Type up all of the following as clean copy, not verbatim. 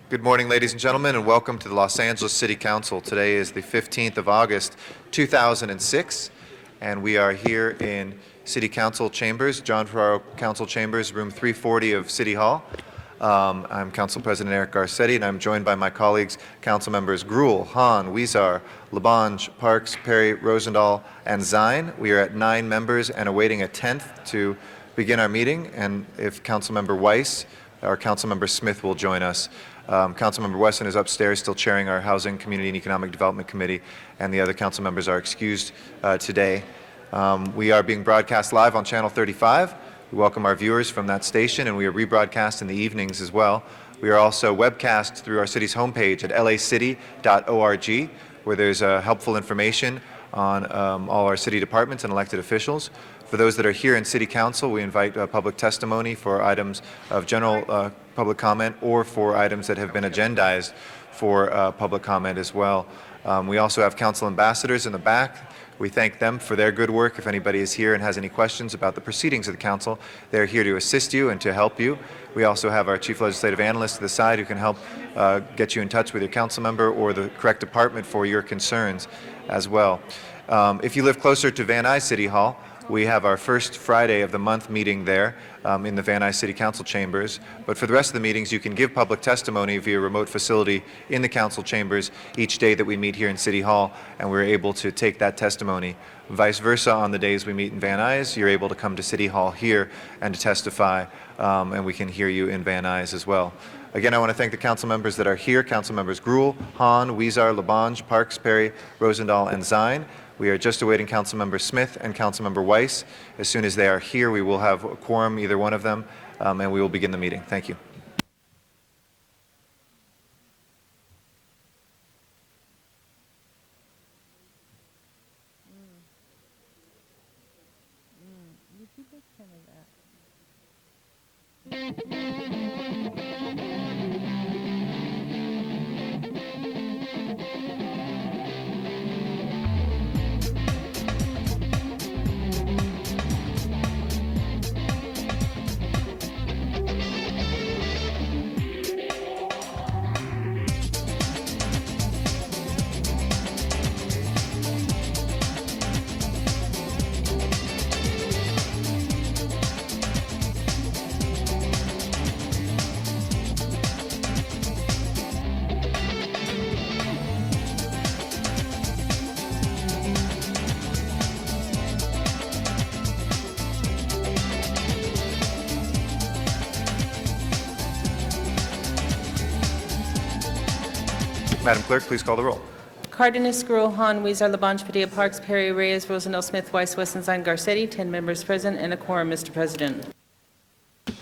Good morning, ladies and gentlemen, and welcome to the Los Angeles City Council. Today is the 15th of August, 2006, and we are here in City Council Chambers, John Ferraro Council Chambers, room 340 of City Hall. I'm Council President Eric Garcetti, and I'm joined by my colleagues, Council Members Gruhl, Hahn, Huizar, Labange, Parks, Perry, Rosendahl, and Zine. We are at 9 members and awaiting a 10th to begin our meeting, and if Councilmember Weiss or Councilmember Smith will join us. Councilmember Wesson is upstairs still chairing our Housing, Community, and Economic Development Committee, and the other council members are excused today. We are being broadcast live on Channel 35. We welcome our viewers from that station, and we are rebroadcast in the evenings as well. We are also webcast through our city's homepage at lacity.org, where there's helpful information on all our city departments and elected officials. For those that are here in City Council, we invite public testimony for items of general public comment or for items that have been agendized for public comment as well. We also have council ambassadors in the back. We thank them for their good work. If anybody is here and has any questions about the proceedings of the council, they're here to assist you and to help you. We also have our chief legislative analyst to the side who can help get you in touch with your council member or the correct department for your concerns as well. If you live closer to Van Nuys City Hall, we have our first Friday of the month meeting there in the Van Nuys City Council chambers. But for the rest of the meetings, you can give public testimony via remote facility in the council chambers each day that we meet here in City Hall, and we're able to take that testimony. Vice versa, on the days we meet in Van Nuys, you're able to come to City Hall here and to testify, and we can hear you in Van Nuys as well. Again, I want to thank the council members that are here, Council Members Gruhl, Hahn, Huizar, Labange, Parks, Perry, Rosendahl, and Zine. We are just awaiting Councilmember Smith and Councilmember Weiss. As soon as they are here, we will have a quorum, either one of them, and we will begin the meeting. Thank you. Madam Clerk, please call the roll. Cardenas, Gruhl, Hahn, Huizar, Labange, Padilla, Parks, Perry, Reyes, Rosendahl, Smith, Weiss, Wesson, Zine, Garcetti. 10 members present and a quorum, Mr. President.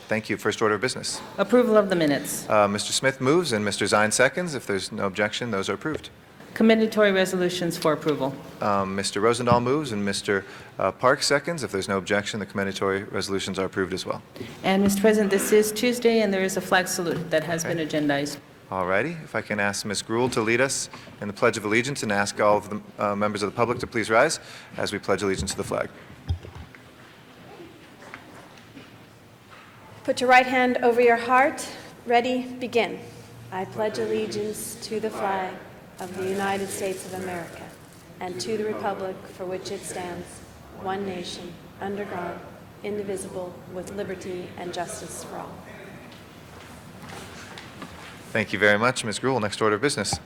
Thank you. First order of business. Approval of the minutes. Mr. Smith moves and Mr. Zine seconds. If there's no objection, those are approved. Commendatory resolutions for approval. Mr. Rosendahl moves and Mr. Parks seconds. If there's no objection, the commendatory resolutions are approved as well. And, Mr. President, this is Tuesday, and there is a flag salute that has been agendized. All righty. If I can ask Ms. Gruhl to lead us in the Pledge of Allegiance and ask all of the members of the public to please rise as we pledge allegiance to the flag. Put your right hand over your heart. Ready, begin. I pledge allegiance to the flag of the United States of America and to the republic for which it stands, one nation, under God, indivisible, with liberty and justice for all. Thank you very much, Ms. Gruhl. Next order of business.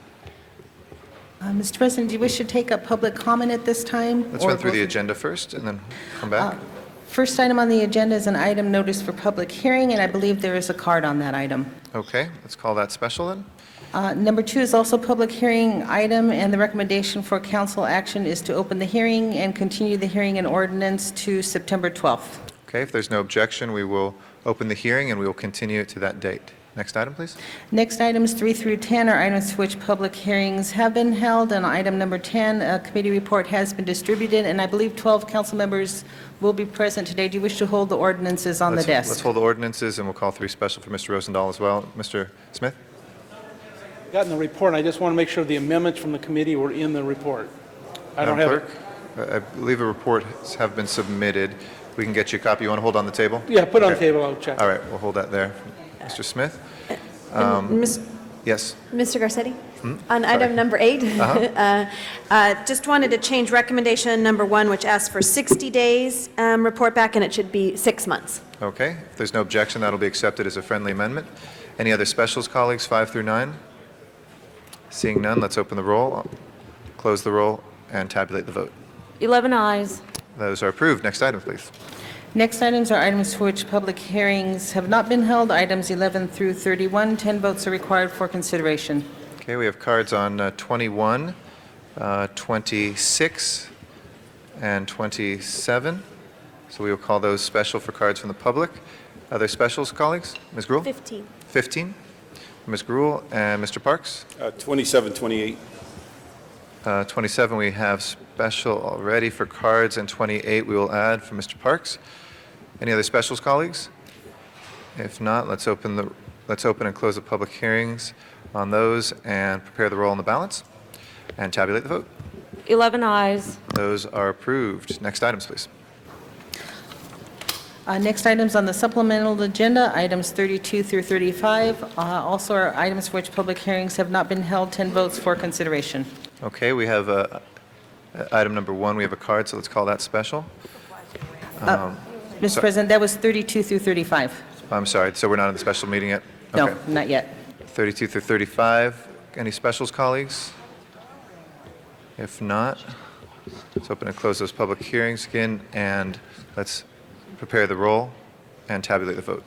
Mr. President, do you wish to take up public comment at this time? Let's run through the agenda first and then come back. First item on the agenda is an item notice for public hearing, and I believe there is a card on that item. Okay, let's call that special then. Number 2 is also a public hearing item, and the recommendation for council action is to open the hearing and continue the hearing and ordinance to September 12th. Okay, if there's no objection, we will open the hearing and we will continue it to that date. Next item, please. Next items 3 through 10 are items for which public hearings have been held, and item number 10, a committee report has been distributed, and I believe 12 council members will be present today. Do you wish to hold the ordinances on the desk? Let's hold the ordinances, and we'll call 3 special for Mr. Rosendahl as well. Mr. Smith? Gotten the report. I just want to make sure the amendments from the committee were in the report. I don't Madam have Clerk, I believe the reports have been submitted. We can get you a copy. You want to hold on the table? Yeah, put it on the table. I'll check. All right, we'll hold that there. Mr. Smith? Yes. Mr. Garcetti? On item number 8, just wanted to change recommendation number 1, which asks for 60 days report back, and it should be 6 months. Okay. If there's no objection, that'll be accepted as a friendly amendment. Any other specials, colleagues, 5 through 9? Seeing none, let's open the roll, close the roll, and tabulate the vote. 11 ayes. Those are approved. Next item, please. Next items are items for which public hearings have not been held, items 11 through 31. 10 votes are required for consideration. Okay, we have cards on 21, 26, and 27. So we will call those special for cards from the public. Other specials, colleagues? Ms. Gruhl? 15. 15. Ms. Gruhl and Mr. Parks? 27, 28. 27, we have special already for cards, and 28 we will add for Mr. Parks. Any other specials, colleagues? If not, let's open and close the public hearings on those and prepare the roll on the ballots and tabulate the vote. 11 ayes. Those are approved. Next items, please. Next items on the supplemental agenda, items 32 through 35, also are items for which public hearings have not been held. 10 votes for consideration. Okay, we have item number 1, we have a card, so let's call that special. Mr. President, that was 32 through 35. I'm sorry, so we're not in the special meeting yet? No, Okay. not yet. 32 through 35. Any specials, colleagues? If not, let's open and close those public hearings again, and let's prepare the roll and tabulate the vote.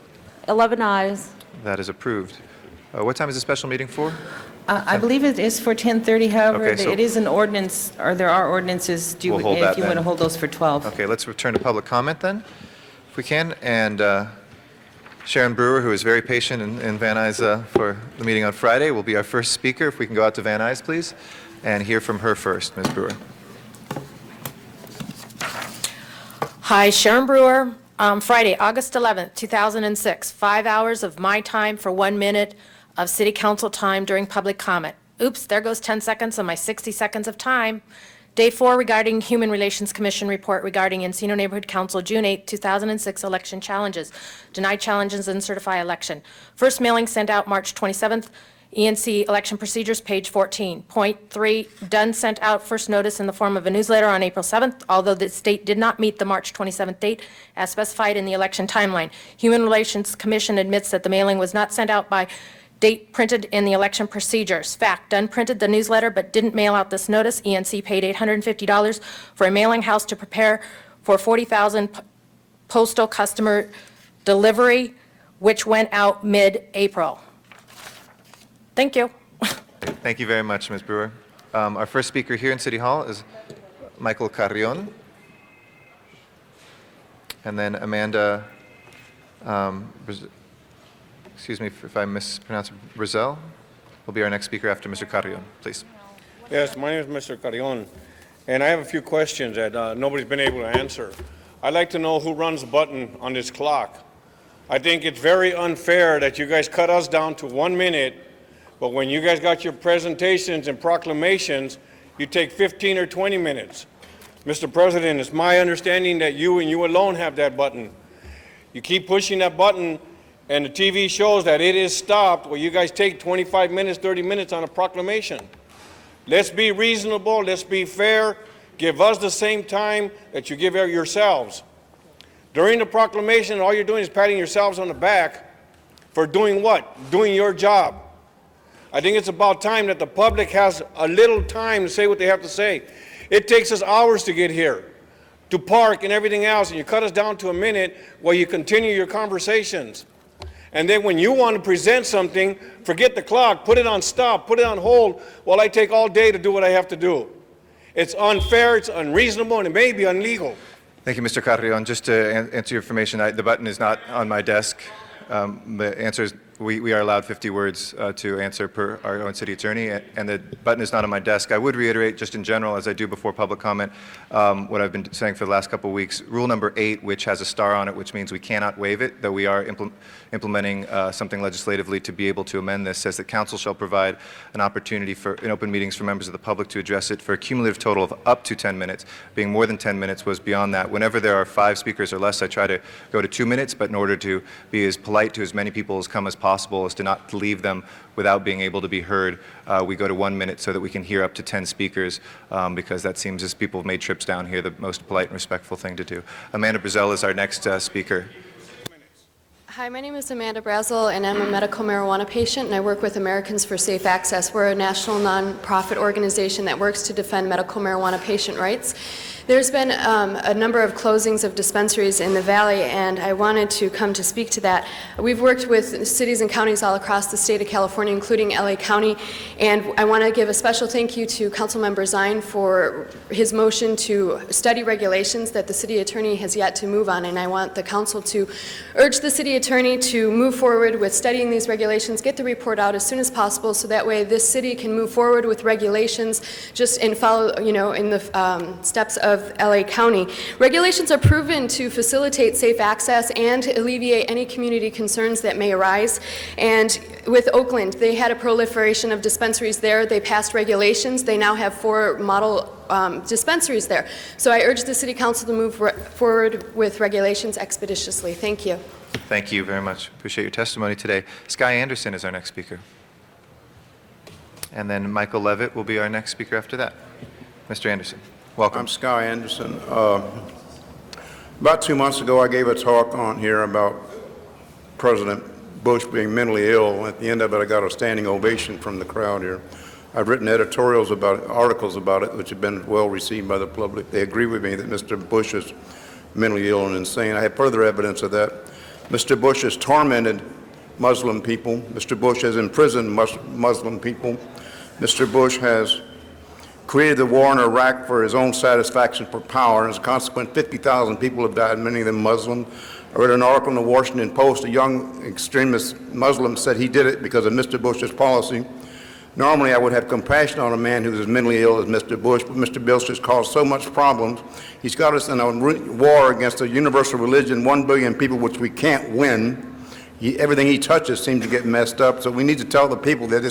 11 ayes. That is approved. What time is the special meeting for? I believe it is for 10:30, however, Okay, so- it is an ordinance, or there are ordinances, We'll hold that if you want to then. hold those for 12. Okay, let's return to public comment then, if we can. And Sharon Brewer, who is very patient in Van Nuys for the meeting on Friday, will be our first speaker. If we can go out to Van Nuys, please, and hear from her first. Ms. Brewer. Hi, Sharon Brewer. Friday, August 11th, 2006, 5 hours of my time for 1 minute of city council time during public comment. Oops, there goes 10 seconds of my 60 seconds of time. Day 4 regarding Human Relations Commission report regarding Encino Neighborhood Council, June 8, 2006 election challenges. Denied challenges and certify election. First mailing sent out March 27th. ENC election procedures, page 14. Point 3, Dunn sent out first notice in the form of a newsletter on April 7th, although the state did not meet the March 27th date as specified in the election timeline. Human Relations Commission admits that the mailing was not sent out by date printed in the election procedures. Fact, Dunn printed the newsletter but didn't mail out this notice. ENC paid $850 for a mailing house to prepare for 40,000 postal customer delivery, which went out mid-April. Thank you. Thank you very much, Ms. Brewer. Our first speaker here in City Hall is Michael Carrion. And then Amanda, excuse me if I mispronounce, Brazil will be our next speaker after Mr. Carrion, please. Yes, my name is Mr. Carrion, and I have a few questions that nobody's been able to answer. I'd like to know who runs the button on this clock. I think it's very unfair that you guys cut us down to 1 minute, but when you guys got your presentations and proclamations, you take 15 or 20 minutes. Mr. President, it's my understanding that you and you alone have that button. You keep pushing that button, and the TV shows that it is stopped, where you guys take 25 minutes, 30 minutes on a proclamation. Let's be reasonable, let's be fair, give us the same time that you give yourselves. During the proclamation, all you're doing is patting yourselves on the back for doing what? Doing your job. I think it's about time that the public has a little time to say what they have to say. It takes us hours to get here, to park and everything else, and you cut us down to a minute while you continue your conversations. And then when you want to present something, forget the clock, put it on stop, put it on hold, while I take all day to do what I have to do. It's unfair, it's unreasonable, and it may be illegal. Thank you, Mr. Carrion. Just to answer your information, the button is not on my desk. The answer is we are allowed 50 words to answer per our own city attorney, and the button is not on my desk. I would reiterate, just in general, as I do before public comment, what I've been saying for the last couple of weeks. Rule number 8, which has a star on it, which means we cannot waive it, though we are implementing something legislatively to be able to amend this, says that council shall provide an opportunity in open meetings for members of the public to address it for a cumulative total of up to 10 minutes. Being more than 10 minutes was beyond that. Whenever there are 5 speakers or less, I try to go to 2 minutes, but in order to be as polite to as many people as come as possible is to not leave them without being able to be heard. We go to 1 minute so that we can hear up to 10 speakers, because that seems, as people have made trips down here, the most polite and respectful thing to do. Amanda Brazel is our next speaker. Hi, my name is Amanda Brazel, and I'm a medical marijuana patient, and I work with Americans for Safe Access. We're a national nonprofit organization that works to defend medical marijuana patient rights. There's been a number of closings of dispensaries in the Valley, and I wanted to come to speak to that. We've worked with cities and counties all across the state of California, including LA County, and I want to give a special thank you to Councilmember Zine for his motion to study regulations that the city attorney has yet to move on, and I want the council to urge the city attorney to move forward with studying these regulations, get the report out as soon as possible, so that way this city can move forward with regulations just and follow, in the steps of LA County. Regulations are proven to facilitate safe access and alleviate any community concerns that may arise. And with Oakland, they had a proliferation of dispensaries there. They passed regulations. They now have 4 model dispensaries there. So I urge the City Council to move forward with regulations expeditiously. Thank you. Thank you very much. Appreciate your testimony today. Sky Anderson is our next speaker. And then Michael Levitt will be our next speaker after that. Mr. Anderson, welcome. I'm Sky Anderson. About 2 months ago, I gave a talk on here about President Bush being mentally ill. At the end of it, I got a standing ovation from the crowd here. I've written editorials about it, articles about it, which have been well received by the public. They agree with me that Mr. Bush is mentally ill and insane. I have further evidence of that. Mr. Bush has tormented Muslim people. Mr. Bush has imprisoned Muslim people. Mr. Bush has created the war in Iraq for his own satisfaction for power. As a consequence, 50,000 people have died, many of them Muslim. I read an article in the Washington Post. A young extremist Muslim said he did it because of Mr. Bush's policy. Normally, I would have compassion on a man who's as mentally ill as Mr. Bush, but Mr. Bush has caused so much problems. He's got us in a war against a universal religion, 1 billion people, which we can't win. Everything he touches seems to get messed up. So we need to tell the people that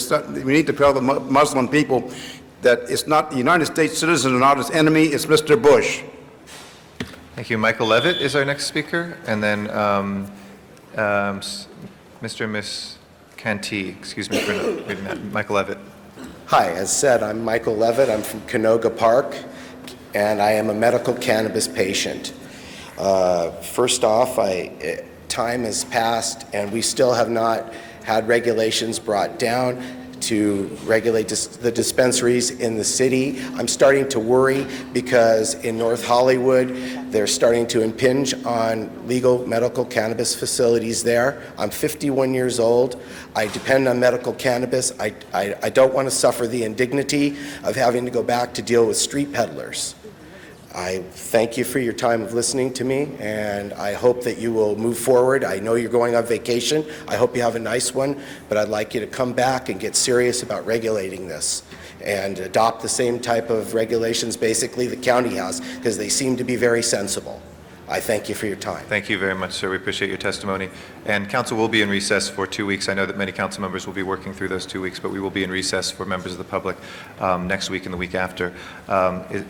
we need to tell the Muslim people that it's not the United States citizens are not his enemy, it's Mr. Bush. Thank you. Michael Levitt is our next speaker, and then Mr. and Miss Canty, excuse me for not reading that. Michael Levitt. Hi, as said, I'm Michael Levitt. I'm from Canoga Park, and I am a medical cannabis patient. First off, time has passed, and we still have not had regulations brought down to regulate the dispensaries in the city. I'm starting to worry because in North Hollywood, they're starting to impinge on legal medical cannabis facilities there. I'm 51 years old. I depend on medical cannabis. I don't want to suffer the indignity of having to go back to deal with street peddlers. I thank you for your time of listening to me, and I hope that you will move forward. I know you're going on vacation. I hope you have a nice one, but I'd like you to come back and get serious about regulating this and adopt the same type of regulations basically the county has, because they seem to be very sensible. I thank you for your time. Thank you very much, sir. We appreciate your testimony. And council will be in recess for 2 weeks. I know that many council members will be working through those 2 weeks, but we will be in recess for members of the public next week and the week after.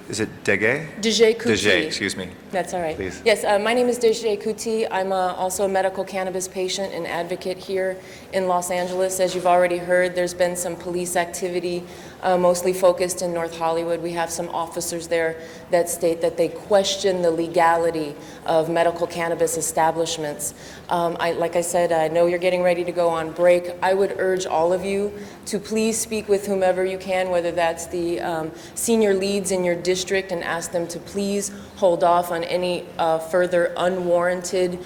Is it Dege? Dege Kuti. Dege, excuse me. That's all right. Please. Yes, my name is Dege Kuti. I'm also a medical cannabis patient and advocate here in Los Angeles. As you've already heard, there's been some police activity, mostly focused in North Hollywood. We have some officers there that state that they question the legality of medical cannabis establishments. Like I said, I know you're getting ready to go on break. I would urge all of you to please speak with whomever you can, whether that's the senior leads in your district, and ask them to please hold off on any further unwarranted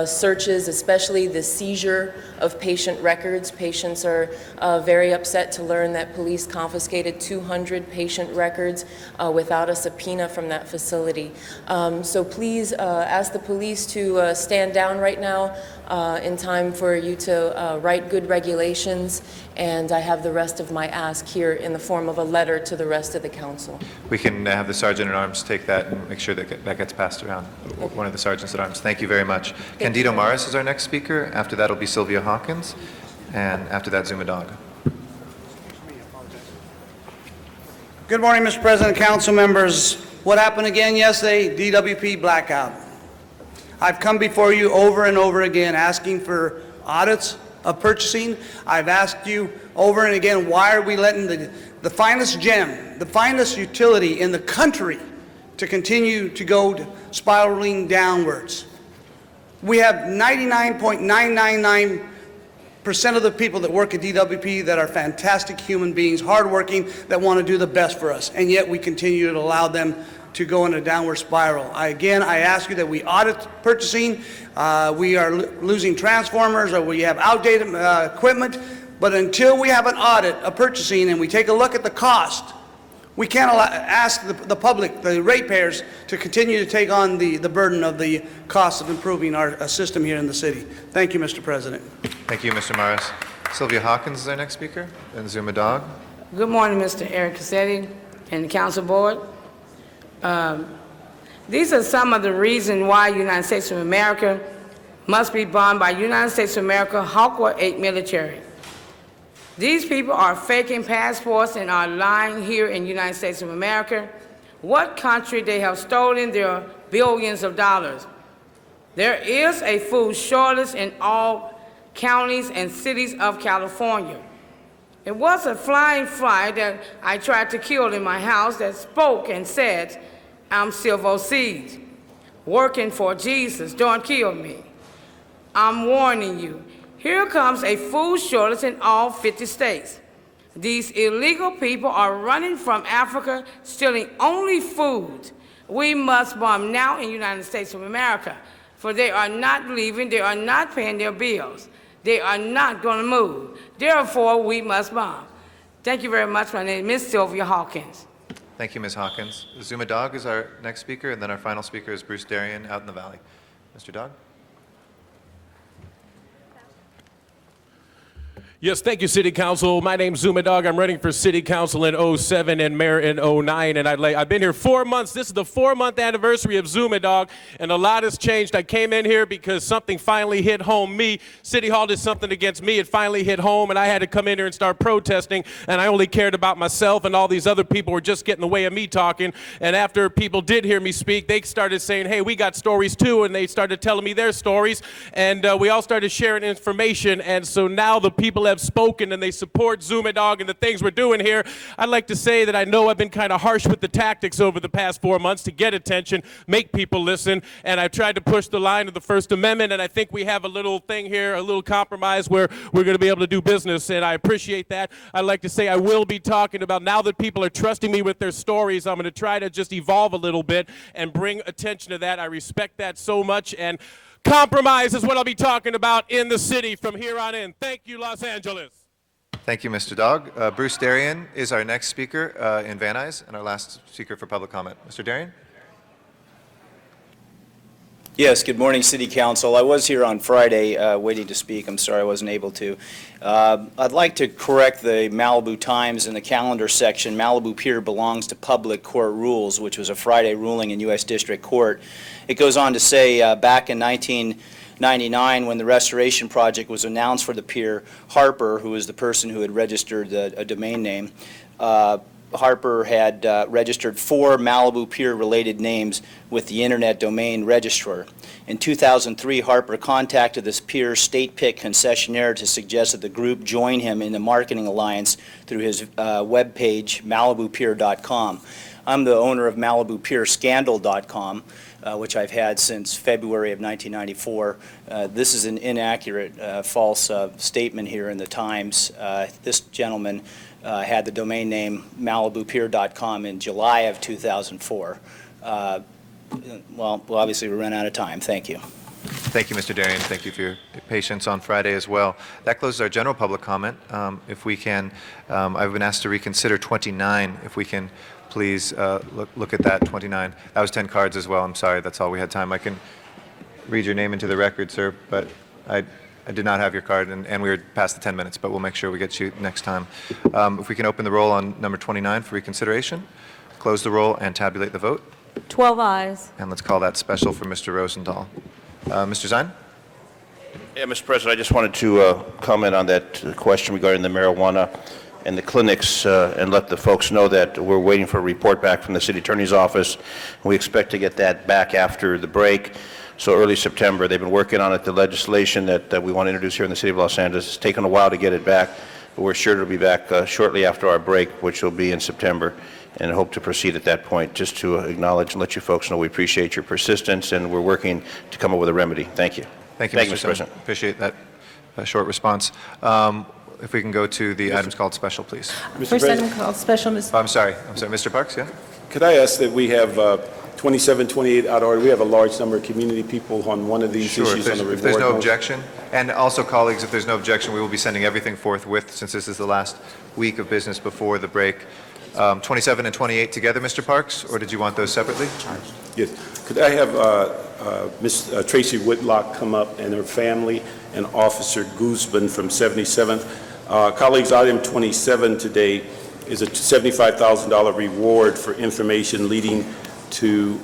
searches, especially the seizure of patient records. Patients are very upset to learn that police confiscated 200 patient records without a subpoena from that facility. So please ask the police to stand down right now in time for you to write good regulations, and I have the rest of my ask here in the form of a letter to the rest of the council. We can have the Sergeant at Arms take that and make sure that that gets passed around. One of the Sergeants at Arms. Thank you very much. Candido Maris is our next speaker. After that will be Sylvia Hawkins, and after that, Zuma Dog. Good morning, Mr. President, council members. What happened again yesterday? DWP blackout. I've come before you over and over again asking for audits, of purchasing. I've asked you over and again, why are we letting the finest gem, the finest utility in the country to continue to go spiraling downwards? We have 99.999% of the people that work at DWP that are fantastic human beings, hardworking, that want to do the best for us, and yet we continue to allow them to go in a downward spiral. I ask you that we audit purchasing. We are losing transformers, or we have outdated equipment, but until we have an audit of purchasing and we take a look at the cost, we can't ask the public, the ratepayers, to continue to take on the burden of the cost of improving our system here in the city. Thank you, Mr. President. Thank you, Mr. Morris. Sylvia Hawkins is our next speaker, and Zuma Dog. Good morning, Mr. Eric Cassetti and the council board. These are some of the reasons why United States of America must be bombed by United States of America Hawk War 8 military. These people are faking passports and are lying here in the United States of America. What country they have stolen their billions of dollars? There is a food shortage in all counties and cities of California. It was a flying fly that I tried to kill in my house that spoke and said, "I'm Silvo Seeds, working for Jesus, don't kill me. I'm warning you. Here comes a food shortage in all 50 states. These illegal people are running from Africa, stealing only food. We must bomb now in the United States of America, for they are not leaving, they are not paying their bills. They are not going to move. Therefore, we must bomb." Thank you very much. My name is Sylvia Hawkins. Thank you, Ms. Hawkins. Zuma Dog is our next speaker, and then our final speaker is Bruce Darien out in the valley. Mr. Dog? Yes, thank you, City Council. My name's Zuma Dog. I'm running for City Council in 07 and Mayor in 09, and I've been here 4 months. This is the 4-month anniversary of Zuma Dog, and a lot has changed. I came in here because something finally hit home me. City Hall did something against me. It finally hit home, and I had to come in here and start protesting, and I only cared about myself, and all these other people were just getting in the way of me talking. And after people did hear me speak, they started saying, "Hey, we got stories too," and they started telling me their stories, and we all started sharing information, and so now the people have spoken and they support Zuma Dog and the things we're doing here. I'd like to say that I know I've been kind of harsh with the tactics over the past 4 months to get attention, make people listen, and I've tried to push the line of the First Amendment, and I think we have a little thing here, a little compromise where we're going to be able to do business, and I appreciate that. I'd like to say I will be talking about, now that people are trusting me with their stories, I'm going to try to just evolve a little bit and bring attention to that. I respect that so much, and compromise is what I'll be talking about in the city from here on in. Thank you, Los Angeles. Thank you, Mr. Dog. Bruce Darien is our next speaker in Van Nuys, and our last speaker for public comment. Mr. Darien? Yes, good morning, City Council. I was here on Friday waiting to speak. I'm sorry I wasn't able to. I'd like to correct the Malibu Times in the calendar section. Malibu Pier belongs to Public Court Rules, which was a Friday ruling in U.S. District Court. It goes on to say back in 1999, when the restoration project was announced for the pier, Harper, who was the person who had registered a domain name, Harper had registered 4 Malibu Pier-related names with the Internet Domain Registrar. In 2003, Harper contacted this Pier State Pick concessionaire to suggest that the group join him in a marketing alliance through his webpage, MalibuPier.com. I'm the owner of MalibuPierScandal.com, which I've had since February of 1994. This is an inaccurate, false statement here in the Times. This gentleman had the domain name MalibuPier.com in July of 2004. Well, obviously we ran out of time. Thank you. Thank you, Mr. Darien. Thank you for your patience on Friday as well. That closes our general public comment. If we can, I've been asked to reconsider 29. If we can please look at that, 29. That was 10 cards as well. I'm sorry, that's all we had time. I can read your name into the record, sir, but I did not have your card, and we were past the 10 minutes, but we'll make sure we get you next time. If we can open the roll on number 29 for reconsideration, close the roll and tabulate the vote. 12 ayes. And let's call that special for Mr. Rosendahl. Mr. Zine? Yeah, Mr. President, I just wanted to comment on that question regarding the marijuana and the clinics and let the folks know that we're waiting for a report back from the city attorney's office. We expect to get that back after the break. so early September. They've been working on it. The legislation that we want to introduce here in the city of Los Angeles. It's taken a while to get it back, but we're sure it'll be back shortly after our break, which will be in September, and hope to proceed at that point. Just to acknowledge and let you folks know we appreciate your persistence, and we're working to come up with a remedy. Thank you. Thank you, Mr. President. Appreciate that short response. If we can go to the items called special, please. First item called special, Ms. I'm sorry, Mr. Parks, yeah? Could I ask that we have 27, 28 out of order? We have a large number of community people on one of these Sure, issues on the reward. if there's no motion. objection. And also, colleagues, if there's no objection, we will be sending everything forthwith since this is the last week of business before the break. 27 and 28 together, Mr. Parks, or did you want those separately? Yes. Could I have Ms. Tracy Whitlock come up and her family and Officer Guzman from 77th? Colleagues, item 27 today is a $75,000 reward for information leading to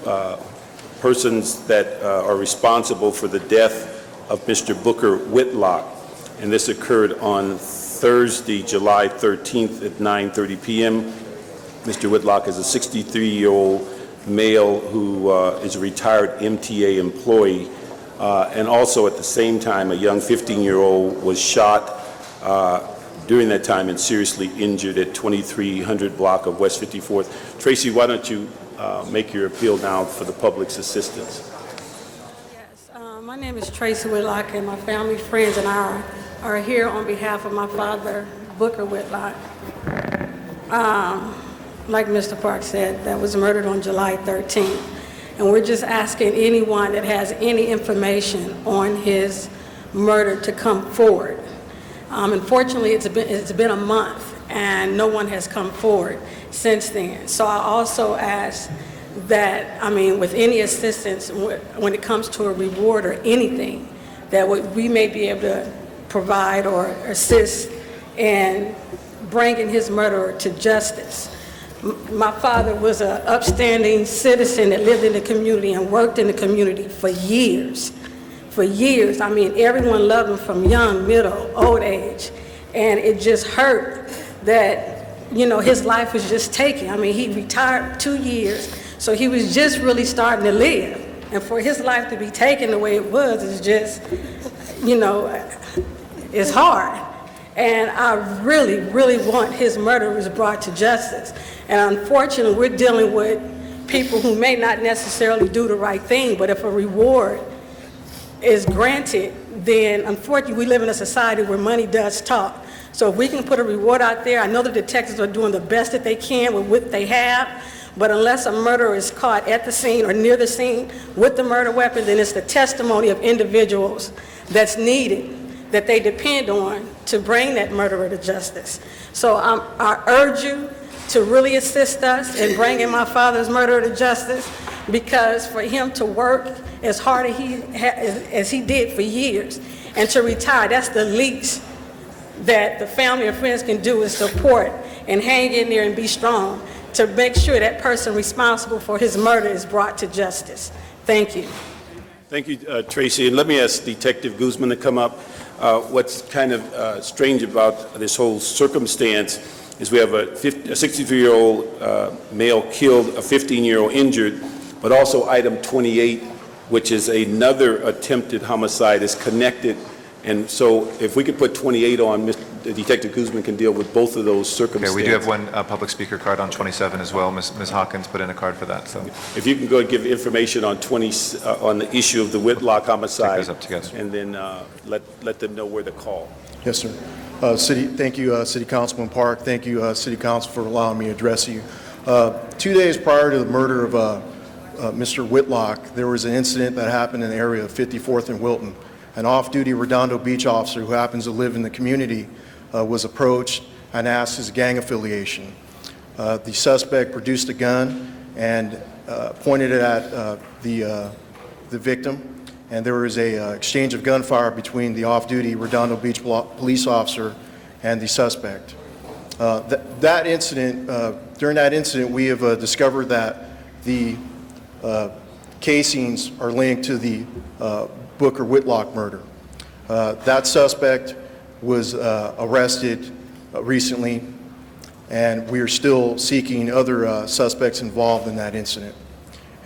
persons that are responsible for the death of Mr. Booker Whitlock. And this occurred on Thursday, July 13th at 9:30 p.m. Mr. Whitlock is a 63-year-old male who is a retired MTA employee. And also at the same time, a young 15-year-old was shot during that time and seriously injured at 2300 block of West 54th. Tracy, why don't you make your appeal now for the public's assistance? Yes, my name is Tracy Whitlock, and my family, friends, and I are here on behalf of my father, Booker Whitlock. Like Mr. Park said, that was murdered on July 13th. And we're just asking anyone that has any information on his murder to come forward. Unfortunately, it's been a month, and no one has come forward since then. So I also ask that, with any assistance when it comes to a reward or anything, that we may be able to provide or assist in bringing his murderer to justice. My father was an upstanding citizen that lived in the community and worked in the community for years. For years. Everyone loved him from young, middle, old age. And it just hurt that, his life was just taken. He retired 2 years, so he was just really starting to live. And for his life to be taken the way it was is just, it's hard. And I really, really want his murderers brought to justice. And unfortunately, we're dealing with people who may not necessarily do the right thing, but if a reward is granted, then unfortunately we live in a society where money does talk. So if we can put a reward out there, I know the detectives are doing the best that they can with what they have, but unless a murderer is caught at the scene or near the scene with the murder weapon, then it's the testimony of individuals that's needed, that they depend on to bring that murderer to justice. So I urge you to really assist us in bringing my father's murderer to justice, because for him to work as hard as he did for years and to retire, that's the least that the family and friends can do, is support and hang in there and be strong to make sure that person responsible for his murder is brought to justice. Thank you. Thank you, Tracy. And let me ask Detective Guzman to come up. What's kind of strange about this whole circumstance is we have a 63-year-old male killed, a 15-year-old injured, but also item 28, which is another attempted homicide, is connected. And so if we could put 28 on, Detective Guzman can deal with both of those circumstances. Okay, we do have one public speaker card on 27 as well. Ms. Hawkins put in a card for that. So if you can go and give information on on the issue of the Whitlock homicide, those up together. And then let them know where to call. Yes, sir. Thank you, City Councilman Park. Thank you, City Council, for allowing me to address you. 2 days prior to the murder of Mr. Whitlock, there was an incident that happened in the area of 54th and Wilton. An off-duty Redondo Beach officer who happens to live in the community was approached and asked his gang affiliation. The suspect produced a gun and pointed it at the victim, and there was a exchange of gunfire between the off-duty Redondo Beach police officer and the suspect. During that incident, we have discovered that the casings are linked to the Booker Whitlock murder. That suspect was arrested recently, and we are still seeking other suspects involved in that incident.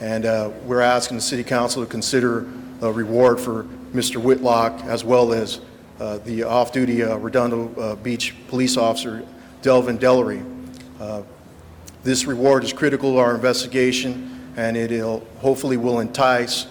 And we're asking the City Council to consider a reward for Mr. Whitlock, as well as the off-duty Redondo Beach police officer, Delvin Dellery. This reward is critical to our investigation, and it hopefully will entice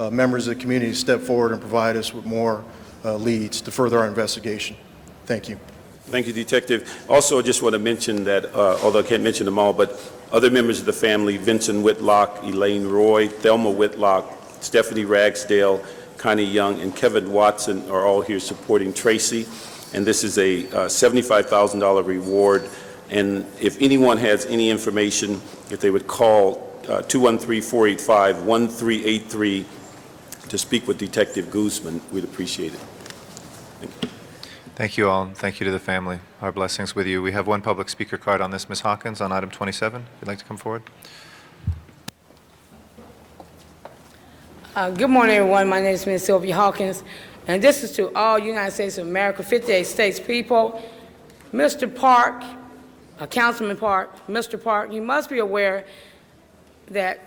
members of the community to step forward and provide us with more leads to further our investigation. Thank you. Thank you, Detective. Also, I just want to mention that, although I can't mention them all, but other members of the family, Vincent Whitlock, Elaine Roy, Thelma Whitlock, Stephanie Ragsdale, Connie Young, and Kevin Watson are all here supporting Tracy. And this is a $75,000 reward. And if anyone has any information, if they would call 213-485-1383 to speak with Detective Guzman, we'd appreciate it. Thank you. Thank you all, and thank you to the family. Our blessings with you. We have one public speaker card on this. Ms. Hawkins, on item 27, if you'd like to come forward. Good morning, everyone. My name is Ms. Sylvia Hawkins, and this is to all United States of America, 58 states people. Mr. Park, Councilman Park, Mr. Park, you must be aware that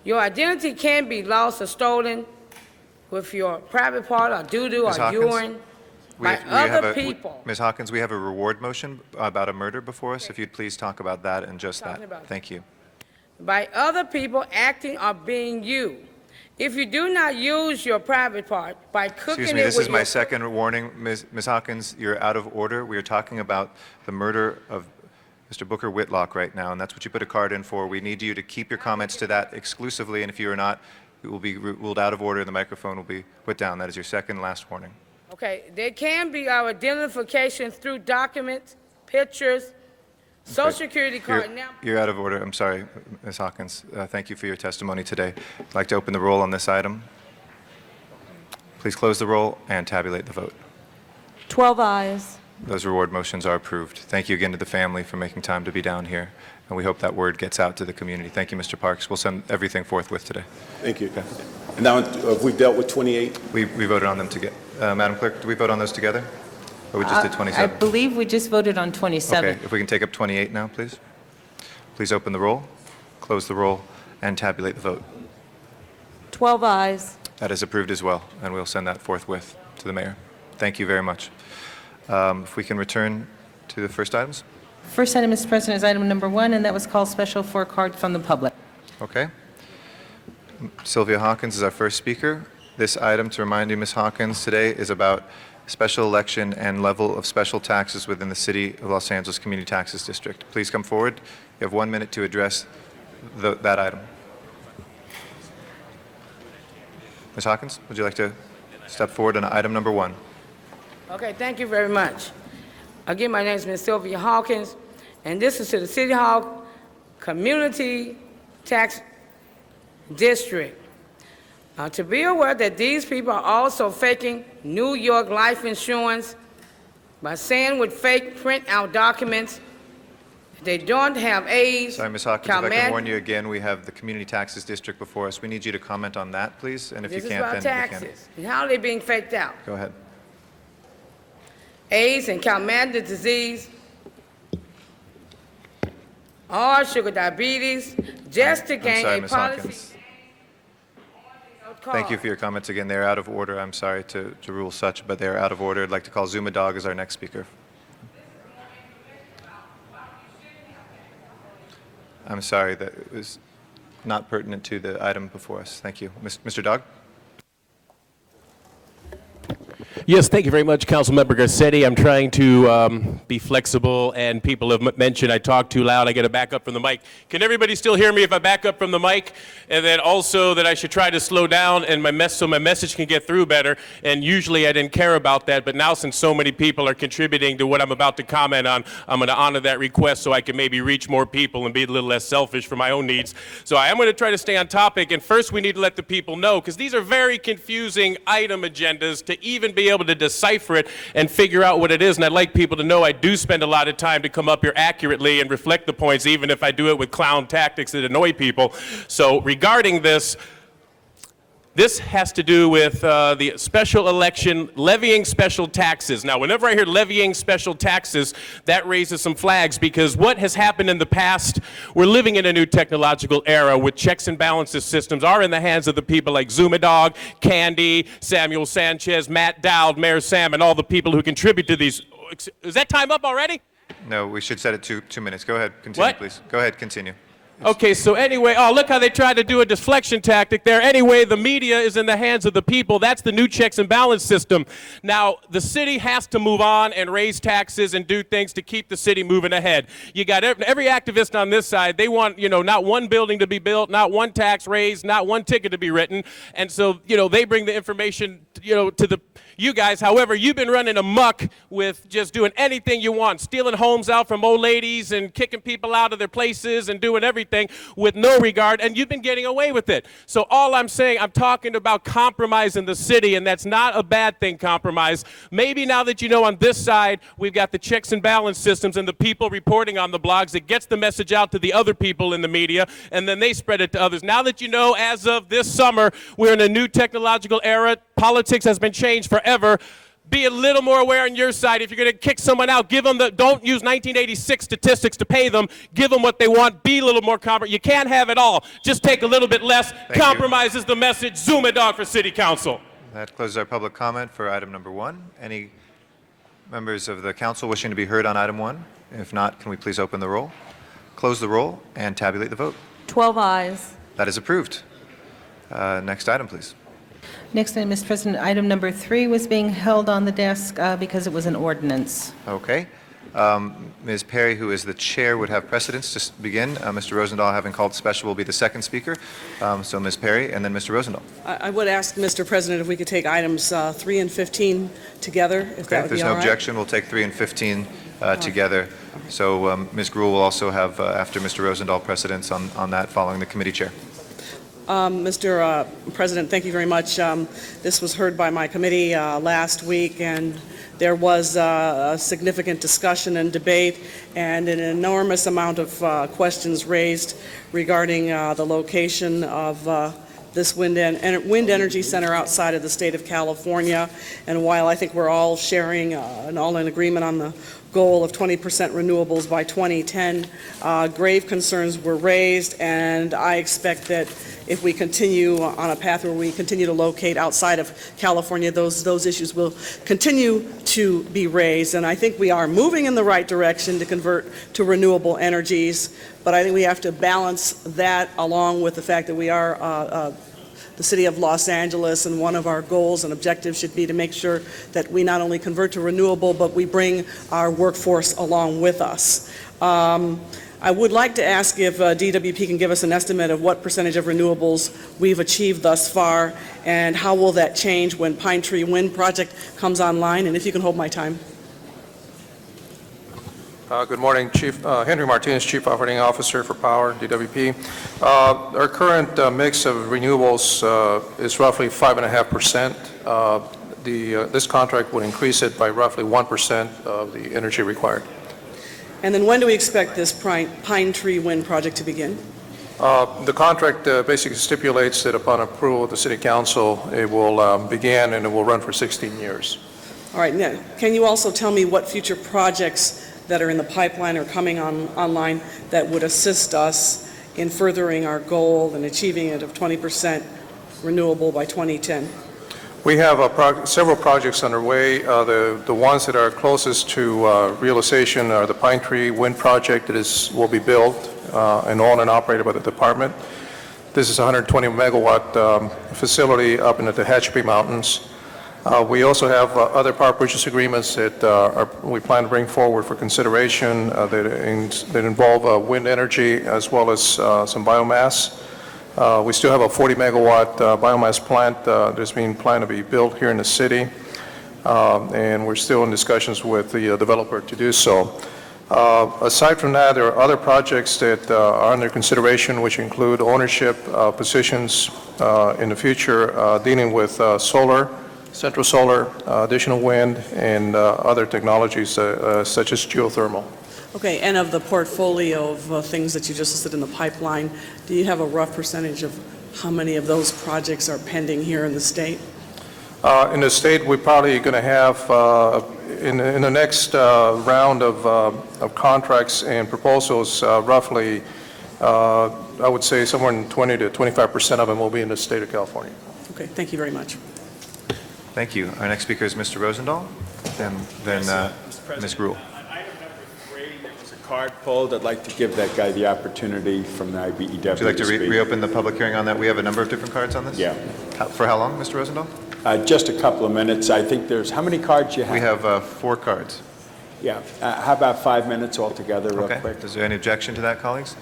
your identity can be lost or stolen with your private part or doo-doo or urine by other people. Ms. Hawkins, we have a reward motion about a murder before us. If you'd please talk about that and just that. Thank you. By other people acting or being you. If you do not use your private part by cooking Excuse me, it this with is my second warning. Ms. Hawkins, you're out of order. We are talking about the murder of Mr. Booker Whitlock right now, and that's what you put a card in for. We need you to keep your comments to that exclusively, and if you are not, it will be ruled out of order and the microphone will be put down. That is your second last warning. Okay, there can be our identification through documents, pictures, Social Security card. You're out of order. I'm sorry, Ms. Hawkins. Thank you for your testimony today. I'd like to open the roll on this item. Please close the roll and tabulate the vote. 12 ayes. Those reward motions are approved. Thank you again to the family for making time to be down here, and we hope that word gets out to the community. Thank you, Mr. Parks. We'll send everything forthwith today. Thank you. Okay. And now, we've dealt with 28? We voted on them together. Madam Clerk, do we vote on those together? Or we just did 27? I believe we just voted on 27. Okay, if we can take up 28 now, please. Please open the roll, close the roll, and tabulate the vote. 12 ayes. That is approved as well, and we'll send that forthwith to the mayor. Thank you very much. If we can return to the first items. First item, Mr. President, is item number 1, and that was called special for a card from the public. Okay. Sylvia Hawkins is our first speaker. This item, to remind you, Ms. Hawkins, today is about special election and level of special taxes within the City of Los Angeles Community Taxes District. Please come forward. You have 1 minute to address that item. Ms. Hawkins, would you like to step forward on item number 1? Okay, thank you very much. Again, my name is Ms. Sylvia Hawkins, and this is to the City Hall Community Tax District. To be aware that these people are also faking New York life insurance by saying with fake print-out documents they don't have AIDS. Sorry, Ms. Hawkins, if I can warn you again, we have the Community Taxes District before us. We need you to comment on that, please, and if you can't, then you This is can. about taxes, and how are they being faked out? Go ahead. AIDS and Calmandia disease, or sugar diabetes, just to gain sorry, a Ms. policy. Hawkins. Thank you for your comments again. They're out of order. I'm sorry to rule such, but they're out of order. I'd like to call Zuma Dog as our next speaker. I'm sorry, that it was not pertinent to the item before us. Thank you. Mr. Dog? Yes, thank you very much, Councilmember Garcetti. I'm trying to be flexible, and people have mentioned I talk too loud. I get a backup from the mic. Can everybody still hear me if I back up from the mic? And then also that I should try to slow down and so my message can get through better. And usually I didn't care about that, but now since so many people are contributing to what I'm about to comment on, I'm going to honor that request so I can maybe reach more people and be a little less selfish for my own needs. So I am going to try to stay on topic. And first we need to let the people know, because these are very confusing item agendas to even be able to decipher it and figure out what it is. And I'd like people to know I do spend a lot of time to come up here accurately and reflect the points, even if I do it with clown tactics that annoy people. So regarding this, This has to do with the special election levying special taxes. Now, whenever I hear levying special taxes, that raises some flags because what has happened in the past, we're living in a new technological era with checks and balances systems are in the hands of the people like Zumadog, Candy, Samuel Sanchez, Matt Dowd, Mayor Sam, and all the people who contribute to these. Is that time up already? No, we should set it to 2 minutes. Go ahead, continue, What? please. Go ahead, continue. Okay, so anyway, oh, look how they tried to do a deflection tactic there. Anyway, the media is in the hands of the people. That's the new checks and balance system. Now, the city has to move on and raise taxes and do things to keep the city moving ahead. You got every activist on this side, they want, not one building to be built, not one tax raised, not one ticket to be written. And so, they bring the information, to you guys. However, you've been running amok with just doing anything you want, stealing homes out from old ladies and kicking people out of their places and doing everything with no regard, and you've been getting away with it. So all I'm saying, I'm talking about compromising the city, and that's not a bad thing, compromise. Maybe now that on this side, we've got the checks and balance systems and the people reporting on the blogs, it gets the message out to the other people in the media, and then they spread it to others. Now that as of this summer, we're in a new technological era, politics has been changed forever. Be a little more aware on your side. If you're going to kick someone out, don't use 1986 statistics to pay them. Give them what they want. Be a little more compromised. You can't have it all. Just take a little bit less. Compromise is the message. Zumadog for City Council. That closes our public comment for item number 1. Any members of the council wishing to be heard on item 1? If not, can we please open the roll, close the roll, and tabulate the vote? 12 ayes. That is approved. Next item, please. Next item, Mr. President, item number 3 was being held on the desk because it was an ordinance. Okay. Ms. Perry, who is the chair, would have precedence to begin. Mr. Rosendahl, having called special, will be the second speaker. So Ms. Perry and then Mr. Rosendahl. I would ask, Mr. President, if we could take items 3 and 15 together, if that would be all right. If there's no objection, we'll take 3 and 15 together. So Ms. Gruhl will also have, after Mr. Rosendahl, precedence on that following the committee chair. Mr. President, thank you very much. This was heard by my committee last week, and there was a significant discussion and debate and an enormous amount of questions raised regarding the location of this wind energy center outside of the state of California. And while I think we're all sharing and all in agreement on the goal of 20% renewables by 2010, grave concerns were raised, and I expect that if we continue on a path where we continue to locate outside of California, those issues will continue to be raised. And I think we are moving in the right direction to convert to renewable energies, but I think we have to balance that along with the fact that we are the city of Los Angeles, and one of our goals and objectives should be to make sure that we not only convert to renewable, but we bring our workforce along with us. I would like to ask if DWP can give us an estimate of what percentage of renewables we've achieved thus far, and how will that change when Pine Tree Wind Project comes online, and if you can hold my time. Good morning, Chief Henry Martinez, Chief Operating Officer for Power, DWP. Our current mix of renewables is roughly 5.5%. This contract would increase it by roughly 1% of the energy required. And then when do we expect this Pine Tree Wind Project to begin? The contract basically stipulates that upon approval of the City Council, it will begin and it will run for 16 years. All right. Now, can you also tell me what future projects that are in the pipeline or coming online that would assist us in furthering our goal and achieving it of 20% renewable by 2010? We have several projects underway. The ones that are closest to realization are the Pine Tree Wind Project that will be built and owned and operated by the department. This is a 120 megawatt facility up in the Tehachapi Mountains. We also have other power purchase agreements that we plan to bring forward for consideration that involve wind energy as well as some biomass. We still have a 40 megawatt biomass plant that's being planned to be built here in the city, and we're still in discussions with the developer to do so. Aside from that, there are other projects that are under consideration, which include ownership positions in the future dealing with solar, central solar, additional wind, and other technologies such as geothermal. Okay, and of the portfolio of things that you just listed in the pipeline, do you have a rough percentage of how many of those projects are pending here in the state? In the state, we're probably going to have, in the next round of contracts and proposals, roughly, I would say somewhere in 20 to 25% of them will be in the state of California. Okay, thank you very much. Thank you. Our next speaker is Mr. Rosendahl, then Ms. Gruhl. Item number 3, there was a card pulled. I'd like to give that guy the opportunity from the IBEW. Would you like to speak. reopen the public hearing on that? We have a number of different cards on this? Yeah. For how long, Mr. Rosendahl? Just a couple of minutes. I think there's, how many cards you have? We have 4 cards. Yeah. How about 5 minutes altogether, real Okay. quick? Is there any objection to that, colleagues?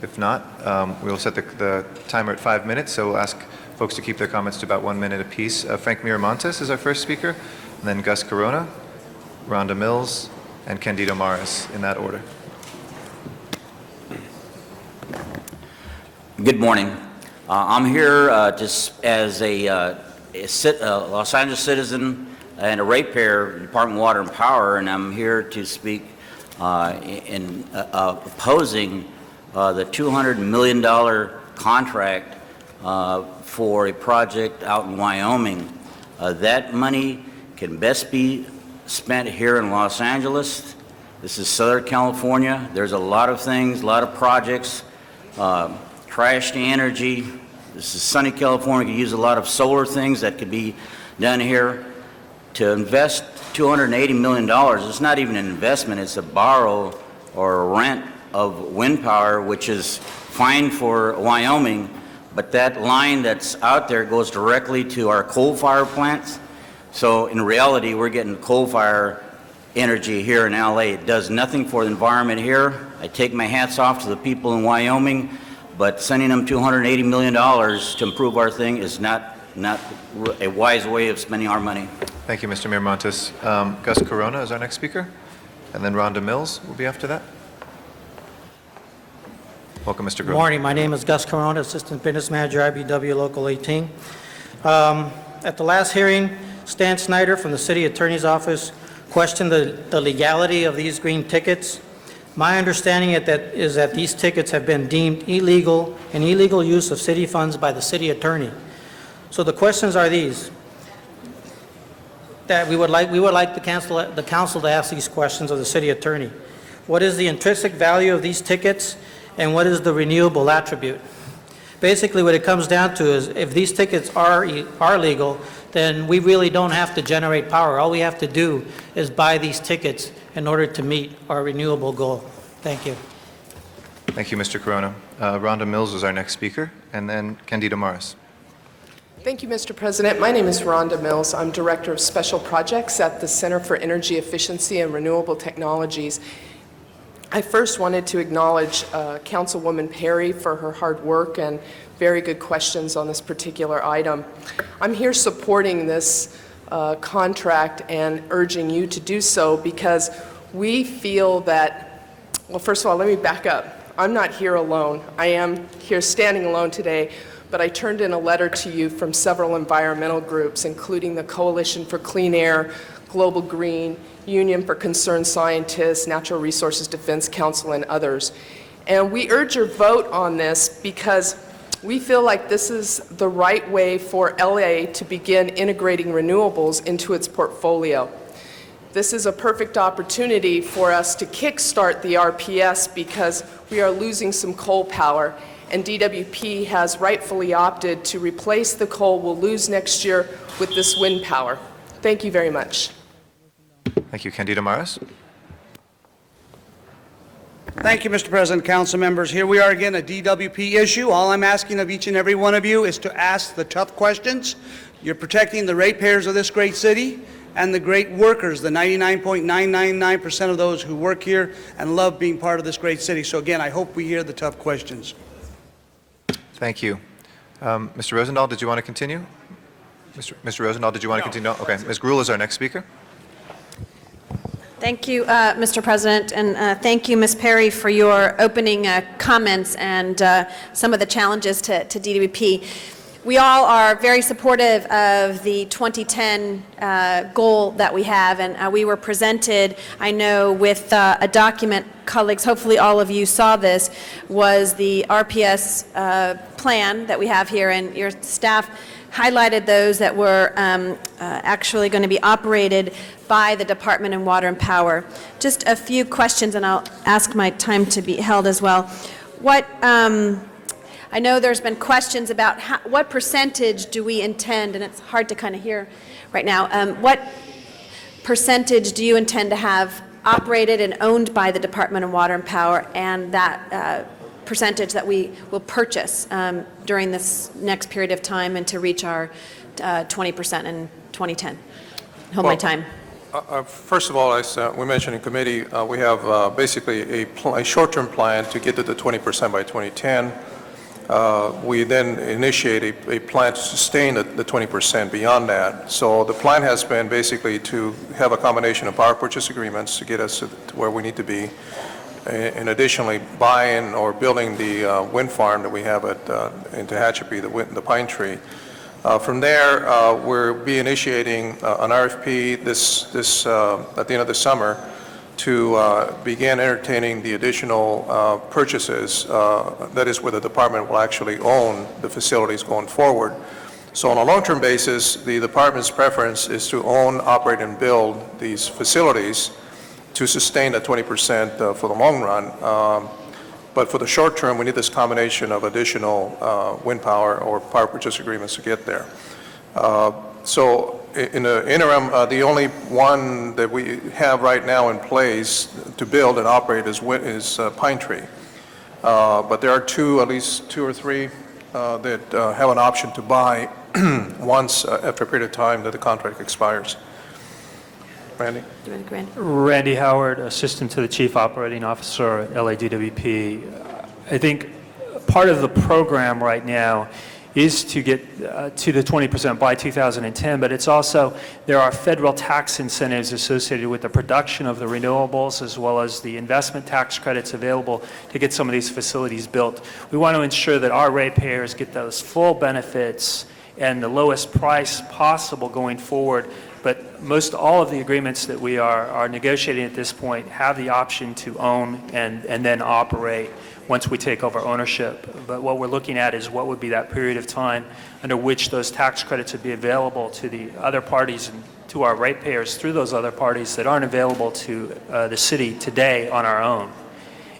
If not, we'll set the timer at 5 minutes, so we'll ask folks to keep their comments to about 1 minute apiece. Frank Miramontes is our first speaker, and then Gus Corona, Rhonda Mills, and Candido Maras, in that order. Good morning. I'm here just as a Los Angeles citizen and a ratepayer, Department of Water and Power, and I'm here to speak in opposing the $200 million contract for a project out in Wyoming. That money can best be spent here in Los Angeles. This is Southern California. There's a lot of things, a lot of projects, trash to energy. This is sunny California. Could use a lot of solar things that could be done here. To invest $280 million, it's not even an investment, it's a borrow or a rent of wind power, which is fine for Wyoming, but that line that's out there goes directly to our coal fire plants. So in reality, we're getting coal fire energy here in LA. It does nothing for the environment here. I take my hats off to the people in Wyoming, but sending them $280 million to improve our thing is not a wise way of spending our money. Thank you, Mr. Miramontes. Gus Corona is our next speaker, and then Rhonda Mills will be after that. Welcome, Mr. Good Groh. morning. My name is Gus Corona, Assistant Business Manager, IBEW Local 18. At the last hearing, Stan Snyder from the City Attorney's Office questioned the legality of these green tickets. My understanding is that these tickets have been deemed illegal and illegal use of city funds by the city attorney. So the questions are these, that we would like the council to ask these questions of the city attorney. What is the intrinsic value of these tickets, and what is the renewable attribute? Basically, what it comes down to is if these tickets are legal, then we really don't have to generate power. All we have to do is buy these tickets in order to meet our renewable goal. Thank you. Thank you, Mr. Corona. Rhonda Mills is our next speaker, and then Candido Maras. Thank you, Mr. President. My name is Rhonda Mills. I'm Director of Special Projects at the Center for Energy Efficiency and Renewable Technologies. I first wanted to acknowledge Councilwoman Perry for her hard work and very good questions on this particular item. I'm here supporting this contract and urging you to do so because we feel that, well, first of all, let me back up. I'm not here alone. I am here standing alone today, but I turned in a letter to you from several environmental groups, including the Coalition for Clean Air, Global Green, Union for Concerned Scientists, Natural Resources Defense Council, and others. And we urge your vote on this because we feel like this is the right way for LA to begin integrating renewables into its portfolio. This is a perfect opportunity for us to kickstart the RPS because we are losing some coal power, and DWP has rightfully opted to replace the coal we'll lose next year with this wind power. Thank you very much. Thank you, Candido Maras. Thank you, Mr. President, council members. Here we are again, a DWP issue. All I'm asking of each and every one of you is to ask the tough questions. You're protecting the ratepayers of this great city and the great workers, the 99.999% of those who work here and love being part of this great city. So again, I hope we hear the tough questions. Thank you. Mr. Rosendahl, did you want to continue? Mr. Rosendahl, did you want to continue? No. Okay. Ms. Gruhl is our next speaker. Thank you, Mr. President, and thank you, Ms. Perry, for your opening comments and some of the challenges to DWP. We all are very supportive of the 2010 goal that we have, and we were presented, I know, with a document, colleagues, hopefully all of you saw this, was the RPS plan that we have here, and your staff highlighted those that were actually going to be operated by the Department of Water and Power. Just a few questions, and I'll ask my time to be held as well. What I know there's been questions about what percentage do we intend, and it's hard to kind of hear right now, what percentage do you intend to have operated and owned by the Department of Water and Power, and that percentage that we will purchase during this next period of time and to reach our 20% in 2010? Hold my time. First of all, as we mentioned in committee, we have basically a short-term plan to get to the 20% by 2010. We then initiate a plan to sustain the 20% beyond that. So the plan has been basically to have a combination of power purchase agreements to get us to where we need to be, and additionally buying or building the wind farm that we have in Tehachapi, the Pine Tree. From there, we'll be initiating an RFP this at the end of the summer to begin entertaining the additional purchases. That is where the department will actually own the facilities going forward. So on a long-term basis, the department's preference is to own, operate, and build these facilities to sustain the 20% for the long run. But for the short term, we need this combination of additional wind power or power purchase agreements to get there. So in the interim, the only one that we have right now in place to build and operate is Pine Tree. But there are at least two or three that have an option to buy once after a period of time that the contract expires. Randy? Randy Howard, Assistant to the Chief Operating Officer at LADWP. I think part of the program right now is to get to the 20% by 2010, but it's also, there are federal tax incentives associated with the production of the renewables as well as the investment tax credits available to get some of these facilities built. We want to ensure that our ratepayers get those full benefits and the lowest price possible going forward. But most all of the agreements that we are negotiating at this point have the option to own and then operate once we take over ownership. But what we're looking at is what would be that period of time under which those tax credits would be available to the other parties and to our ratepayers through those other parties that aren't available to the city today on our own.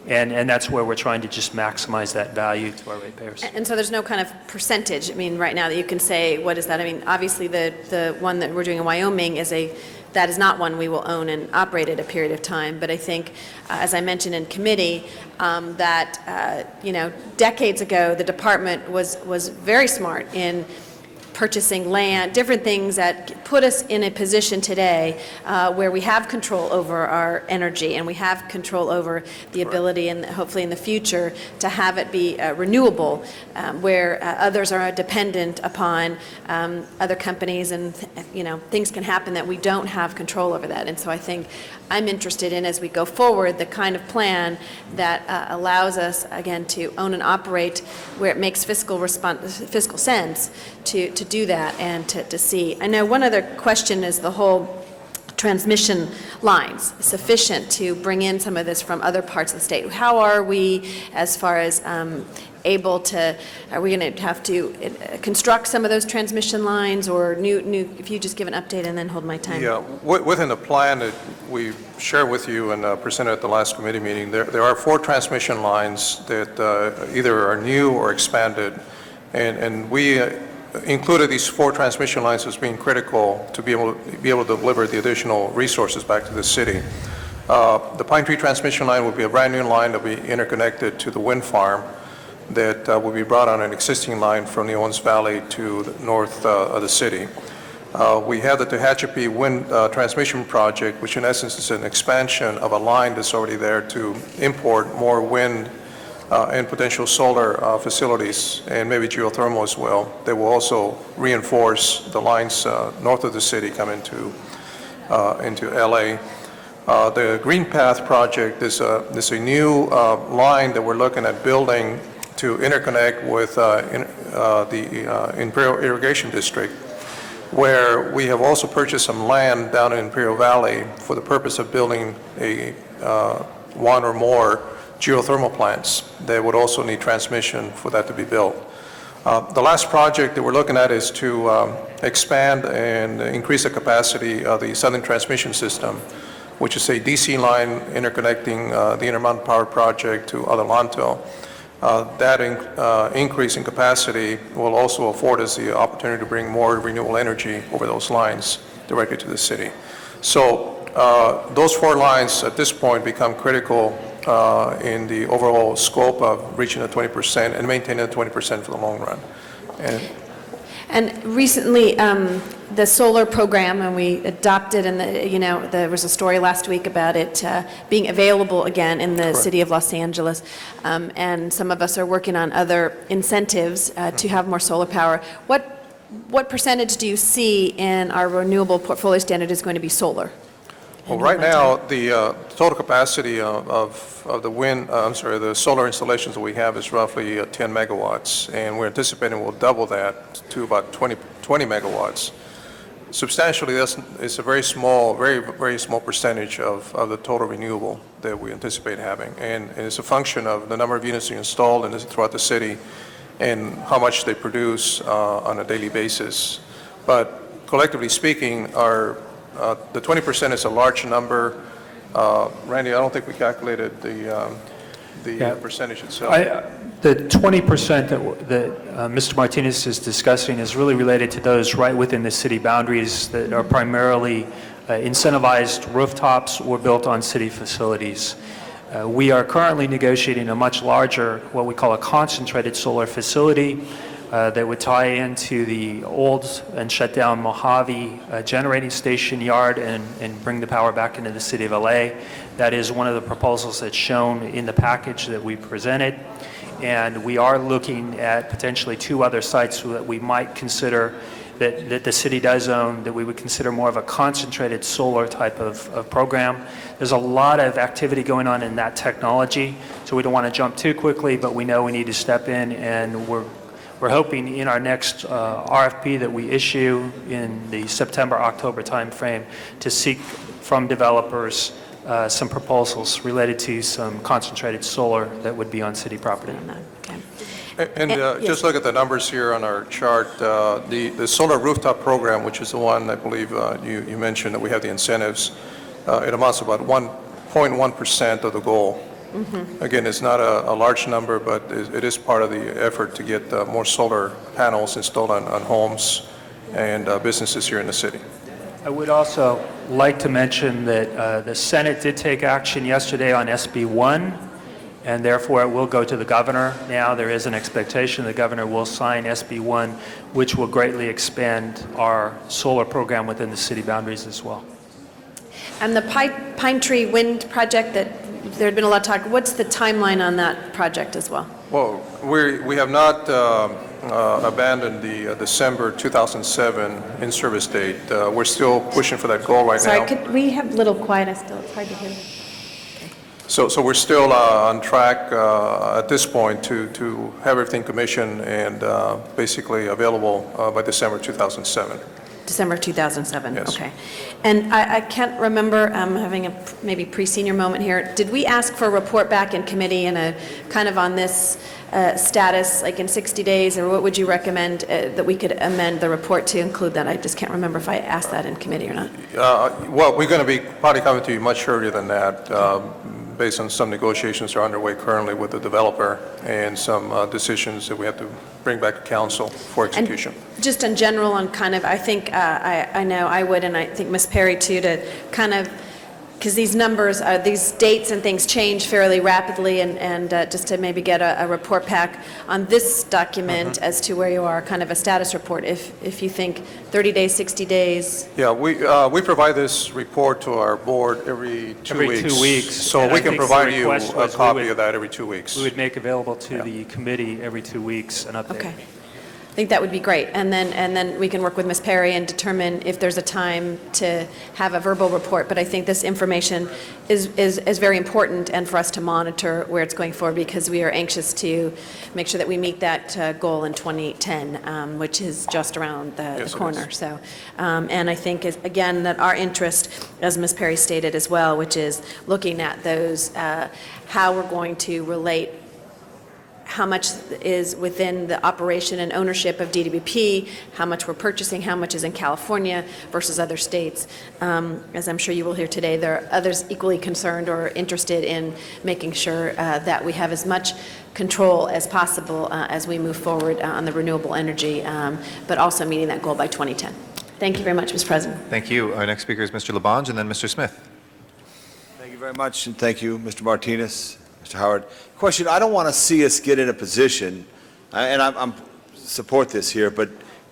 And that's where we're trying to just maximize that value to our ratepayers. And so there's no kind of percentage, I mean, right now that you can say, what is that? I mean, obviously the one that we're doing in Wyoming that is not one we will own and operate at a period of time. But I think, as I mentioned in committee, that, decades ago, the department was very smart in purchasing land, different things that put us in a position today where we have control over our energy and we have control over the ability, and hopefully in the future, to have it be renewable, where others are dependent upon other companies, and things can happen that we don't have control over that. And so I think I'm interested in, as we go forward, the kind of plan that allows us, again, to own and operate where it makes fiscal sense to do that and to see. I know one other question is the whole transmission lines sufficient to bring in some of this from other parts of the state? How are we as far as able to, are we going to have to construct some of those transmission lines, or new, if you just give an update and then hold my time. Yeah, within the plan that we shared with you and presented at the last committee meeting, there are 4 transmission lines that either are new or expanded, and we included these 4 transmission lines as being critical to be able to deliver the additional resources back to the city. The Pine Tree transmission line will be a brand new line that will be interconnected to the wind farm that will be brought on an existing line from the Owens Valley to the north of the city. We have the Tehachapi Wind Transmission Project, which in essence is an expansion of a line that's already there to import more wind and potential solar facilities, and maybe geothermal as well. They will also reinforce the lines north of the city come into LA. The Green Path project is a new line that we're looking at building to interconnect with the Imperial Irrigation District, where we have also purchased some land down in Imperial Valley for the purpose of building a one or more geothermal plants that would also need transmission for that to be built. The last project that we're looking at is to expand and increase the capacity of the Southern Transmission System, which is a DC line interconnecting the Intermountain Power Project to Adelanto. That increase in capacity will also afford us the opportunity to bring more renewable energy over those lines directly to the city. So those 4 lines at this point become critical in the overall scope of reaching the 20% and maintaining the 20% for the long run. And recently, the solar program, and we adopted, and there was a story last week about it being available again in the city of Los Angeles. And some of us are working on other incentives to have more solar power. What percentage do you see in our renewable portfolio standard is going to be solar? Well, right now, the total capacity of the solar installations that we have is roughly 10 megawatts, and we're anticipating we'll double that to about 20 megawatts. Substantially, it's a very small, very small percentage of the total renewable that we anticipate having, and it's a function of the number of units you installed throughout the city and how much they produce on a daily basis. But collectively speaking, the 20% is a large number. Randy, I don't think we calculated the percentage itself. The 20% that Mr. Martinez is discussing is really related to those right within the city boundaries that are primarily incentivized rooftops or built on city facilities. We are currently negotiating a much larger, what we call a concentrated solar facility, that would tie into the old and shut down Mojave generating station yard and bring the power back into the city of LA. That is one of the proposals that's shown in the package that we presented. And we are looking at potentially 2 other sites that we might consider that the city does own, that we would consider more of a concentrated solar type of program. There's a lot of activity going on in that technology, so we don't want to jump too quickly, but we know we need to step in, and we're hoping in our next RFP that we issue in the September-October timeframe to seek from developers some proposals related to some concentrated solar that would be on city property. And just look at the numbers here on our chart. The solar rooftop program, which is the one I believe you mentioned that we have the incentives, it amounts to about 1.1% of the goal. Mm-hmm. Again, it's not a large number, but it is part of the effort to get more solar panels installed on homes and businesses here in the city. I would also like to mention that the Senate did take action yesterday on SB 1, and therefore it will go to the governor. Now there is an expectation the governor will sign SB 1, which will greatly expand our solar program within the city boundaries as well. And the Pine Tree Wind project that there had been a lot of talk, what's the timeline on that project as well? Well, we have not abandoned the December 2007 in-service date. We're still pushing for that goal right now. Sorry, could we have a little quiet? It's hard to hear. So we're still on track at this point to have everything commissioned and basically available by December 2007. December 2007, yes. Okay. And I can't remember, I'm having a maybe pre-senior moment here. Did we ask for a report back in committee and a kind of on this status, like in 60 days, or what would you recommend that we could amend the report to include that? I just can't remember if I asked that in committee or not. Well, we're going to be probably coming to you much earlier than that, based on some negotiations that are underway currently with the developer and some decisions that we have to bring back to council for execution. And just in general on kind of, I think, I know I would, and I think Ms. Perry too, to kind of, because these numbers, these dates and things change fairly rapidly, and just to maybe get a report back on this document as to where you are, kind of a status report, if you think 30 days, 60 days. Yeah, we provide this report to our board every 2 weeks. Every 2 weeks. So And we I can think provide the you request a was copy of that every 2 weeks. We would make available to the committee every 2 weeks an update. Okay. I think that would be great. And then we can work with Ms. Perry and determine if there's a time to have a verbal report. But I think this information is very important and for us to monitor where it's going forward, because we are anxious to make sure that we meet that goal in 2010, which is just around the corner. So, and I think, again, that our interest, as Ms. Perry stated as well, which is looking at those, how we're going to relate how much is within the operation and ownership of DWP, how much we're purchasing, how much is in California versus other states. As I'm sure you will hear today, there are others equally concerned or interested in making sure that we have as much control as possible as we move forward on the renewable energy, but also meeting that goal by 2010. Thank you very much, Mr. President. Thank you. Our next speaker is Mr. Labange, and then Mr. Smith. Thank you very much, and thank you, Mr. Martinez. Mr. Howard, question, I don't want to see us get in a position, and I'm support this here, but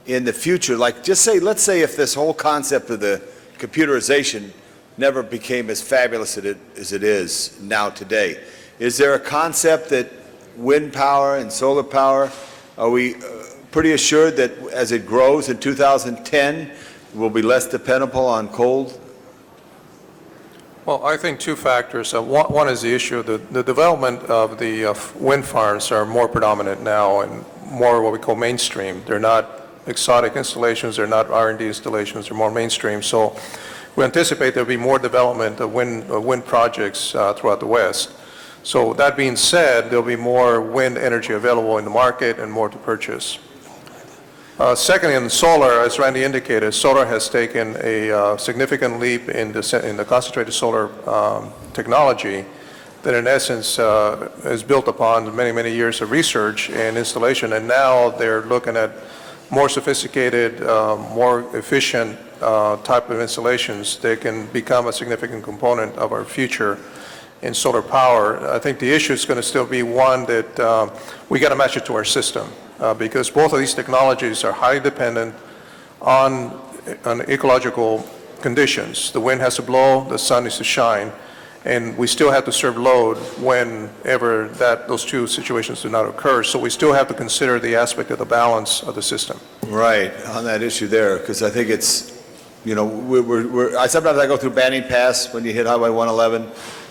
in the future, like just say, let's say if this whole concept of the computerization never became as fabulous as it is now today, is there a concept that wind power and solar power, are we pretty assured that as it grows in 2010, we'll be less dependable on coal? Well, I think two factors. One is the issue, the development of the wind farms are more predominant now and more what we call mainstream. They're not exotic installations, they're not R&D installations, they're more mainstream. So we anticipate there'll be more development of wind projects throughout the West. So that being said, there'll be more wind energy available in the market and more to purchase. Secondly, in solar, as Randy indicated, solar has taken a significant leap in the concentrated solar technology that in essence is built upon many, many years of research and installation, and now they're looking at more sophisticated, more efficient type of installations that can become a significant component of our future in solar power. I think the issue is going to still be one that we got to match it to our system. Because both of these technologies are highly dependent on ecological conditions. The wind has to blow, the sun needs to shine, and we still have to serve load whenever those two situations do not occur. So we still have to consider the aspect of the balance of the system. Right, on that issue there, because I think it's, you know, sometimes I go through Banning Pass when you hit Highway 111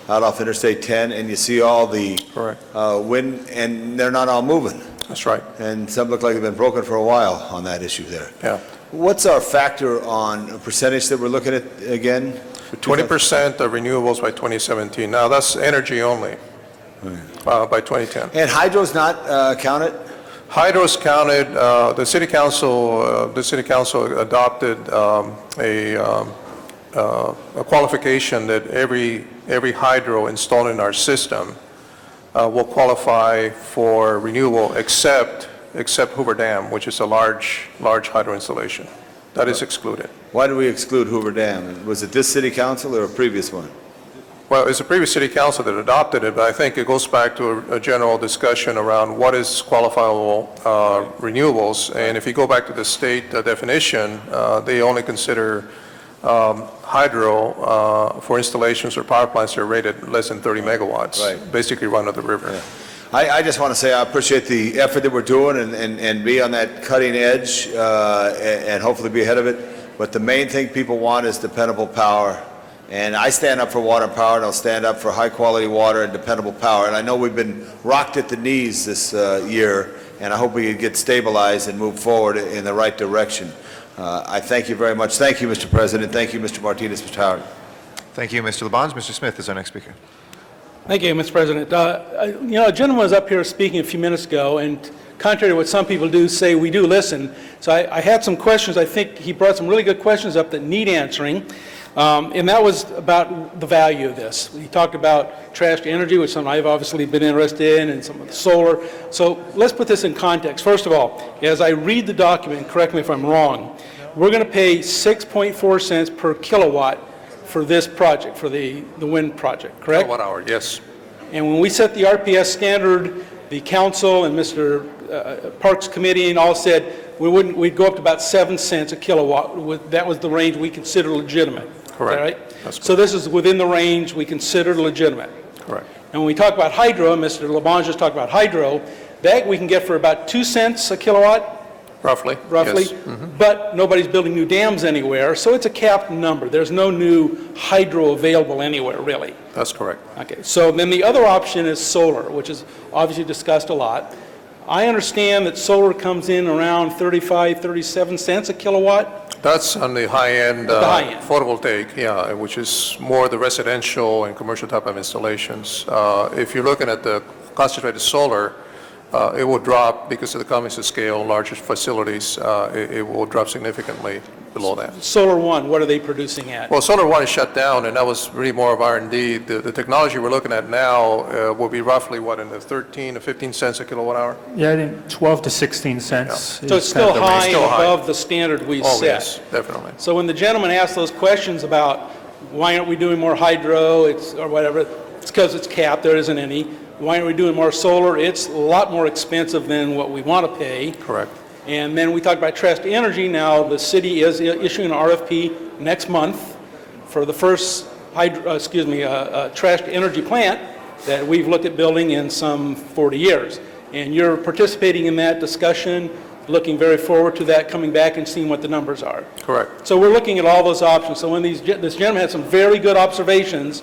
out off Interstate 10, and you see all the wind, and they're not all moving. That's right. And some look like they've been broken for a while on that issue there. Yeah. What's our factor on a percentage that we're looking at again? 20% of renewables by 2017. Now that's energy only by 2010. And hydro's not counted? Hydro's counted. The city council adopted a qualification that every hydro installed in our system will qualify for renewable except Hoover Dam, which is a large hydro installation. That is excluded. Why did we exclude Hoover Dam? Was it this city council or a previous one? Well, it's a previous city council that adopted it, but I think it goes back to a general discussion around what is qualifiable renewables. And if you go back to the state definition, they only consider hydro for installations or power plants that are rated less than 30 megawatts, basically run of the river. Yeah. I just want to say I appreciate the effort that we're doing and be on that cutting edge and hopefully be ahead of it. But the main thing people want is dependable power. And I stand up for water and power, and I'll stand up for high-quality water and dependable power. And I know we've been rocked at the knees this year, and I hope we can get stabilized and move forward in the right direction. I thank you very much. Thank you, Mr. President. Thank you, Mr. Martinez, Mr. Howard. Thank you, Mr. Labange. Mr. Smith is our next speaker. Thank you, Mr. President. A gentleman was up here speaking a few minutes ago, and contrary to what some people do say, we do listen. So I had some questions. I think he brought some really good questions up that need answering. And that was about the value of this. He talked about trash to energy, which is something I've obviously been interested in, and some of the solar. So let's put this in context. First of all, as I read the document, correct me if I'm wrong, we're going to pay 6.4 cents per kilowatt for this project, for the wind project, correct? Kilowatt hour, yes. And when we set the RPS standard, the council and Mr. Parks Committee and all said we'd go up to about 7 cents a kilowatt. That was the range we consider legitimate. Correct. Right? That's so this is within the range we consider legitimate. Correct. And when we talk about hydro, Mr. Labange just talked about hydro, that we can get for about 2 cents a kilowatt. Roughly. roughly, yes. Mhm. but nobody's building new dams anywhere, so it's a capped number. There's no new hydro available anywhere, really. That's correct. Okay, so then the other option is solar, which is obviously discussed a lot. I understand that solar comes in around 35, 37 cents a kilowatt. That's on the high-end The high end. photovoltaic, yeah, which is more the residential and commercial type of installations. If you're looking at the concentrated solar, it will drop because of the economies of scale, larger facilities, it will drop significantly below that. Solar One, what are they producing at? Well, Solar One is shut down, and that was really more of R&D. The technology we're looking at now will be roughly, what, in the 13 to 15 cents a kilowatt hour? Yeah, I think 12 to 16 cents. So is it's still kind of the range. high and above the standard we Oh, set. yes, definitely. So when the gentleman asked those questions about why aren't we doing more hydro, or whatever, it's because it's capped, there isn't any. Why aren't we doing more solar? It's a lot more expensive than what we want to pay. Correct. And then we talked about Trust Energy. Now, the city is issuing an RFP next month for the first Trust Energy plant that we've looked at building in some 40 years. And you're participating in that discussion, looking very forward to that, coming back and seeing what the numbers are. Correct. So we're looking at all those options. So when this gentleman had some very good observations,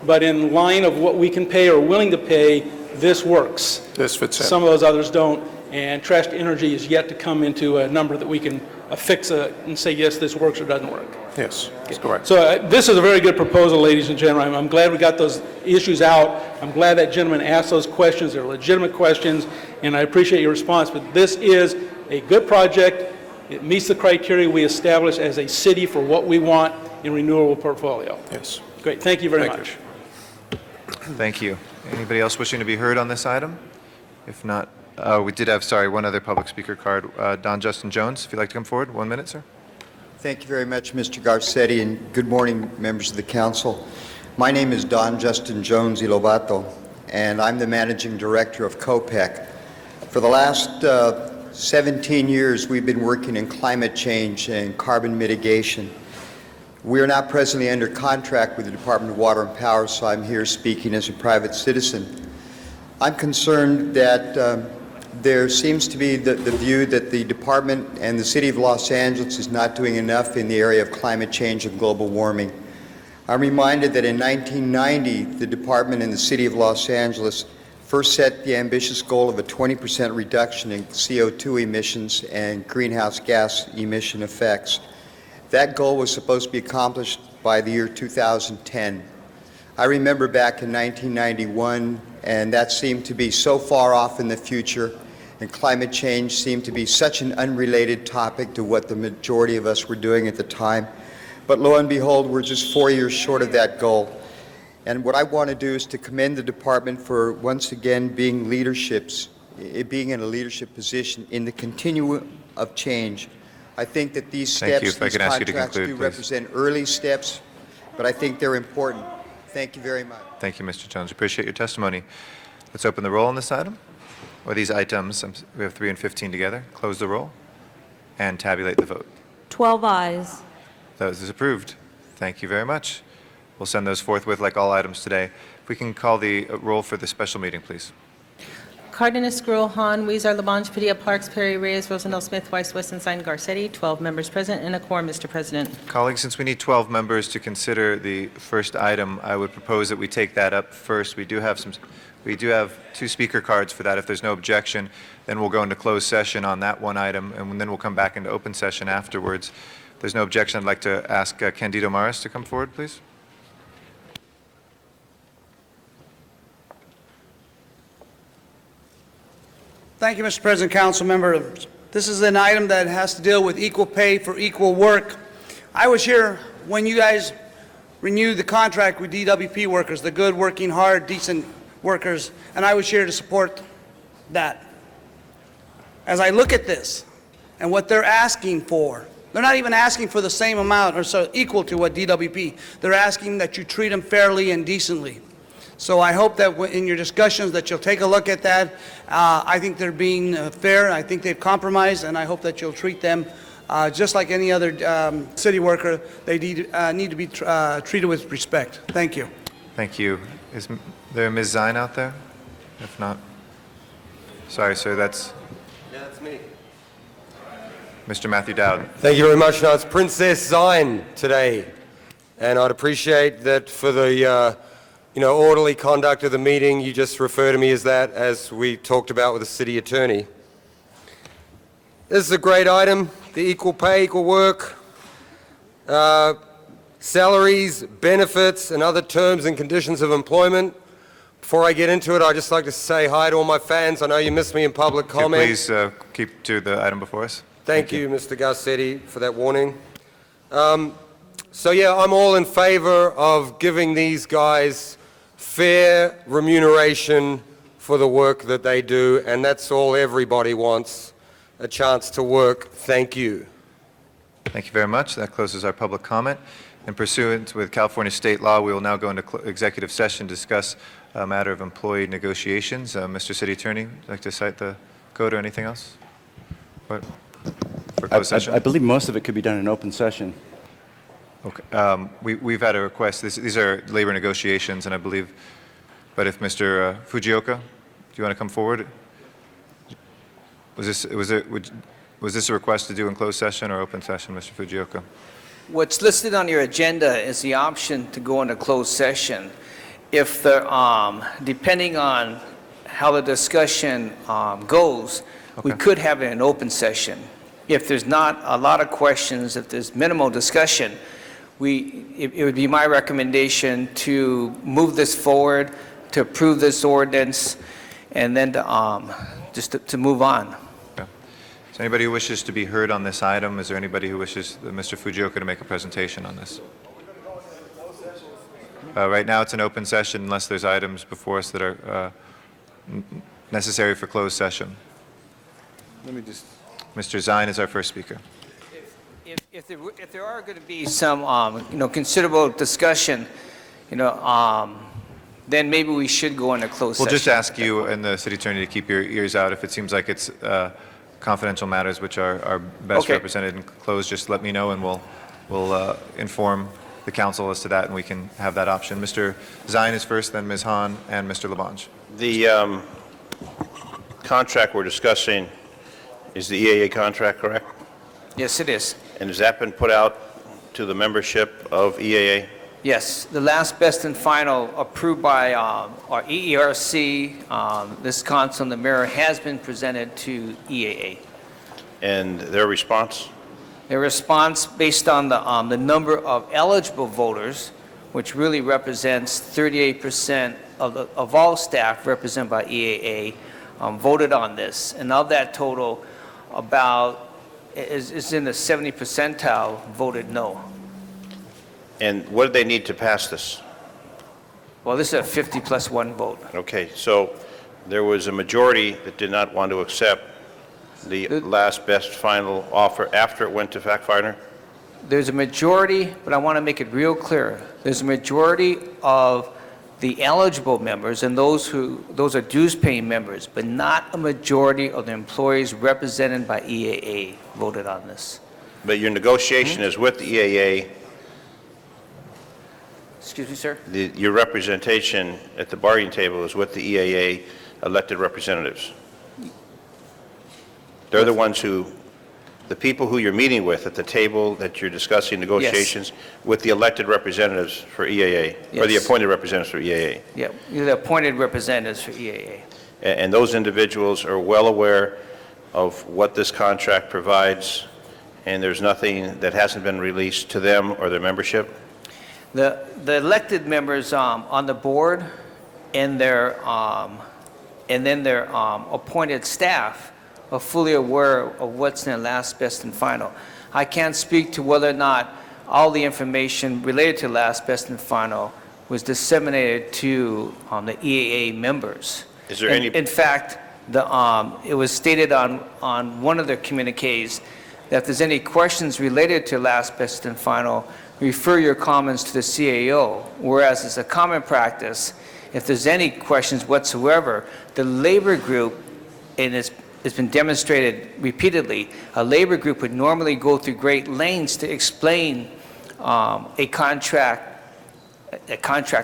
but in line of what we can pay or willing to pay, this works. This fits in. Some of those others don't, and Trust Energy is yet to come into a number that we can affix and say, yes, this works or doesn't work. Yes, that's correct. So this is a very good proposal, ladies and gentlemen. I'm glad we got those issues out. I'm glad that gentleman asked those questions. They're legitimate questions, and I appreciate your response. But this is a good project. It meets the criteria we established as a city for what we want in renewable portfolio. Yes. Great. Thank you very much. Thank you. Anybody else wishing to be heard on this item? If not, we did have, one other public speaker card. Don Justin Jones, if you'd like to come forward. 1 minute, sir. Thank you very much, Mr. Garcetti, and good morning, members of the council. My name is Don Justin Jones Ilovato, and I'm the managing director of COPEC. For the last 17 years, we've been working in climate change and carbon mitigation. We are now presently under contract with the Department of Water and Power, so I'm here speaking as a private citizen. I'm concerned that there seems to be the view that the department and the City of Los Angeles is not doing enough in the area of climate change and global warming. I'm reminded that in 1990, the department and the City of Los Angeles first set the ambitious goal of a 20% reduction in CO2 emissions and greenhouse gas emission effects. That goal was supposed to be accomplished by the year 2010. I remember back in 1991, and that seemed to be so far off in the future, and climate change seemed to be such an unrelated topic to what the majority of us were doing at the time. But lo and behold, we're just 4 years short of that goal. And what I want to do is to commend the department for once again being in a leadership position in the continuum of change. I think that these Thank you. steps, If I these can ask you to contracts conclude, do please. represent early steps, but I think they're important. Thank you very much. Thank you, Mr. Jones. Appreciate your testimony. Let's open the roll on this item, or these items. We have 3 and 15 together. Close the roll and tabulate the vote. 12 ayes. Those is approved. Thank you very much. We'll send those forthwith like all items today. If we can call the roll for the special meeting, please. Cardenas, Gruel, Han, Weezer, Labange, Padilla, Parks, Perry, Reyes, Rosendahl, Smith, Weiss, Westenstein, Garcetti. 12 members present and a quorum, Mr. President. Colleagues, since we need 12 members to consider the first item, I would propose that we take that up first. We do have 2 speaker cards for that. If there's no objection, then we'll go into closed session on that one item, and then we'll come back into open session afterwards. If there's no objection, I'd like to ask Candido Maris to come forward, please. Thank you, Mr. President, council members. This is an item that has to deal with equal pay for equal work. I was here when you guys renewed the contract with DWP workers, the good, working hard, decent workers, and I was here to support that. As I look at this and what they're asking for, they're not even asking for the same amount or so equal to what DWP. They're asking that you treat them fairly and decently. So I hope that in your discussions that you'll take a look at that. I think they're being fair. I think they've compromised, and I hope that you'll treat them just like any other city worker. They need to be treated with respect. Thank you. Thank you. Is there Ms. Zine out there? If not, sorry, sir, that's... Yeah, that's me. Mr. Matthew Dowd. Thank you very much. Now, it's Princess Zion today, and I'd appreciate that for the orderly conduct of the meeting, you just refer to me as that, as we talked about with the city attorney. This is a great item, the equal pay, equal work, salaries, benefits, and other terms and conditions of employment. Before I get into it, I'd just like to say hi to all my fans. I know you missed me in public comment. Please keep to the item before us. Thank you, Mr. Garcetti, for that warning. So yeah, I'm all in favor of giving these guys fair remuneration for the work that they do, and that's all everybody wants, a chance to work. Thank you. Thank you very much. That closes our public comment. And pursuant with California state law, we will now go into executive session to discuss a matter of employee negotiations. Mr. City Attorney, would you like to cite the code or anything else? What? For closed session? I believe most of it could be done in open session. Okay. We've had a request. These are labor negotiations, and I believe, but if Mr. Fujioka, do you want to come forward? Was this a request to do in closed session or open session, Mr. Fujioka? What's listed on your agenda is the option to go into closed session. If the, depending on how the discussion goes, we could have it in open session. If there's not a lot of questions, if there's minimal discussion, it would be my recommendation to move this forward, to approve this ordinance, and then to move on. Is there anybody who wishes to be heard on this item? Is there anybody who wishes Mr. Fujioka to make a presentation on this? Right now, it's an open session unless there's items before us that are necessary for closed session. Let me just... Mr. Zine is our first speaker. If there are going to be some, considerable discussion, then maybe we should go into closed session. We'll just ask you and the city attorney to keep your ears out. If it seems like it's confidential matters which are best represented and closed, just let me know and we'll inform the council as to that, and we can have that option. Mr. Zine is first, then Ms. Hahn and Mr. Labange. The contract we're discussing is the EAA contract, correct? Yes, it is. And has that been put out to the membership of EAA? Yes, the last best and final approved by our EERC, this council and the mayor has been presented to EAA. And their response? Their response, based on the number of eligible voters, which really represents 38% of all staff represented by EAA, voted on this. And of that total, about is in the 70th percentile voted no. And what do they need to pass this? Well, this is a 50+1 vote. Okay, so there was a majority that did not want to accept the last best final offer after it went to fact finder? There's a majority, but I want to make it real clear. There's a majority of the eligible members, and those are dues-paying members, but not a majority of the employees represented by EAA voted on this. But your negotiation is with the EAA. Excuse me, sir? Your representation at the bargaining table is with the EAA elected representatives. They're the ones the people who you're meeting with at the table that you're discussing negotiations with the elected representatives for EAA, or the appointed representatives for EAA. Yeah, the appointed representatives for EAA. And those individuals are well aware of what this contract provides, and there's nothing that hasn't been released to them or their membership? The elected members on the board and their appointed staff are fully aware of what's in the last best and final. I can't speak to whether or not all the information related to last best and final was disseminated to the EAA members. Is there any? In fact, it was stated on one of their communiques that if there's any questions related to last best and final, refer your comments to the CAO, whereas it's a common practice, if there's any questions whatsoever, the labor group, and it's been demonstrated repeatedly, a labor group would normally go through great lengths to explain a contract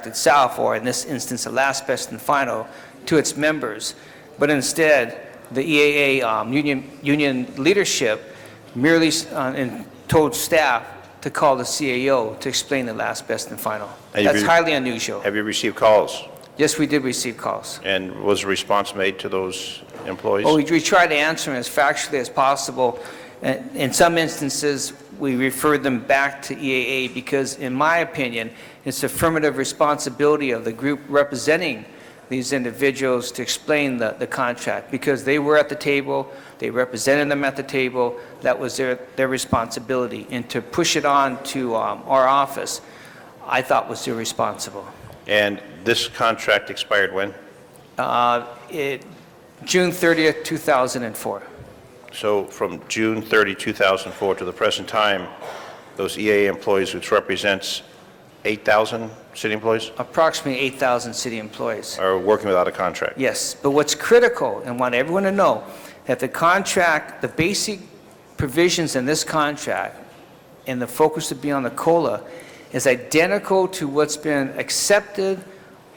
itself, or in this instance, a last best and final, to its members. But instead, the EAA union leadership merely and told staff to call the CAO to explain the last, best, and final. That's highly unusual. Have you received calls? Yes, we did receive calls. And was a response made to those employees? Well, we tried to answer them as factually as possible. In some instances, we referred them back to EAA because, in my opinion, it's affirmative responsibility of the group representing these individuals to explain the contract, because they were at the table, they represented them at the table, that was their responsibility. And to push it on to our office, I thought was irresponsible. And this contract expired when? June 30th, 2004. So from June 30, 2004 to the present time, those EAA employees, which represents 8,000 city employees, Approximately 8,000 city employees. are working without a contract. Yes, but what's critical, and want everyone to know, that the contract, the basic provisions in this contract, and the focus to be on the COLA, is identical to what's been accepted,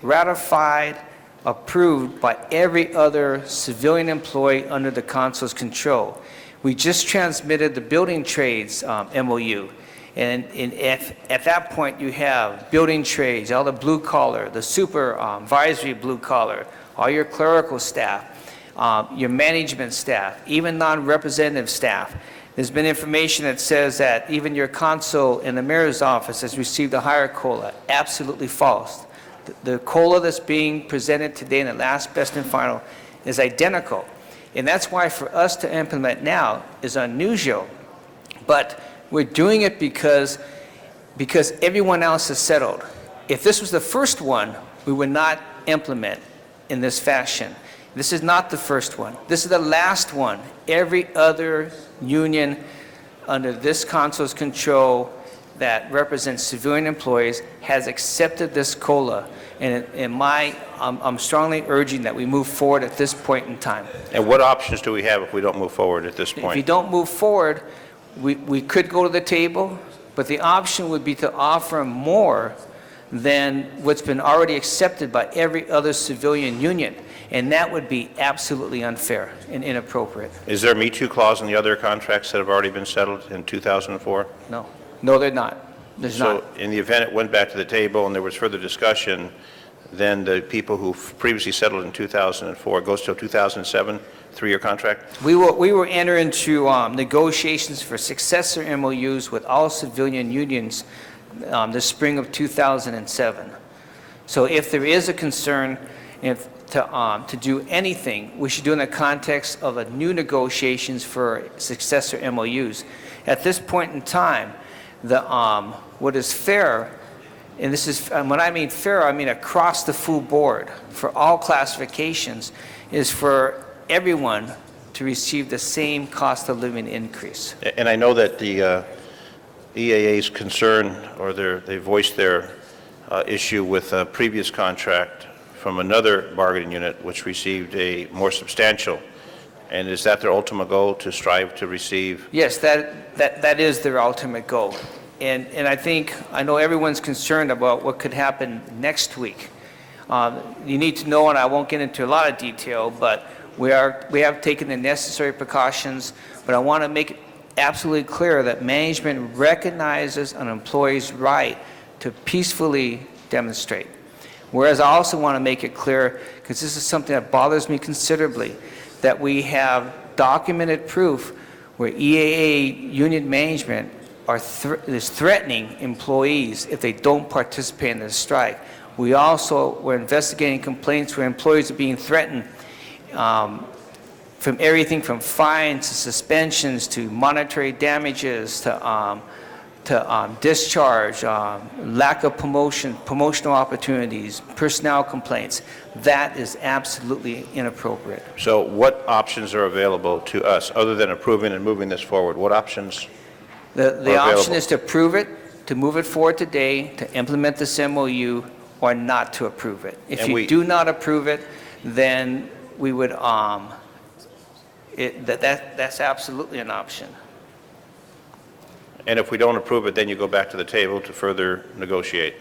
ratified, approved by every other civilian employee under the council's control. We just transmitted the building trades MOU. And at that point, you have building trades, all the blue collar, the supervisory blue collar, all your clerical staff, your management staff, even non-representative staff. There's been information that says that even your consul in the mayor's office has received a higher COLA. Absolutely false. The COLA that's being presented today in the last, best, and final is identical. And that's why for us to implement now is unusual. But we're doing it because everyone else has settled. If this was the first one, we would not implement in this fashion. This is not the first one. This is the last one. Every other union under this council's control that represents civilian employees has accepted this COLA. And I'm strongly urging that we move forward at this point in time. And what options do we have if we don't move forward at this If you point? don't move forward, we could go to the table, but the option would be to offer more than what's been already accepted by every other civilian union. And that would be absolutely unfair and inappropriate. Is there a Me Too clause in the other contracts that have already been settled in 2004? No. No, they're not. There's not. So in the event it went back to the table and there was further discussion, then the people who previously settled in 2004 goes till 2007, three-year contract? We will enter into negotiations for successor MOUs with all civilian unions the spring of 2007. So if there is a concern to do anything, we should do in the context of a new negotiations for successor MOUs. At this point in time, what is fair, and this is, when I mean fair, I mean across the full board for all classifications, is for everyone to receive the same cost of living increase. And I know that the EAA's concern, or they voiced their issue with a previous contract from another bargaining unit which received a more substantial. And is that their ultimate goal, to strive to receive? Yes, that is their ultimate goal. And I know everyone's concerned about what could happen next week. You need to know, and I won't get into a lot of detail, but we have taken the necessary precautions, but I want to make it absolutely clear that management recognizes an employee's right to peacefully demonstrate. Whereas I also want to make it clear, because this is something that bothers me considerably, that we have documented proof where EAA union management is threatening employees if they don't participate in the strike. We're investigating complaints where employees are being threatened from everything from fines to suspensions to monetary damages to discharge, lack of promotional opportunities, personnel complaints. That is absolutely inappropriate. So what options are available to us other than approving and moving this forward? What options The are option available? is to approve it, to move it forward today, to implement this MOU, or not to approve it. If And you do not approve it, then we would, that's absolutely an option. And if we don't approve it, then you go back to the table to further negotiate.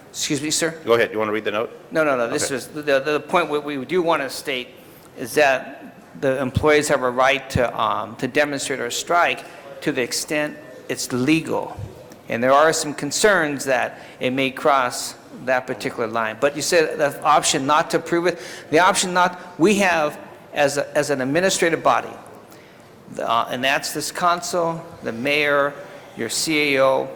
Excuse me, sir? Go ahead. You want to read the note? No. This Okay. is the point what we do want to state is that the employees have a right to demonstrate or strike to the extent it's legal. And there are some concerns that it may cross that particular line. But you said the option not to approve it, the option not, we have as an administrative body, and that's this council, the mayor, your CAO,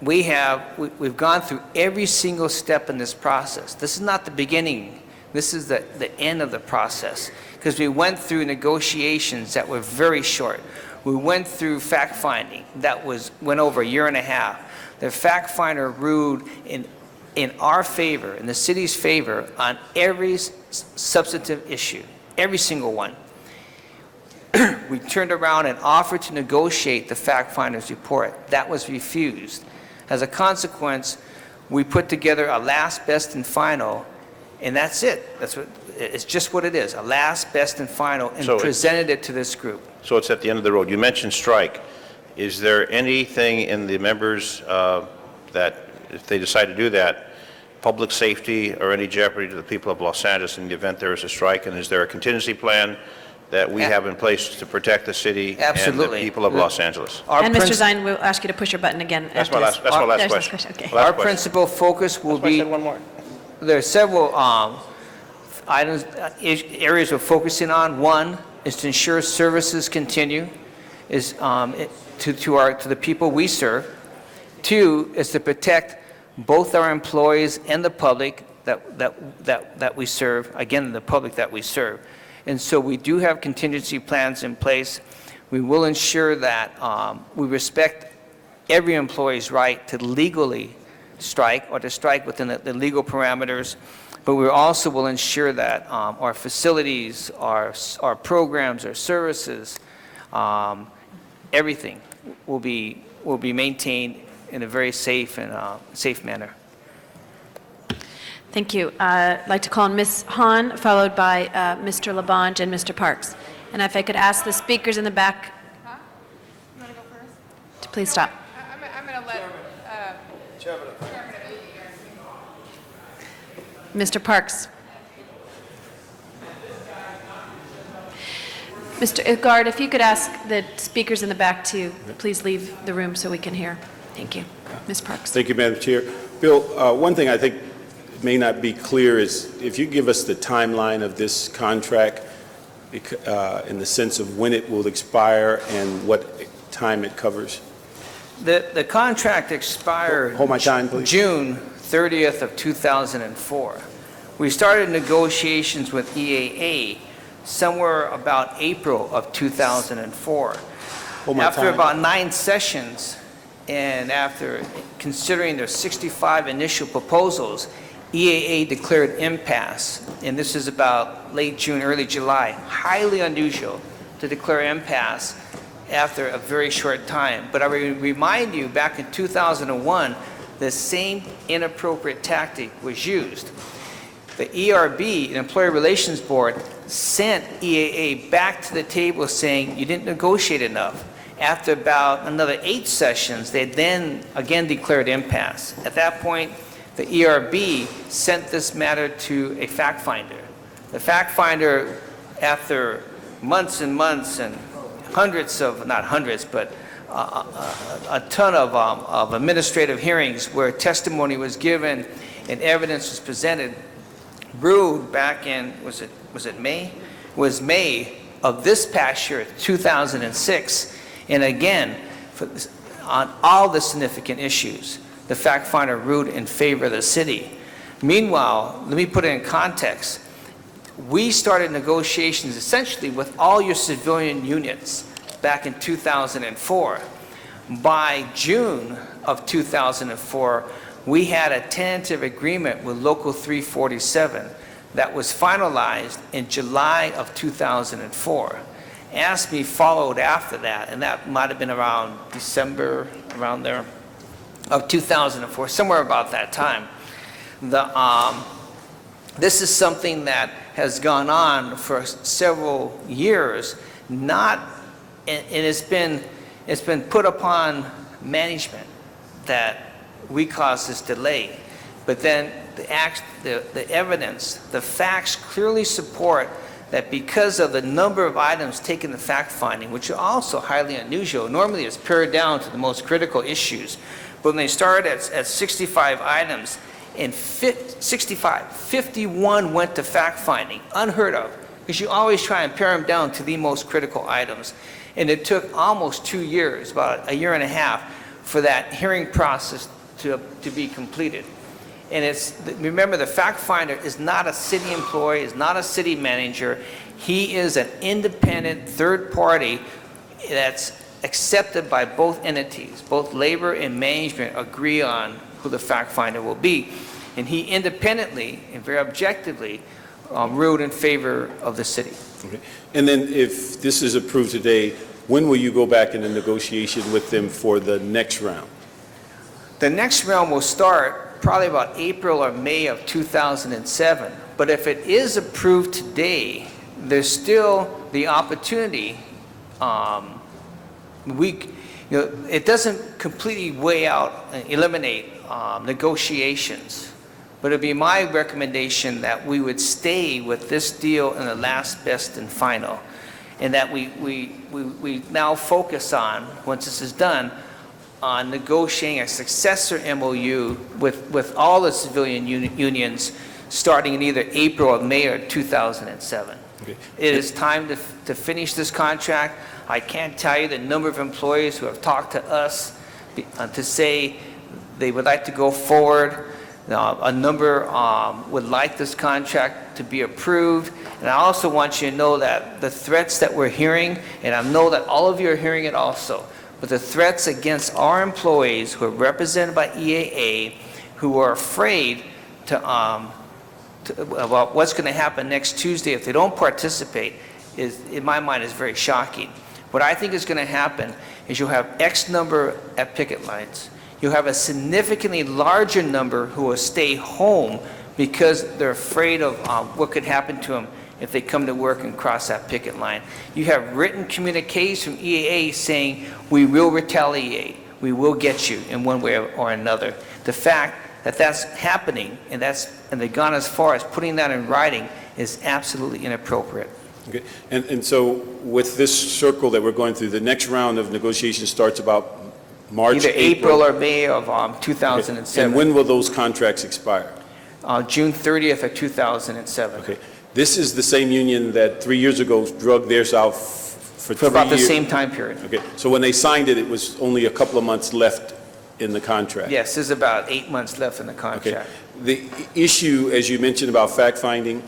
we've gone through every single step in this process. This is not the beginning. This is the end of the process, because we went through negotiations that were very short. We went through fact-finding that went over a year and a half. The fact finder ruled in our favor, in the city's favor, on every substantive issue, every single one. We turned around and offered to negotiate the fact finder's report. That was refused. As a consequence, we put together a last, best, and final, and that's it. It's just what it is, a last, best, and final, and So presented it to this group. So it's at the end of the road. You mentioned strike. Is there anything in the members that, if they decide to do that, public safety or any jeopardy to the people of Los Angeles in the event there is a strike? And is there a contingency plan that we have in place to protect the city and the people of Los Angeles? And Mr. Zine, we'll ask you to push your button again. That's my last There's question. Okay. Our principal focus will be, there are several items, areas we're focusing on. One is to ensure services continue, to the people we serve. Two is to protect both our employees and the public that we serve, again, the public that we serve. And so we do have contingency plans in place. We will ensure that we respect every employee's right to legally strike or to strike within the legal parameters. But we also will ensure that our facilities, our programs, our services, everything will be maintained in a very safe and safe manner. Thank you. I'd like to call on Ms. Hahn, followed by Mr. Labange and Mr. Parks. And if I could ask the speakers in the back to please stop. I'm going to let Mr. Parks. Mr. Igard, if you could ask the speakers in the back to please leave the room so we can hear. Thank you. Ms. Parks. Thank you, Madam Chair. Bill, one thing I think may not be clear is if you give us the timeline of this contract in the sense of when it will expire and what time it covers. The contract expired Hold my time, please. June 30th of 2004. We started negotiations with EAA somewhere about April of 2004. After about 9 sessions, and after considering their 65 initial proposals, EAA declared impasse, and this is about late June, early July. Highly unusual to declare impasse after a very short time. But I will remind you, back in 2001, the same inappropriate tactic was used. The ERB, the Employee Relations Board, sent EAA back to the table saying, you didn't negotiate enough. After about another 8 sessions, they then again declared impasse. At that point, the ERB sent this matter to a fact finder. The fact finder, after months and months and hundreds of, not hundreds, but a ton of administrative hearings where testimony was given and evidence was presented, ruled back in, was it May? It was May of this past year, 2006. And again, on all the significant issues, the fact finder ruled in favor of the city. Meanwhile, let me put it in context. We started negotiations essentially with all your civilian units back in 2004. By June of 2004, we had a tentative agreement with Local 347 that was finalized in July of 2004. ASME followed after that, and that might have been around December, around there, of 2004, somewhere about that time. This is something that has gone on for several years, and it's been put upon management that we caused this delay. But then the evidence, the facts clearly support that because of the number of items taken to fact-finding, which are also highly unusual, normally it's pared down to the most critical issues, but when they started at 65 items, and 51 went to fact-finding, unheard of, because you always try and pare them down to the most critical items. And it took almost 2 years, about a year and a half, for that hearing process to be completed. And remember, the fact finder is not a city employee, is not a city manager. He is an independent third party that's accepted by both entities. Both labor and management agree on who the fact finder will be. And he independently and very objectively ruled in favor of the city. Okay. And then if this is approved today, when will you go back into negotiation with them for the next round? The next round will start probably about April or May of 2007. But if it is approved today, there's still the opportunity. It doesn't completely weigh out and eliminate negotiations. But it'd be my recommendation that we would stay with this deal in the last, best, and final. And that we now focus on, once this is done, on negotiating a successor MOU with all the civilian unions starting in either April or May of 2007. Okay. It is time to finish this contract. I can't tell you the number of employees who have talked to us to say they would like to go forward. A number would like this contract to be approved. And I also want you to know that the threats that we're hearing, and I know that all of you are hearing it also, but the threats against our employees who are represented by EAA, who are afraid about what's going to happen next Tuesday if they don't participate, is, in my mind, is very shocking. What I think is going to happen is you'll have X number at picket lines. You'll have a significantly larger number who will stay home because they're afraid of what could happen to them if they come to work and cross that picket line. You have written communiques from EAA saying, we will retaliate, we will get you in one way or another. The fact that that's happening and they've gone as far as putting that in writing is absolutely inappropriate. Okay. And so with this circle that we're going through, the next round of negotiations starts about March, either April or May of 2007. Okay. And when will those contracts expire? June 30th of 2007. Okay. This is the same union that 3 years ago drug theirs out for 3 years? About the same time period. Okay. So when they signed it, it was only a couple of months left in the contract? Yes, there's about 8 months left in the contract. Okay. The issue, as you mentioned about fact-finding,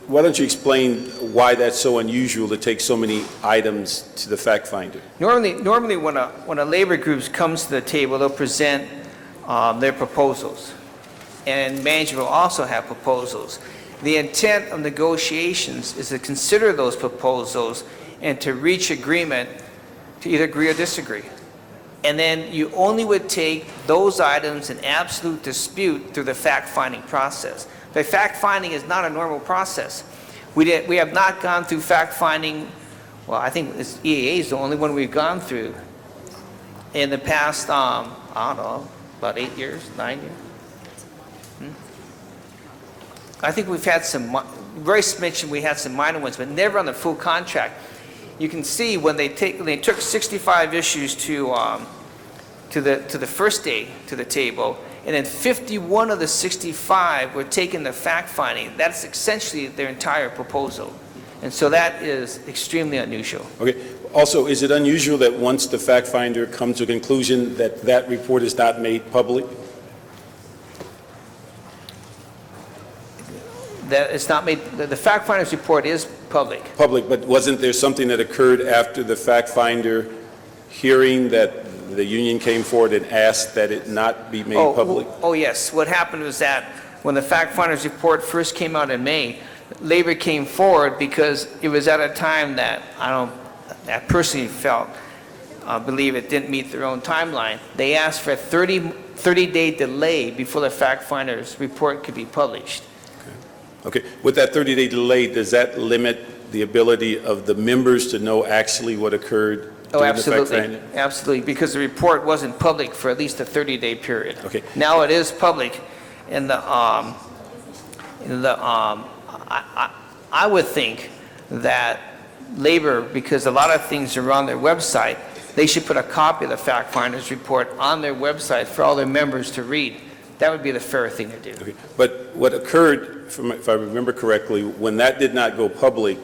why don't you explain why that's so unusual to take so many items to the fact finder? Normally when a labor group comes to the table, they'll present their proposals. And management will also have proposals. The intent of negotiations is to consider those proposals and to reach agreement to either agree or disagree. And then you only would take those items in absolute dispute through the fact-finding process. The fact-finding is not a normal process. We have not gone through fact-finding, well, I think EAA is the only one we've gone through in the past, I don't know, about 8 years, 9 years. I think we've had some, Royce mentioned we had some minor ones, but never on the full contract. You can see when they took 65 issues to the first day to the table, and then 51 of the 65 were taken to fact-finding. That's essentially their entire proposal. And so that is extremely unusual. Okay. Also, is it unusual that once the fact finder comes to a conclusion that that report is not made public? That it's not made, the fact finder's report is public. Public, but wasn't there something that occurred after the fact finder hearing that the union came forward and asked that it not be made public? Oh, yes. What happened was that when the fact finder's report first came out in May, labor came forward because it was at a time that I personally believe it didn't meet their own timeline. They asked for a 30-day delay before the fact finder's report could be published. Okay. With that 30-day delay, does that limit the ability of the members to know actually what occurred? Oh, absolutely. Absolutely, because the report wasn't public for at least a 30-day period. Okay. Now it is public, and I I would think that labor, because a lot of things are on their website, they should put a copy of the fact finder's report on their website for all their members to read. That would be the fair thing to do. Okay. But what occurred, if I remember correctly, when that did not go public,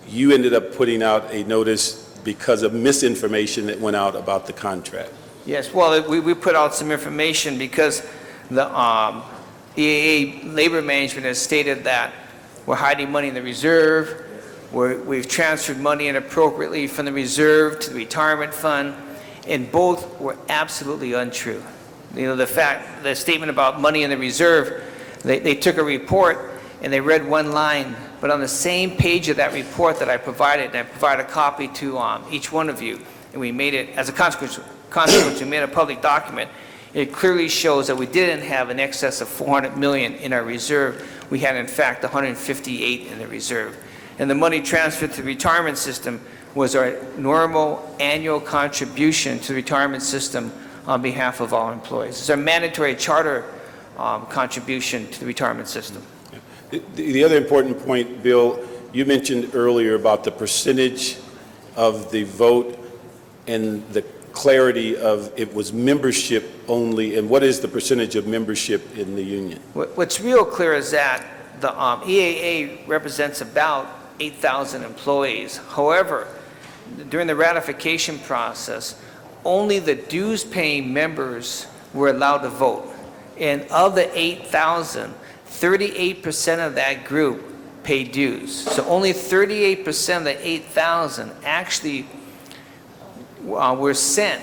you ended up putting out a notice because of misinformation that went out about the contract. Yes, well, we put out some information because the EAA Labor Management has stated that we're hiding money in the reserve, we've transferred money inappropriately from the reserve to the retirement fund, and both were absolutely untrue. You know, the statement about money in the reserve, they took a report and they read one line, but on the same page of that report that I provided, and I provided a copy to each one of you, and we made it, as a consequence, we made a public document. It clearly shows that we didn't have an excess of $400 million in our reserve. We had, in fact, 158 in the reserve. And the money transferred to the retirement system was our normal annual contribution to the retirement system on behalf of all employees. It's our mandatory charter contribution to the retirement system. The other important point, Bill, you mentioned earlier about the percentage of the vote and the clarity of it was membership only, and what is the percentage of membership in the union? What's real clear is that the EAA represents about 8,000 employees. However, during the ratification process, only the dues-paying members were allowed to vote. And of the 8,000, 38% of that group paid dues. So only 38% of the 8,000 actually were sent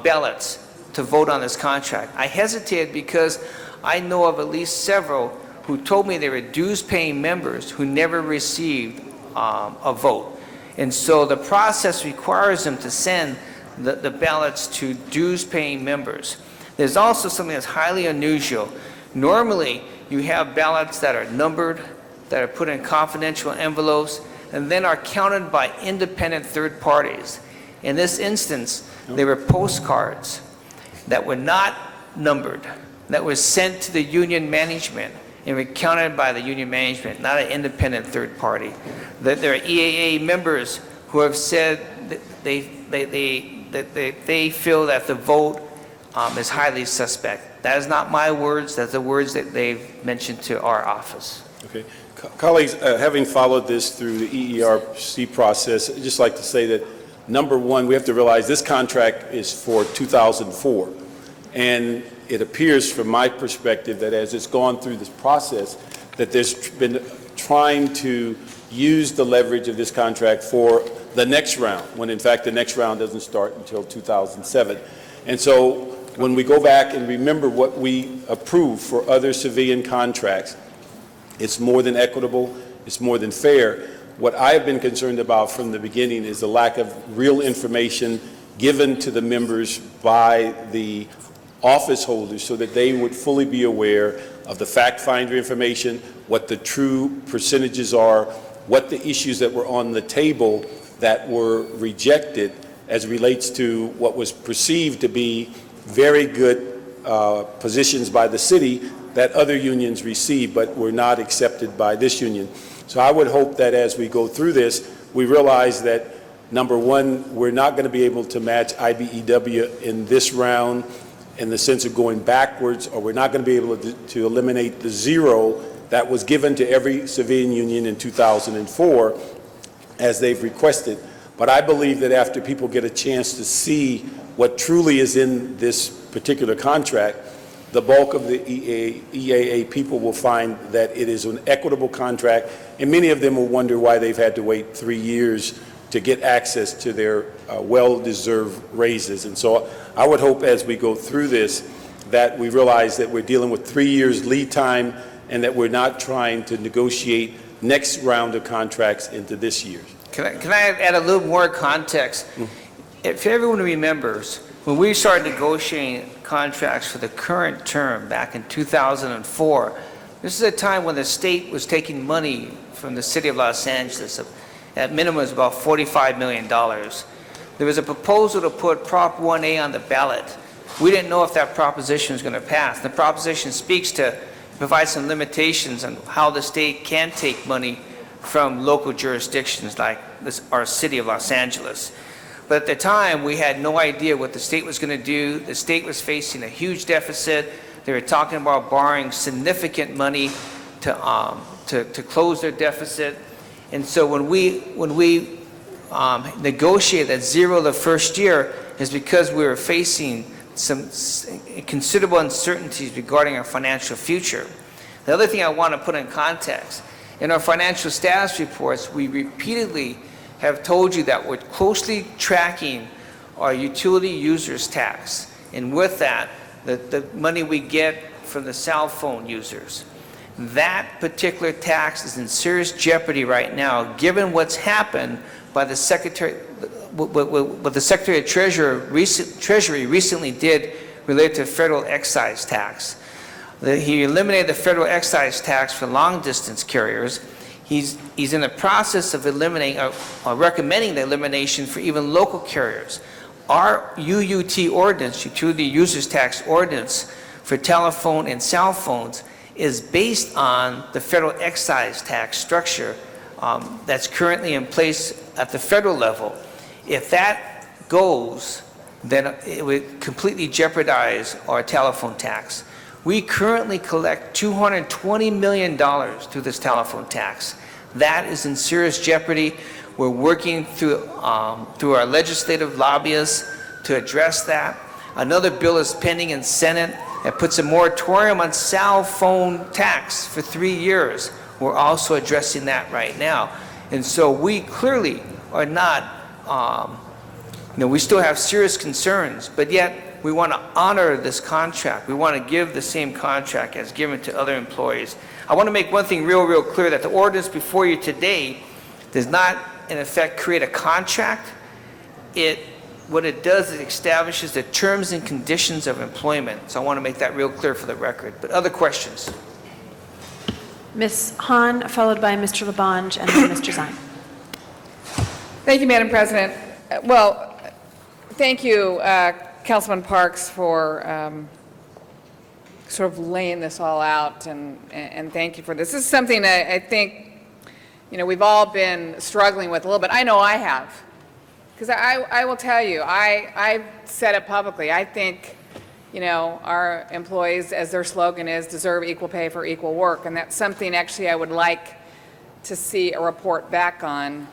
ballots to vote on this contract. I hesitated because I know of at least several who told me they were dues-paying members who never received a vote. And so the process requires them to send the ballots to dues-paying members. There's also something that's highly unusual. Normally, you have ballots that are numbered, that are put in confidential envelopes, and then are counted by independent third parties. In this instance, they were postcards that were not numbered, that were sent to the union management and were counted by the union management, not an independent third party. That there are EAA members who have said that they feel that the vote is highly suspect. That is not my words, that's the words that they've mentioned to our office. Okay. Colleagues, having followed this through the EERC process, I'd just like to say that, number one, we have to realize this contract is for 2004. And it appears from my perspective that as it's gone through this process, that there's been trying to use the leverage of this contract for the next round, when in fact the next round doesn't start until 2007. And so when we go back and remember what we approved for other civilian contracts, it's more than equitable, it's more than fair. What I have been concerned about from the beginning is the lack of real information given to the members by the office holders so that they would fully be aware of the fact finder information, what the true percentages are, what the issues that were on the table that were rejected as relates to what was perceived to be very good positions by the city that other unions received but were not accepted by this union. So I would hope that as we go through this, we realize that, number one, we're not going to be able to match IBEW in this round in the sense of going backwards, or we're not going to be able to eliminate the zero that was given to every civilian union in 2004 as they've requested. But I believe that after people get a chance to see what truly is in this particular contract, the bulk of the EAA people will find that it is an equitable contract, and many of them will wonder why they've had to wait 3 years to get access to their well-deserved raises. And so I would hope as we go through this that we realize that we're dealing with 3 years lead time and that we're not trying to negotiate next round of contracts into this year. Can I add a little more context? If everyone remembers, when we started negotiating contracts for the current term back in 2004, this is a time when the state was taking money from the city of Los Angeles. At minimum, it was about $45 million. There was a proposal to put Prop 1A on the ballot. We didn't know if that proposition was going to pass. The proposition speaks to provide some limitations on how the state can take money from local jurisdictions like our city of Los Angeles. But at the time, we had no idea what the state was going to do. The state was facing a huge deficit. They were talking about borrowing significant money to close their deficit. And so when we negotiated at zero the first year, is because we were facing some considerable uncertainties regarding our financial future. The other thing I want to put in context, in our financial status reports, we repeatedly have told you that we're closely tracking our utility users tax, and with that, the money we get from the cell phone users. That particular tax is in serious jeopardy right now, given what's happened by the Secretary, what the Secretary of Treasury recently did related to federal excise tax. He eliminated the federal excise tax for long-distance carriers. He's in the process of recommending the elimination for even local carriers. Our UUT ordinance, Utility Users Tax Ordinance, for telephone and cell phones is based on the federal excise tax structure that's currently in place at the federal level. If that goes, then it would completely jeopardize our telephone tax. We currently collect $220 million through this telephone tax. That is in serious jeopardy. We're working through our legislative lobbyists to address that. Another bill is pending in Senate that puts a moratorium on cell phone tax for 3 years. We're also addressing that right now. And so we clearly are not, we still have serious concerns, but yet we want to honor this contract. We want to give the same contract as given to other employees. I want to make one thing real clear, that the ordinance before you today does not, in effect, create a contract. What it does is establishes the terms and conditions of employment. So I want to make that real clear for the record. But other questions? Ms. Hahn, followed by Mr. Labange, and then Mr. Zine. Thank you, Madam President. Well, thank you, Councilman Parks, for sort of laying this all out, and thank you for this. This is something that I think, we've all been struggling with a little bit. I know I have. Because I will tell you, I've said it publicly. I think, our employees, as their slogan is, deserve equal pay for equal work. And that's something actually I would like to see a report back on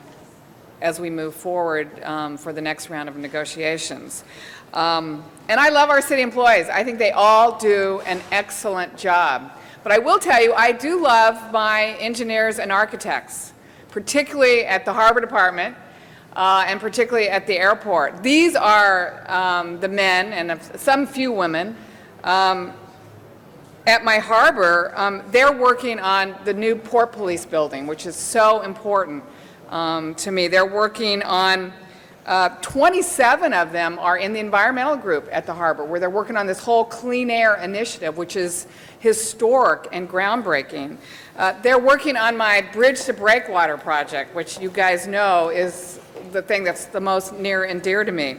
as we move forward for the next round of negotiations. And I love our city employees. I think they all do an excellent job. But I will tell you, I do love my engineers and architects, particularly at the Harbor Department. And particularly at the airport. These are the men and some few women at my harbor. They're working on the new Port Police building, which is so important to me. They're working on 27 of them are in the environmental group at the harbor, where they're working on this whole clean air initiative, which is historic and groundbreaking. They're working on my Bridge to Breakwater project, which you guys know is the thing that's the most near and dear to me.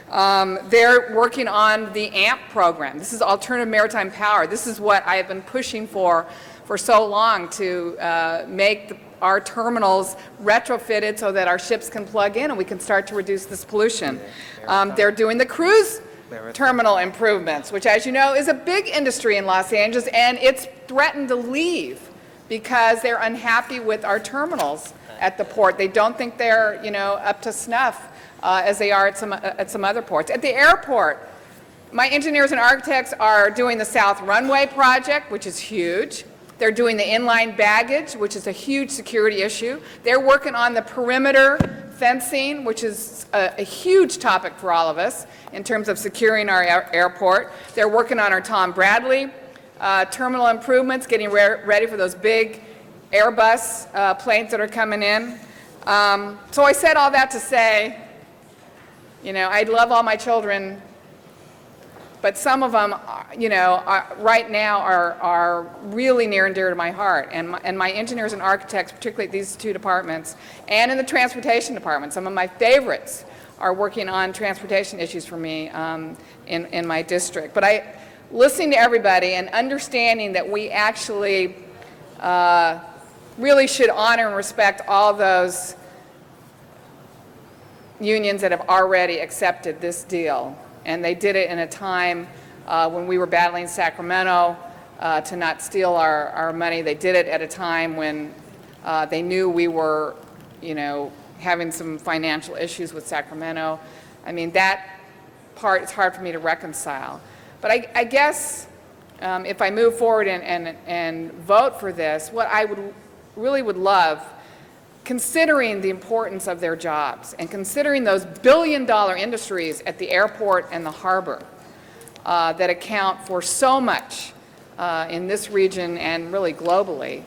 They're working on the AMP program. This is Alternative Maritime Power. This is what I have been pushing for so long, to make our terminals retrofitted so that our ships can plug in and we can start to reduce this pollution. They're doing the cruise terminal improvements, which, as you know, is a big industry in Los Angeles, and it's threatened to leave because they're unhappy with our terminals at the port. They don't think they're, up to snuff as they are at some other ports. At the airport, my engineers and architects are doing the South Runway project, which is huge. They're doing the inline baggage, which is a huge security issue. They're working on the perimeter fencing, which is a huge topic for all of us in terms of securing our airport. They're working on our Tom Bradley terminal improvements, getting ready for those big Airbus planes that are coming in. So I said all that to say, I love all my children, but some of them, right now are really near and dear to my heart. And my engineers and architects, particularly at these two departments, and in the transportation department, some of my favorites are working on transportation issues for me in my district. But listening to everybody and understanding that we actually really should honor and respect all those unions that have already accepted this deal. And they did it in a time when we were battling Sacramento to not steal our money. They did it at a time when they knew we were, having some financial issues with Sacramento. I mean, that part is hard for me to reconcile. But I guess if I move forward and vote for this, what I really would love, considering the importance of their jobs and considering those billion-dollar industries at the airport and the harbor that account for so much in this region and really globally,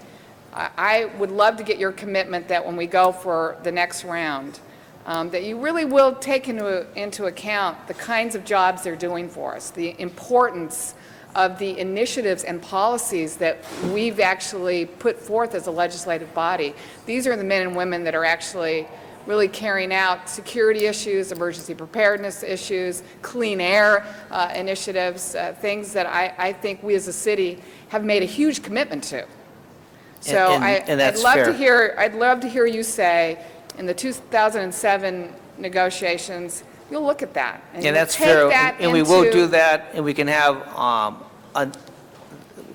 I would love to get your commitment that when we go for the next round, that you really will take into account the kinds of jobs they're doing for us, the importance of the initiatives and policies that we've actually put forth as a legislative body. These are the men and women that are actually really carrying out security issues, emergency preparedness issues, clean air initiatives, things that I think we as a city have made a huge commitment to. So And that's I'd love to hear you say in the 2007 negotiations, you'll look at that. And Yeah, you'll that's take fair, that and we will into- do that, and we can have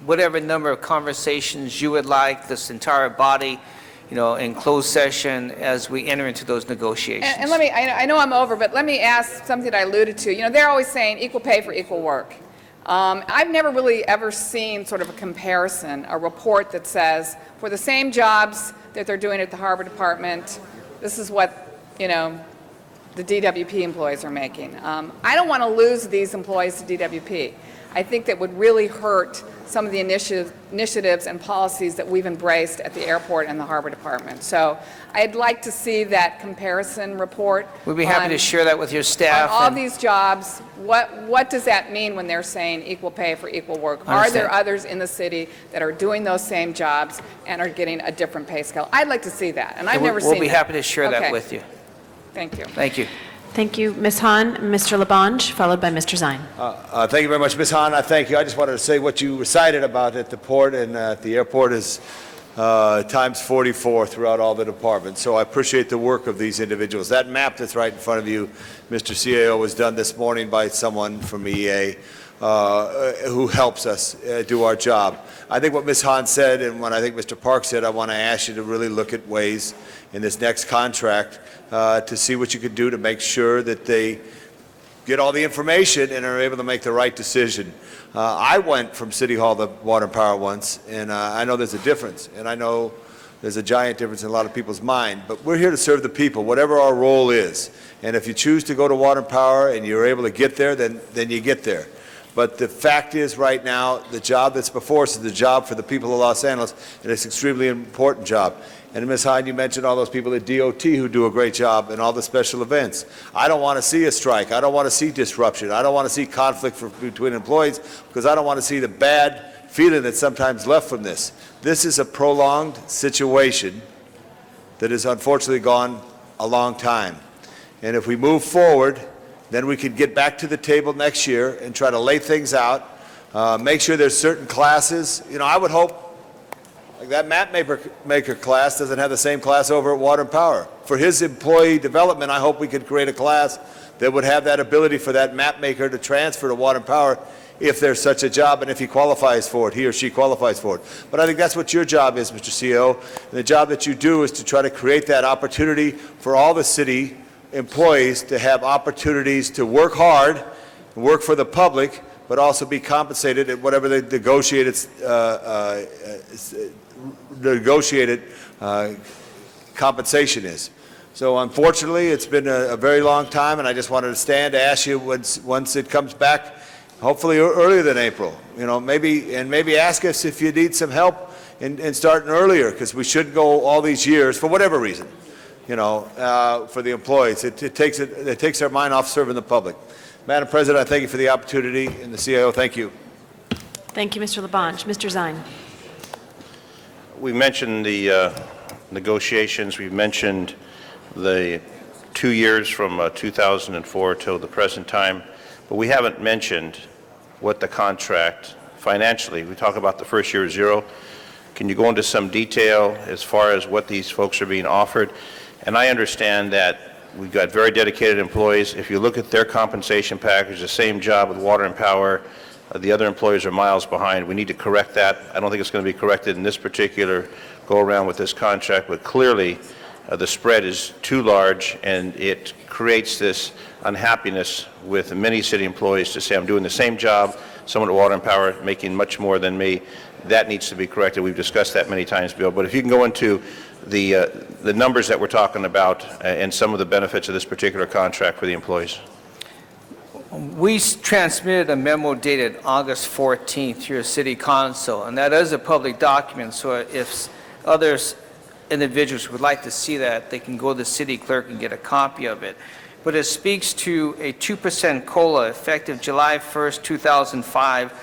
whatever number of conversations you would like, this entire body, in closed session as we enter into those negotiations. And let me, I know I'm over, but let me ask something that I alluded to. They're always saying equal pay for equal work. I've never really ever seen sort of a comparison, a report that says for the same jobs that they're doing at the Harbor Department, this is what, the DWP employees are making. I don't want to lose these employees to DWP. I think that would really hurt some of the initiatives and policies that we've embraced at the airport and the Harbor Department. So I'd like to see that comparison report. We'd be happy to share that with your staff. On all and- these jobs, what does that mean when they're saying equal pay for equal work? Are Understand. there others in the city that are doing those same jobs and are getting a different pay scale? I'd like to see that, and I've never seen that. We'll be happy to share that Okay. with you. Thank you. Thank you. Thank you, Ms. Hahn. Mr. Labange, followed by Mr. Zine. Thank you very much, Ms. Hahn. I thank you. I just wanted to say what you recited about at the port and at the airport is times 44 throughout all the departments. So I appreciate the work of these individuals. That map that's right in front of you, Mr. CAO, was done this morning by someone from EA who helps us do our job. I think what Ms. Hahn said and what I think Mr. Park said, I want to ask you to really look at ways in this next contract to see what you could do to make sure that they get all the information and are able to make the right decision. I went from City Hall to Water and Power once, and I know there's a difference, and I know there's a giant difference in a lot of people's mind, but we're here to serve the people, whatever our role is. And if you choose to go to Water and Power and you're able to get there, then you get there. But the fact is, right now, the job that's before us is the job for the people of Los Angeles, and it's an extremely important job. And Ms. Hahn, you mentioned all those people at DOT who do a great job in all the special events. I don't want to see a strike. I don't want to see disruption. I don't want to see conflict between employees because I don't want to see the bad feeling that's sometimes left from this. This is a prolonged situation that has unfortunately gone a long time. And if we move forward, then we could get back to the table next year and try to lay things out, make sure there's certain classes. I would hope like that map maker class doesn't have the same class over at Water and Power. For his employee development, I hope we could create a class that would have that ability for that map maker to transfer to Water and Power if there's such a job and if he qualifies for it, he or she qualifies for it. But I think that's what your job is, Mr. CEO. And the job that you do is to try to create that opportunity for all the city employees to have opportunities to work hard, work for the public, but also be compensated at whatever the negotiated compensation is. So unfortunately, it's been a very long time, and I just wanted to stand to ask you once it comes back, hopefully earlier than April, maybe ask us if you need some help in starting earlier, because we shouldn't go all these years for whatever reason, for the employees. It takes their mind off serving the public. Madam President, I thank you for the opportunity, and the CIO, thank you. Thank you, Mr. Labange. Mr. Zine. We mentioned the negotiations. We've mentioned the 2 years from 2004 till the present time, but we haven't mentioned what the contract financially, we talk about the first year 0. Can you go into some detail as far as what these folks are being offered? And I understand that we've got very dedicated employees. If you look at their compensation package, the same job with Water and Power, the other employees are miles behind. We need to correct that. I don't think it's going to be corrected in this particular go-around with this contract, but clearly the spread is too large, and it creates this unhappiness with many city employees to say, I'm doing the same job, someone at Water and Power making much more than me. That needs to be corrected. We've discussed that many times, Bill. But if you can go into the numbers that we're talking about and some of the benefits of this particular contract for the employees. We transmitted a memo dated August 14th to your city council, and that is a public document, so if others individuals would like to see that, they can go to the city clerk and get a copy of it. But it speaks to a 2% COLA effective July 1st, 2005,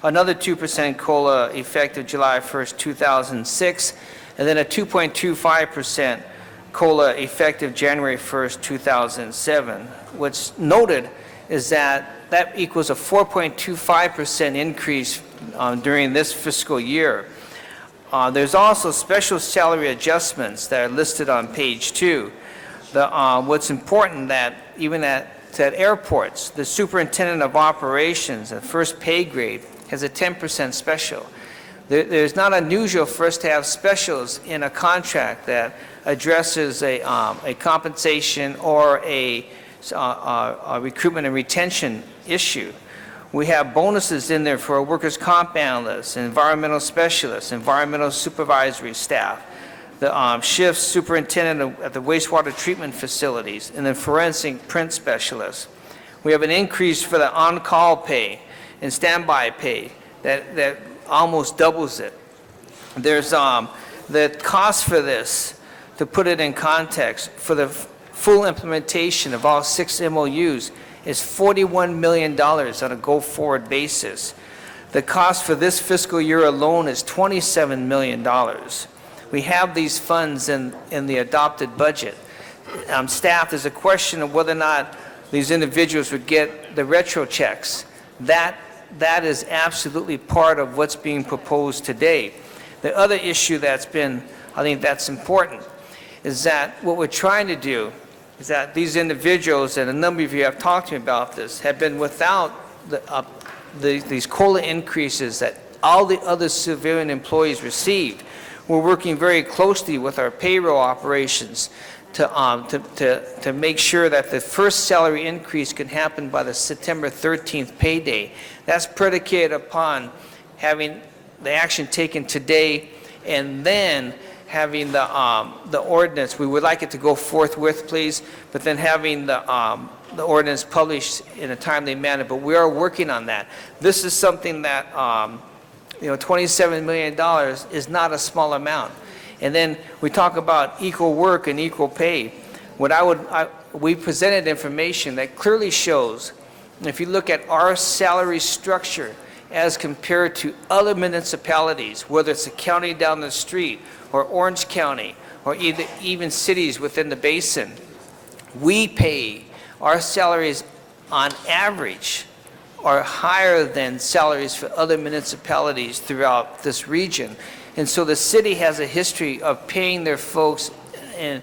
another 2% COLA effective July 1st, 2006, and then a 2.25% COLA effective January 1st, 2007. What's noted is that that equals a 4.25% increase during this fiscal year. There's also special salary adjustments that are listed on page 2. What's important that even at airports, the superintendent of operations at first pay grade has a 10% special. There's not unusual for us to have specials in a contract that addresses a compensation or a recruitment and retention issue. We have bonuses in there for workers' comp analysts, environmental specialists, environmental supervisory staff, the shift superintendent at the wastewater treatment facilities, and then forensic print specialists. We have an increase for the on-call pay and standby pay that almost doubles it. There's the cost for this, to put it in context, for the full implementation of all 6 MOUs is $41 million on a go-forward basis. The cost for this fiscal year alone is $27 million. We have these funds in the adopted budget. Staff, there's a question of whether or not these individuals would get the retro checks. That is absolutely part of what's being proposed today. The other issue that's been, I think that's important, is that what we're trying to do is that these individuals, and a number of you have talked to me about this, have been without these COLA increases that all the other civilian employees received. We're working very closely with our payroll operations to make sure that the first salary increase can happen by the September 13th payday. That's predicated upon having the action taken today and then having the ordinance. We would like it to go forthwith, please, but then having the ordinance published in a timely manner. But we are working on that. This is something that, $27 million is not a small amount. And then we talk about equal work and equal pay. We presented information that clearly shows, if you look at our salary structure as compared to other municipalities, whether it's a county down the street or Orange County or even cities within the basin, our salaries on average are higher than salaries for other municipalities throughout this region. And so the city has a history of paying their folks and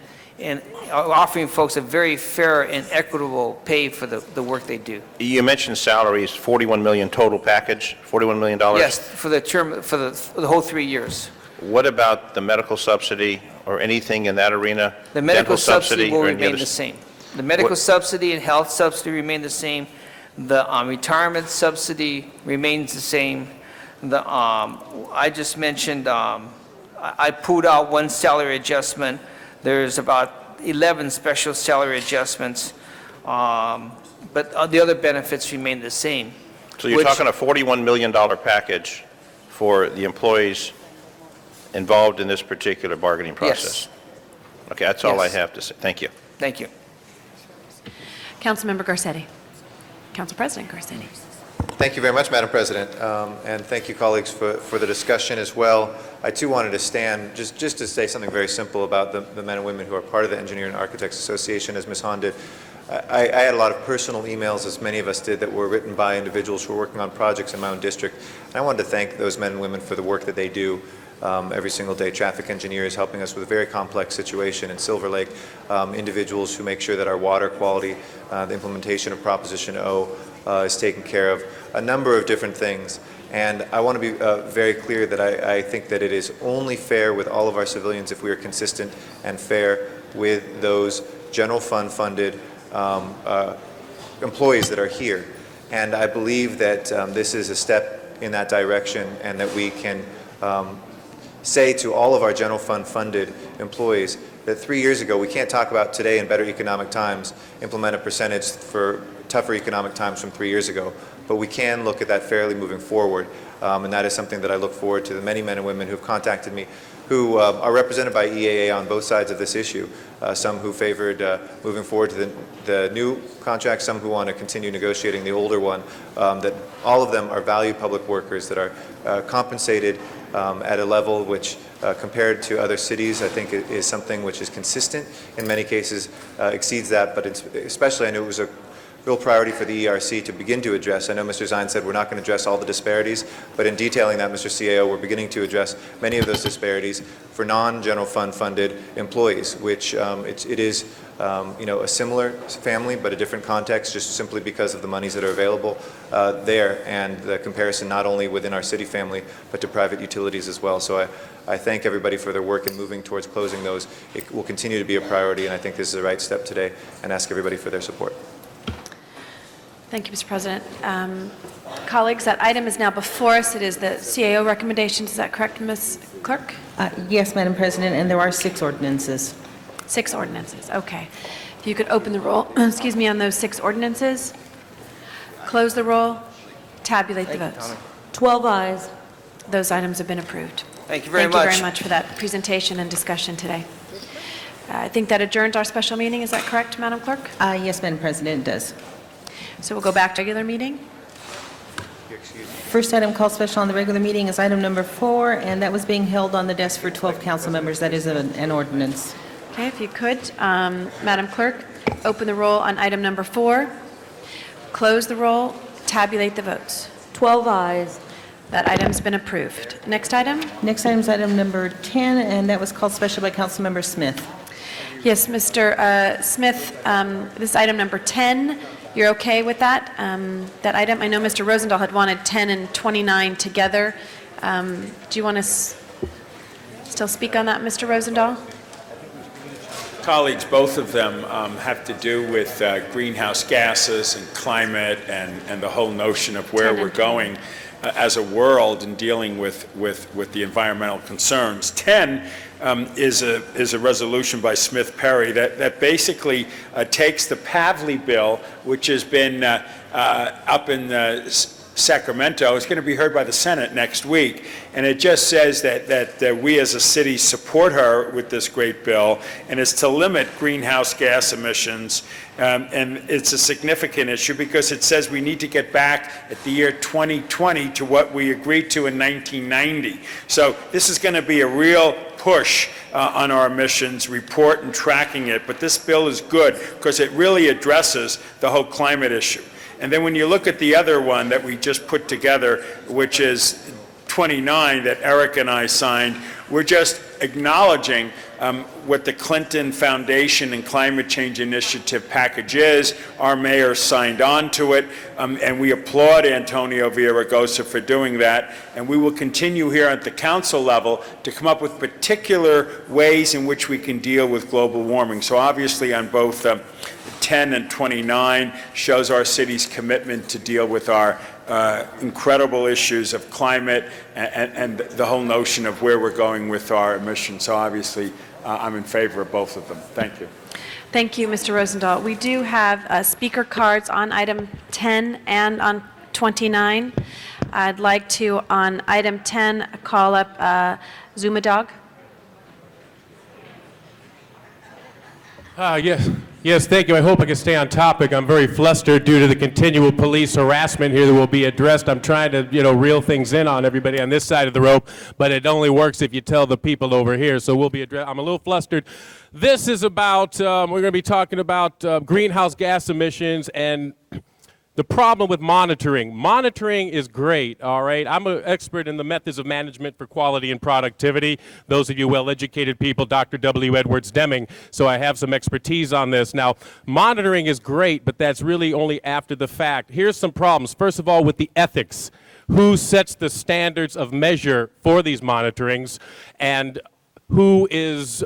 offering folks a very fair and equitable pay for the work they do. You mentioned salaries, $41 million total package, $41 million? Yes, for the whole 3 years. What about the medical subsidy or anything in that arena? The medical subsidy will or any remain other the same. The medical subsidy and health subsidy remain the same. The retirement subsidy remains the same. I just mentioned, I pulled out one salary adjustment. There's about 11 special salary adjustments, but the other benefits remain the same. So you're talking a $41 million package for the employees involved in this particular bargaining process? Yes. Okay, that's all I Yes. have to say. Thank you. Thank you. Councilmember Garcetti. Council President Garcetti. Thank you very much, Madam President, and thank you, colleagues, for the discussion as well. I, too, wanted to stand just to say something very simple about the men and women who are part of the Engineering and Architects Association, as Ms. Hahn did. I had a lot of personal emails, as many of us did, that were written by individuals who are working on projects in my own district. And I wanted to thank those men and women for the work that they do every single day. Traffic engineers helping us with a very complex situation in Silver Lake, individuals who make sure that our water quality, the implementation of Proposition O is taken care of, a number of different things. And I want to be very clear that I think that it is only fair with all of our civilians if we are consistent and fair with those general fund funded employees that are here. And I believe that this is a step in that direction, and that we can say to all of our general fund funded employees that 3 years ago, we can't talk about today in better economic times, implement a percentage for tougher economic times from 3 years ago, but we can look at that fairly moving forward. And that is something that I look forward to the many men and women who've contacted me who are represented by EAA on both sides of this issue. Some who favored moving forward to the new contract, some who want to continue negotiating the older one, that all of them are valued public workers that are compensated at a level which, compared to other cities, I think is something which is consistent, in many cases exceeds that, but especially I knew it was a real priority for the ERC to begin to address. I know Mr. Zine said we're not going to address all the disparities, but in detailing that, Mr. CAO, we're beginning to address many of those disparities for non-general fund funded employees, which it is a similar family but a different context, just simply because of the monies that are available there, and the comparison not only within our city family but to private utilities as well. So I thank everybody for their work in moving towards closing those. It will continue to be a priority, and I think this is the right step today, and ask everybody for their support. Thank you, Mr. President. Colleagues, that item is now before us. It is the CAO recommendations. Is that correct, Ms. Clerk? Yes, Madam President, and there are 6 ordinances. 6 ordinances, okay. If you could open the roll, excuse me, on those 6 ordinances, close the roll, tabulate the votes. 12 ayes. Those items have been approved. Thank you very much. Thank you very much for that presentation and discussion today. I think that adjourns our special meeting. Is that correct, Madam Clerk? Yes, Madam President, it does. So we'll go back to regular meeting. First item called special on the regular meeting is item number 4, and that was being held on the desk for 12 council members. That is an ordinance. Okay, if you could, Madam Clerk, open the roll on item number 4, close the roll, tabulate the votes. 12 ayes. That item's been approved. Next item? Next item is item number 10, and that was called special by Councilmember Smith. Yes, Mr. Smith, this is item number 10. You're okay with that, that item? I know Mr. Rosendahl had wanted 10 and 29 together. Do you want to still speak on that, Mr. Rosendahl? Colleagues, both of them have to do with greenhouse gases and climate and the whole notion of where we're going as a world in dealing with the environmental concerns. 10 is a resolution by Smith Perry that basically takes the Pavley bill, which has been up in Sacramento. It's going to be heard by the Senate next week, and it just says that we as a city support her with this great bill, and it's to limit greenhouse gas emissions, and it's a significant issue because it says we need to get back at the year 2020 to what we agreed to in 1990. So this is going to be a real push on our emissions report and tracking it, but this bill is good because it really addresses the whole climate issue. And then when you look at the other one that we just put together, which is 29 that Eric and I signed, we're just acknowledging what the Clinton Foundation and Climate Change Initiative package is. Our mayor signed on to it, and we applaud Antonio Villaraigosa for doing that. And we will continue here at the council level to come up with particular ways in which we can deal with global warming. So obviously on both 10 and 29 shows our city's commitment to deal with our incredible issues of climate and the whole notion of where we're going with our emissions. So obviously, I'm in favor of both of them. Thank you. Thank you, Mr. Rosendahl. We do have speaker cards on item 10 and on 29. I'd like to, on item 10, call up Zuma Dog. Yes. Yes, thank you. I hope I can stay on topic. I'm very flustered due to the continual police harassment here that will be addressed. I'm trying to, reel things in on everybody on this side of the rope, but it only works if you tell the people over here. So we'll be I'm a little flustered. This is about, we're going to be talking about greenhouse gas emissions and the problem with monitoring. Monitoring is great, all right? I'm an expert in the methods of management for quality and productivity. Those of you well-educated people, Dr. W. Edwards Deming, so I have some expertise on this. Now, monitoring is great, but that's really only after the fact. Here's some problems. First of all, with the ethics. Who sets the standards of measure for these monitorings, and who is...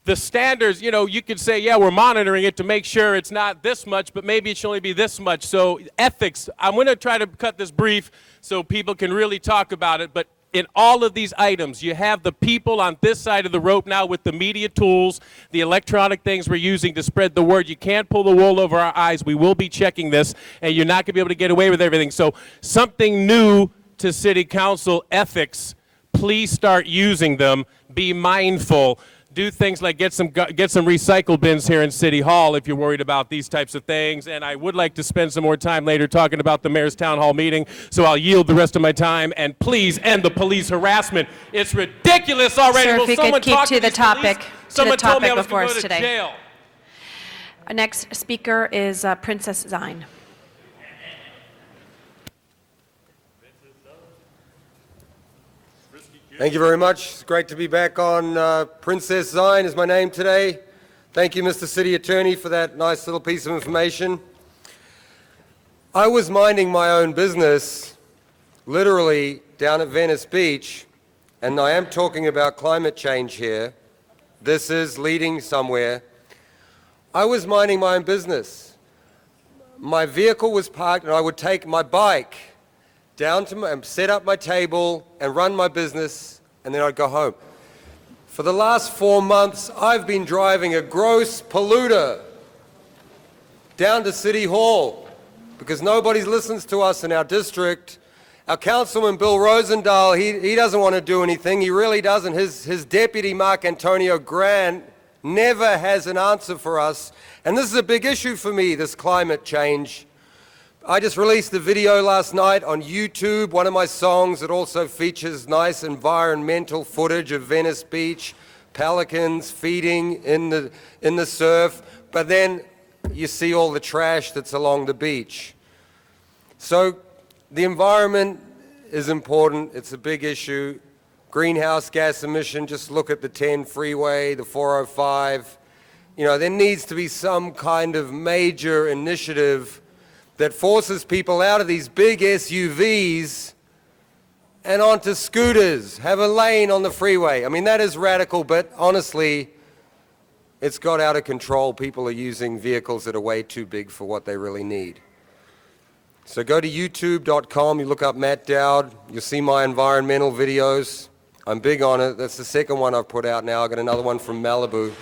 the standards, you could say, yeah, we're monitoring it to make sure it's not this much, but maybe it should only be this much. So ethics, I'm going to try to cut this brief so people can really talk about it. But in all of these items, you have the people on this side of the rope now with the media tools, the electronic things we're using to spread the word. You can't pull the wool over our eyes. We will be checking this, and you're not going to be able to get away with everything. So something new to City Council ethics. Please start using them. Be mindful. Do things like get some recycle bins here in City Hall if you're worried about these types of things. And I would like to spend some more time later talking about the mayor's town hall meeting, so I'll yield the rest of my time. And please end the police harassment. It's ridiculous already. Sir, Will if we someone could keep talk to the these topic, police? Someone told me I was before going to us go to today. jail. Our next speaker is Princess Zine. Thank you very much. It's great to be back on. Princess Zine is my name today. Thank you, Mr. City Attorney, for that nice little piece of information. I was minding my own business, literally, down at Venice Beach, and I am talking about climate change here. This is leading somewhere. I was minding my own business. My vehicle was parked, and I would take my bike down to set up my table and run my business, and then I'd go home. For the last 4 months, I've been driving a gross polluter down to City Hall because nobody listens to us in our district. Our councilman, Bill Rosendahl, he doesn't want to do anything. He really doesn't. His deputy, Mark Antonio Grant, never has an answer for us. And this is a big issue for me, this climate change. I just released a video last night on YouTube, one of my songs that also features nice environmental footage of Venice Beach, pelicans feeding in the surf, but then you see all the trash that's along the beach. So the environment is important. It's a big issue. Greenhouse gas emission, just look at the 10 freeway, the 405. There needs to be some kind of major initiative that forces people out of these big SUVs and onto scooters, have a lane on the freeway. I mean, that is radical, but honestly, it's got out of control. People are using vehicles that are way too big for what they really need. So go to youtube.com, you look up Matt Dowd, you'll see my environmental videos. I'm big on it. That's the second one I've put out now. I've got another one from Malibu.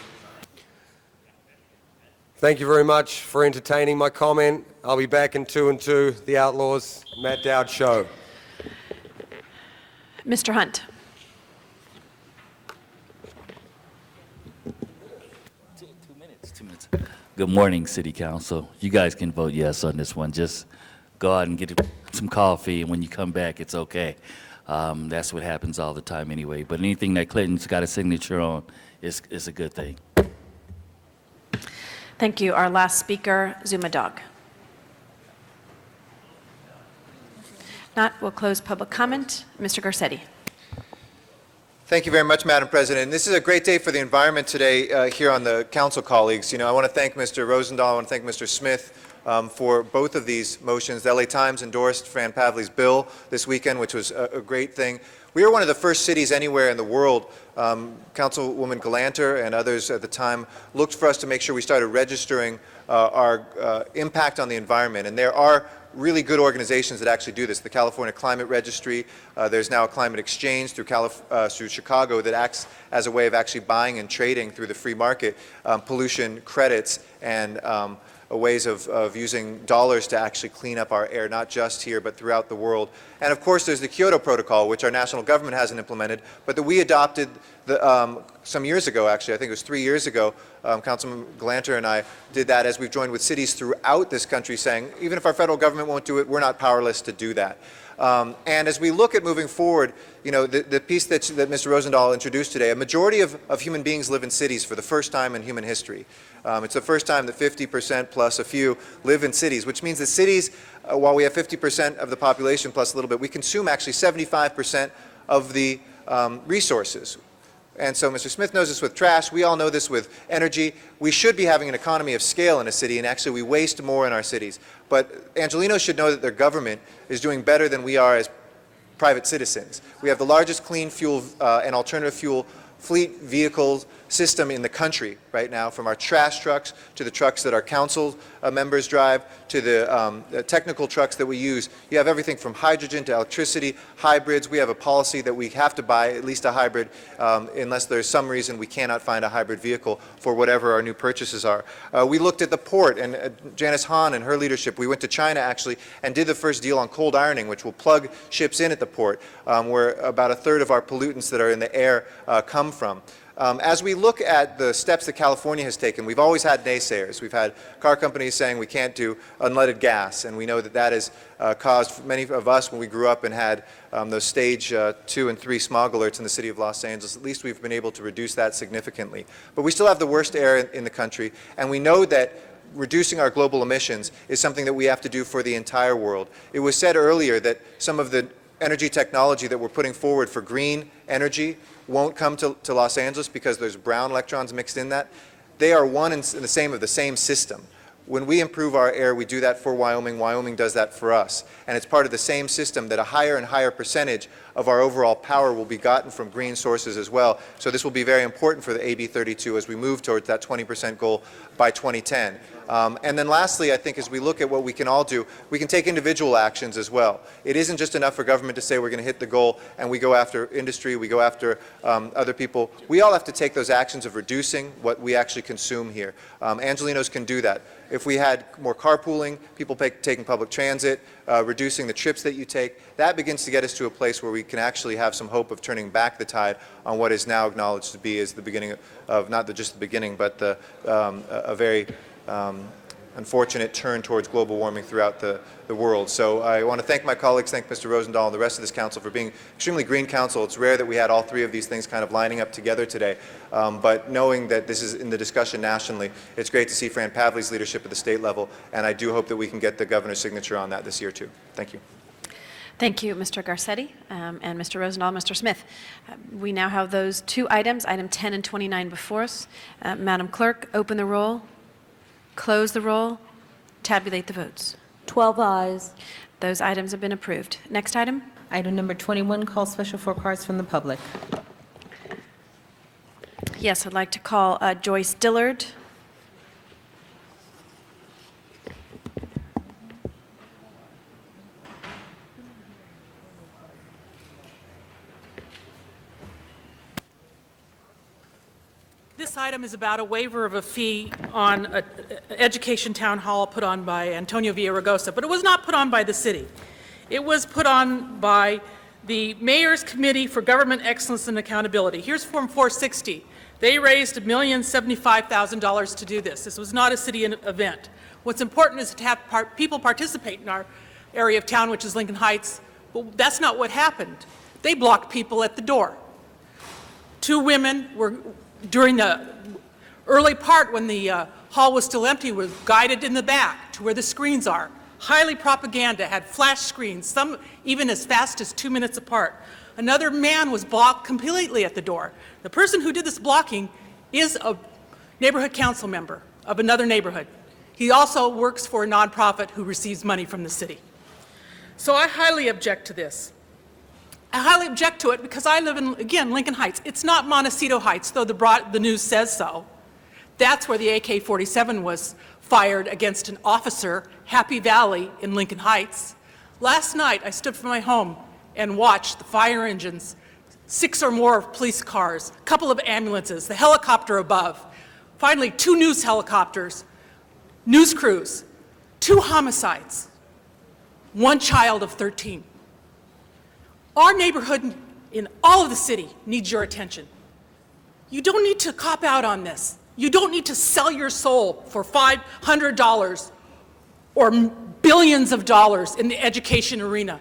Thank you very much for entertaining my comment. I'll be back in 2 and 2, The Outlaws, Matt Dowd Show. Mr. Hunt. 2 minutes. Good morning, City Council. You guys can vote yes on this one. Just go out and get some coffee, and when you come back, it's okay. That's what happens all the time anyway. But anything that Clinton's got a signature on is a good thing. Thank you. Our last speaker, Zuma Dog. Not, we'll close public comment. Mr. Garcetti. Thank you very much, Madam President. This is a great day for the environment today here on the council colleagues. I want to thank Mr. Rosendahl, I want to thank Mr. Smith for both of these motions. The LA Times endorsed Fran Pavley's bill this weekend, which was a great thing. We were one of the first cities anywhere in the world. Councilwoman Galanter and others at the time looked for us to make sure we started registering our impact on the environment. And there are really good organizations that actually do this. The California Climate Registry, there's now a climate exchange through Chicago that acts as a way of actually buying and trading through the free market pollution credits and ways of using dollars to actually clean up our air, not just here, but throughout the world. And of course, there's the Kyoto Protocol, which our national government hasn't implemented, but that we adopted some years ago, actually, I think it was 3 years ago, Councilman Glanter and I did that as we've joined with cities throughout this country saying, even if our federal government won't do it, we're not powerless to do that. And as we look at moving forward, the piece that Mr. Rosendahl introduced today, a majority of human beings live in cities for the first time in human history. It's the first time that 50% plus a few live in cities, which means that cities, while we have 50% of the population plus a little bit, we consume actually 75% of the resources. And so Mr. Smith knows this with trash. We all know this with energy. We should be having an economy of scale in a city, and actually we waste more in our cities. But Angelenos should know that their government is doing better than we are as private citizens. We have the largest clean fuel and alternative fuel fleet vehicles system in the country right now, from our trash trucks to the trucks that our council members drive to the technical trucks that we use. You have everything from hydrogen to electricity, hybrids. We have a policy that we have to buy at least a hybrid unless there's some reason we cannot find a hybrid vehicle for whatever our new purchases are. We looked at the port, and Janice Hahn and her leadership, we went to China actually and did the first deal on cold ironing, which will plug ships in at the port, where about a third of our pollutants that are in the air come from. As we look at the steps that California has taken, we've always had naysayers. We've had car companies saying we can't do unleaded gas, and we know that that has caused many of us, when we grew up and had those stage 2 and 3 smog alerts in the city of Los Angeles, at least we've been able to reduce that significantly. But we still have the worst air in the country, and we know that reducing our global emissions is something that we have to do for the entire world. It was said earlier that some of the energy technology that we're putting forward for green energy won't come to Los Angeles because there's brown electrons mixed in that. They are one and the same of the same system. When we improve our air, we do that for Wyoming. Wyoming does that for us. And it's part of the same system that a higher and higher percentage of our overall power will be gotten from green sources as well. So this will be very important for the AB 32 as we move towards that 20% goal by 2010. And then lastly, I think as we look at what we can all do, we can take individual actions as well. It isn't just enough for government to say we're going to hit the goal and we go after industry, we go after other people. We all have to take those actions of reducing what we actually consume here. Angelenos can do that. If we had more carpooling, people taking public transit, reducing the trips that you take, that begins to get us to a place where we can actually have some hope of turning back the tide on what is now acknowledged to be as the beginning of not just the beginning, but a very unfortunate turn towards global warming throughout the world. So I want to thank my colleagues, thank Mr. Rosendahl and the rest of this council for being extremely green council. It's rare that we had all three of these things kind of lining up together today. But knowing that this is in the discussion nationally, it's great to see Fran Pavley's leadership at the state level, and I do hope that we can get the governor's signature on that this year too. Thank you. Thank you, Mr. Garcetti and Mr. Rosendahl, Mr. Smith. We now have those two items, item 10 and 29 before us. Madam Clerk, open the roll, close the roll, tabulate the votes. 12 ayes. Those items have been approved. Next item. Item number 21, call special for cards from the public. Yes, I'd like to call Joyce Dillard. This item is about a waiver of a fee on an education town hall put on by Antonio Villaraigosa, but it was not put on by the city. It was put on by the Mayor's Committee for Government Excellence and Accountability. Here's Form 460. They raised $1,075,000 to do this. This was not a city event. What's important is to have people participate in our area of town, which is Lincoln Heights, but that's not what happened. They blocked people at the door. Two women were, during the early part when the hall was still empty, was guided in the back to where the screens are. Highly propaganda, had flash screens, some even as fast as 2 minutes apart. Another man was blocked completely at the door. The person who did this blocking is a neighborhood council member of another neighborhood. He also works for a nonprofit who receives money from the city. So I highly object to this. I highly object to it because I live in, again, Lincoln Heights. It's not Montecito Heights, though the news says so. That's where the AK-47 was fired against an officer, Happy Valley in Lincoln Heights. Last night, I stood from my home and watched the fire engines, 6 or more police cars, a couple of ambulances, the helicopter above, finally 2 news helicopters, news crews, 2 homicides, 1 child of 13. Our neighborhood in all of the city needs your attention. You don't need to cop out on this. You don't need to sell your soul for $500 or billions of dollars in the education arena.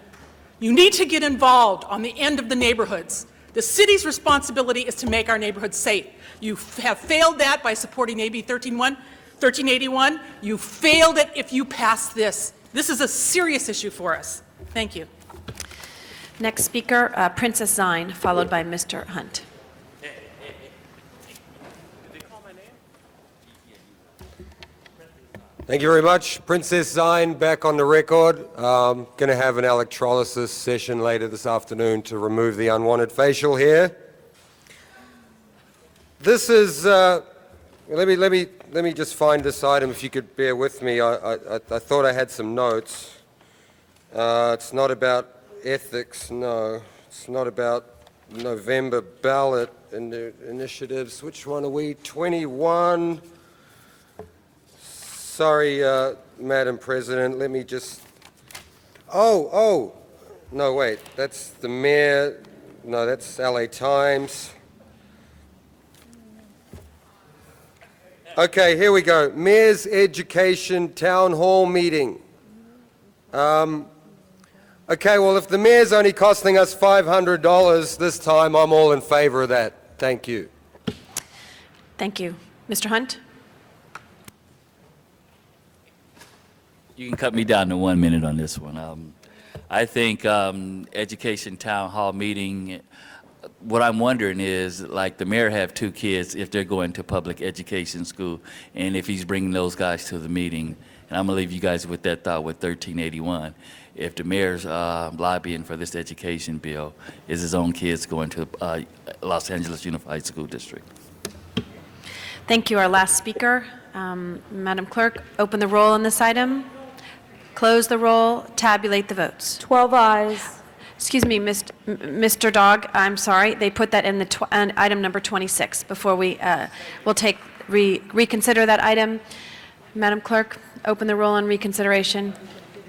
You need to get involved on the end of the neighborhoods. The city's responsibility is to make our neighborhoods safe. You have failed that by supporting AB 1381. You failed it if you pass this. This is a serious issue for us. Thank you. Next speaker, Princess Zine, followed by Mr. Hunt. Thank you very much. Princess Zine back on the record. Going to have an electrolysis session later this afternoon to remove the unwanted facial hair. This is, let me just find this item if you could bear with me. I thought I had some notes. It's not about ethics, no. It's not about November ballot initiatives. Which one are we? 21. Sorry, Madam President, let me just... Oh, no, wait, that's the mayor, no, that's LA Times. Okay, here we go. Mayor's Education Town Hall meeting. Okay, well, if the mayor's only costing us $500 this time, I'm all in favor of that. Thank you. Thank you. Mr. Hunt? You can cut me down to 1 minute on this one. I think education town hall meeting, what I'm wondering is, like, the mayor have 2 kids if they're going to public education school, and if he's bringing those guys to the meeting, and I'm going to leave you guys with that thought with 1381. If the mayor's lobbying for this education bill, is his own kids going to Los Angeles Unified School District? Thank you. Our last speaker, Madam Clerk, open the roll on this item. Close the roll, tabulate the votes. 12 ayes. Excuse me, Mr. Dog, I'm sorry. They put that in the item number 26 before we'll reconsider that item. Madam Clerk, open the roll on reconsideration.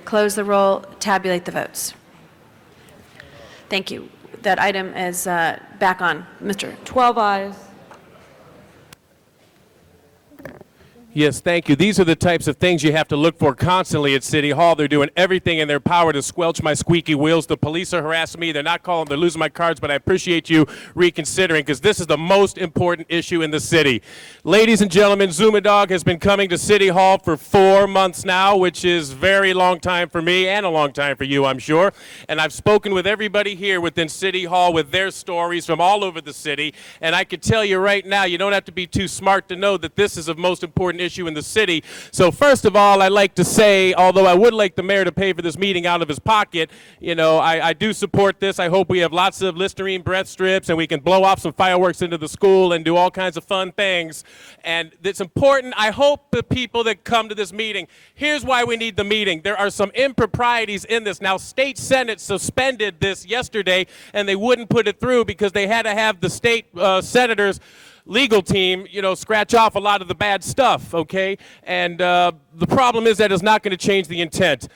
Close the roll, tabulate the votes. Thank you. That item is back on. Mr. 12 ayes. Yes, thank you. These are the types of things you have to look for constantly at City Hall. They're doing everything in their power to squelch my squeaky wheels. The police are harassing me. They're not calling. They're losing my cards, but I appreciate you reconsidering because this is the most important issue in the city. Ladies and gentlemen, Zuma Dog has been coming to City Hall for 4 months now, which is a very long time for me and a long time for you, I'm sure. And I've spoken with everybody here within City Hall with their stories from all over the city. And I can tell you right now, you don't have to be too smart to know that this is the most important issue in the city. So first of all, I'd like to say, although I would like the mayor to pay for this meeting out of his pocket, you know, I do support this. I hope we have lots of Listerine breath strips and we can blow off some fireworks into the school and do all kinds of fun things. And it's important. I hope the people that come to this meeting, here's why we need the meeting. There are some improprieties in this. Now, State Senate suspended this yesterday and they wouldn't put it through because they had to have the state senators legal team, you know, scratch off a lot of the bad stuff, okay? And the problem is that it's not going to change the intent.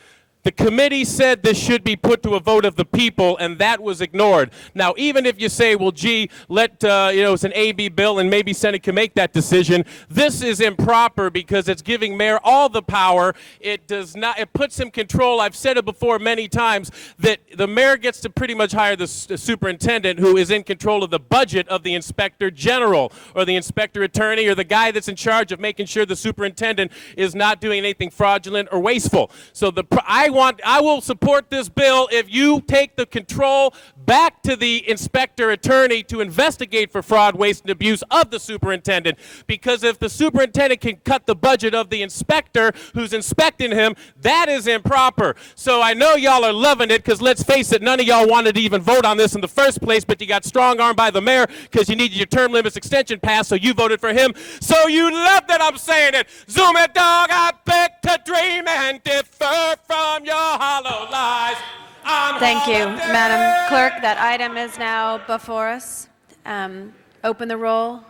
The committee said this should be put to a vote of the people, and that was ignored. Now, even if you say, well, gee, let, you know, it's an AB bill and maybe Senate can make that decision, this is improper because it's giving mayor all the power. It does not, it puts him control. I've said it before many times that the mayor gets to pretty much hire the superintendent who is in control of the budget of the inspector general or the inspector attorney or the guy that's in charge of making sure the superintendent is not doing anything fraudulent or wasteful. So I will support this bill if you take the control back to the inspector attorney to investigate for fraud, waste, and abuse of the superintendent. Because if the superintendent can cut the budget of the inspector who's inspecting him, that is improper. So I know y'all are loving it because let's face it, none of y'all wanted to even vote on this in the first place, but you got strong-armed by the mayor because you needed your term limits extension passed, so you voted for him. So you love that I'm saying it. Zuma Dog, I beg to dream and differ from your hollow lies. Thank you, Madam Clerk. That item is now before us. Open the roll,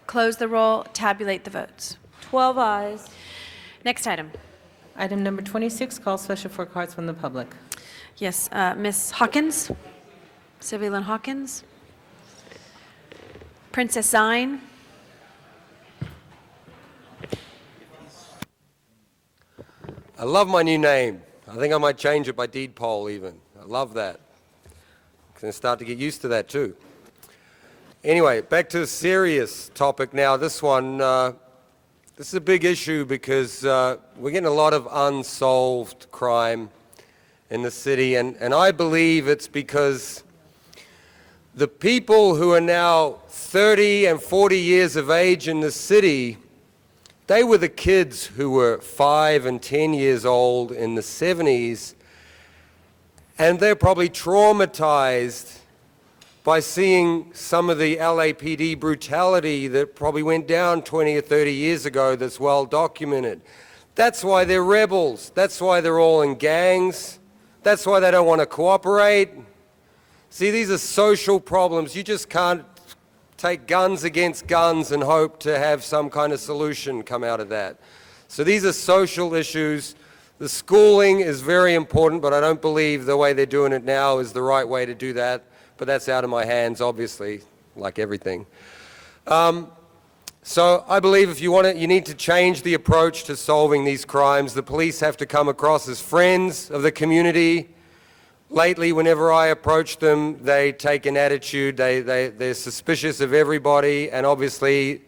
close the roll, tabulate the votes. 12 ayes. Next item. Item number 26, call special for cards from the public. Yes, Ms. Hawkins, Sylvia Lynn Hawkins. Princess Zine. I love my new name. I think I might change it by deed poll even. I love that. I'm going to start to get used to that too. Anyway, back to a serious topic now. This one, this is a big issue because we're getting a lot of unsolved crime in the city, and I believe it's because the people who are now 30 and 40 years of age in the city, they were the kids who were 5 and 10 years old in the 70s, and they're probably traumatized by seeing some of the LAPD brutality that probably went down 20 or 30 years ago that's well documented. That's why they're rebels. That's why they're all in gangs. That's why they don't want to cooperate. See, these are social problems. You just can't take guns against guns and hope to have some kind of solution come out of that. So these are social issues. The schooling is very important, but I don't believe the way they're doing it now is the right way to do that. But that's out of my hands, obviously, like everything. So I believe if you want it, you need to change the approach to solving these crimes. The police have to come across as friends of the community. Lately, whenever I approach them, they take an attitude. They're suspicious of everybody, and obviously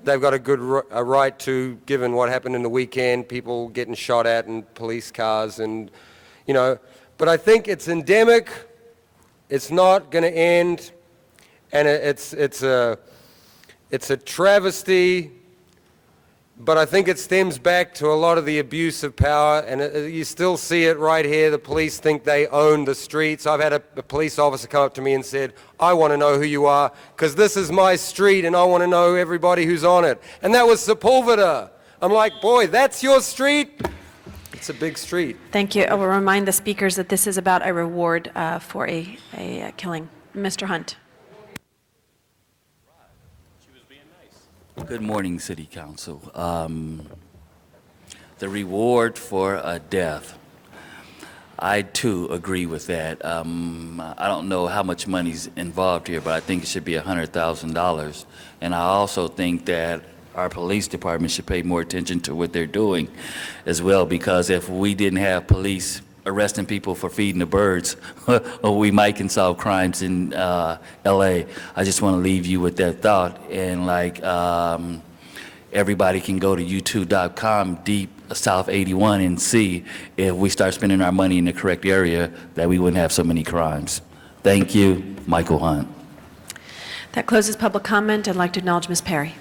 they've got a right to, given what happened in the weekend, people getting shot at in police cars, and you know. But I think it's endemic. It's not going to end, and it's a travesty. But I think it stems back to a lot of the abuse of power, and you still see it right here. The police think they own the streets. I've had a police officer come up to me and said, I want to know who you are, because this is my street, and I want to know everybody who's on it. And that was Sepulveda. I'm like, boy, that's your street? It's a big street. Thank you. I will remind the speakers that this is about a reward for a killing. Mr. Hunt. Good morning, City Council. The reward for a death, I too agree with that. I don't know how much money's involved here, but I think it should be $100,000. And I also think that our police department should pay more attention to what they're doing as well, because if we didn't have police arresting people for feeding the birds, we might can solve crimes in LA. I just want to leave you with that thought. And like everybody can go to youtube.com deep South 81 and see if we start spending our money in the correct area that we wouldn't have so many crimes. Thank you, Michael Hunt. That closes public comment. I'd like to acknowledge Ms. Perry.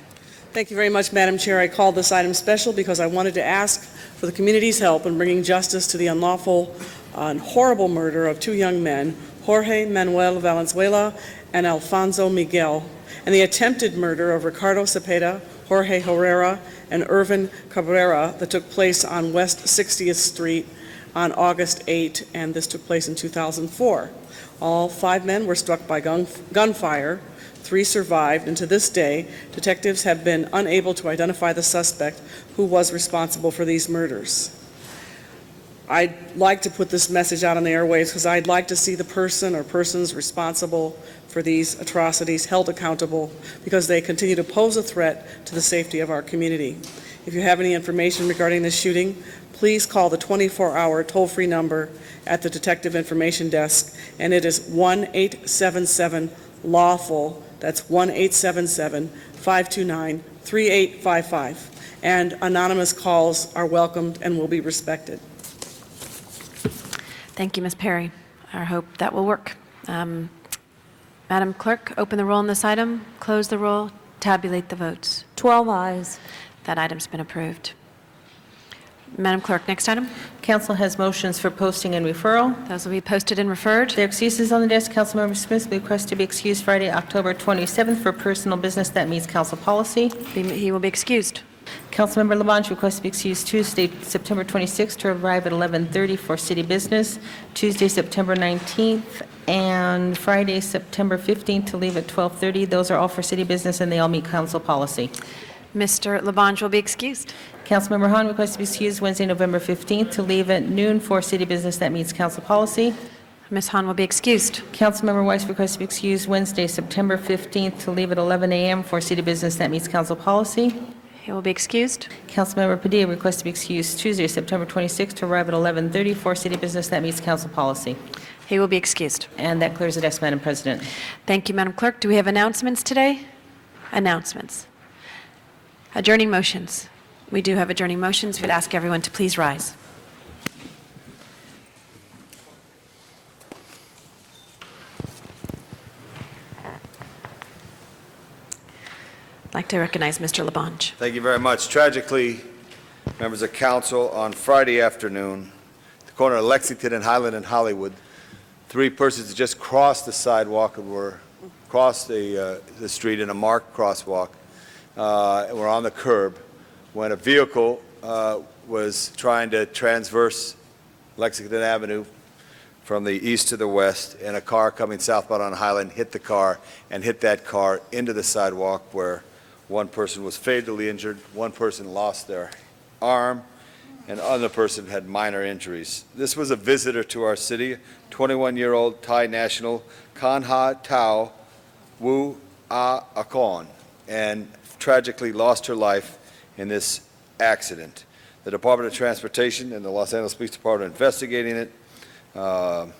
Thank you very much, Madam Chair. I called this item special because I wanted to ask for the community's help in bringing justice to the unlawful and horrible murder of two young men, Jorge Manuel Valenzuela and Alfonso Miguel, and the attempted murder of Ricardo Cepeda, Jorge Herrera, and Irvin Cabrera that took place on West 60th Street on August 8, and this took place in 2004. All 5 men were struck by gunfire. 3 survived, and to this day, detectives have been unable to identify the suspect who was responsible for these murders. I'd like to put this message out on the airwaves because I'd like to see the person or persons responsible for these atrocities held accountable, because they continue to pose a threat to the safety of our community. If you have any information regarding this shooting, please call the 24-hour toll-free number at the Detective Information Desk, and it is 1-877-LAWFUL. That's 1-877-529-3855. And anonymous calls are welcomed and will be respected. Thank you, Ms. Perry. I hope that will work. Madam Clerk, open the roll on this item, close the roll, tabulate the votes. 12 ayes. That item's been approved. Madam Clerk, next item. Council has motions for posting and referral. Those will be posted and referred. There are excuses on the desk. Councilmember Smith will request to be excused Friday, October 27th for personal business that meets council policy. He will be excused. Councilmember Labange requests to be excused Tuesday, September 26th to arrive at 11:30 for city business, Tuesday, September 19th, and Friday, September 15th to leave at 12:30. Those are all for city business, and they all meet council policy. Mr. Labange will be excused. Councilmember Hahn requests to be excused Wednesday, November 15th to leave at noon for city business that meets council policy. Ms. Hahn will be excused. Councilmember Weiss requests to be excused Wednesday, September 15th to leave at 11 a.m. for city business that meets council policy. He will be excused. Councilmember Padilla requests to be excused Tuesday, September 26th, to arrive at 11:30 for city business that meets council policy. He will be excused. And that clears the desk, Madam President. Thank you, Madam Clerk. Do we have announcements today? Announcements. Adjourning motions. We do have adjourning motions. We'd ask everyone to please rise. I'd like to recognize Mr. Labange. Thank you very much. Tragically, members of council, on Friday afternoon, at the corner of Lexington and Highland and Hollywood, 3 persons just crossed the sidewalk and were crossed the street in a marked crosswalk. Were on the curb when a vehicle was trying to transverse Lexington Avenue from the east to the west, and a car coming southbound on Highland hit the car and hit that car into the sidewalk, where one person was fatally injured, one person lost their arm, and another person had minor injuries. This was a visitor to our city, 21-year-old Thai national Kanha Tao Wu A Akon, and tragically lost her life in this accident. The Department of Transportation and the Los Angeles Police Department are investigating it, and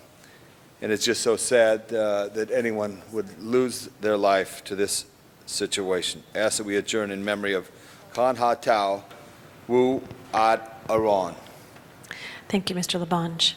it's just so sad that anyone would lose their life to this situation. I ask that we adjourn in memory of Kanha Tao Wu Ad Aron. Thank you, Mr. Labange.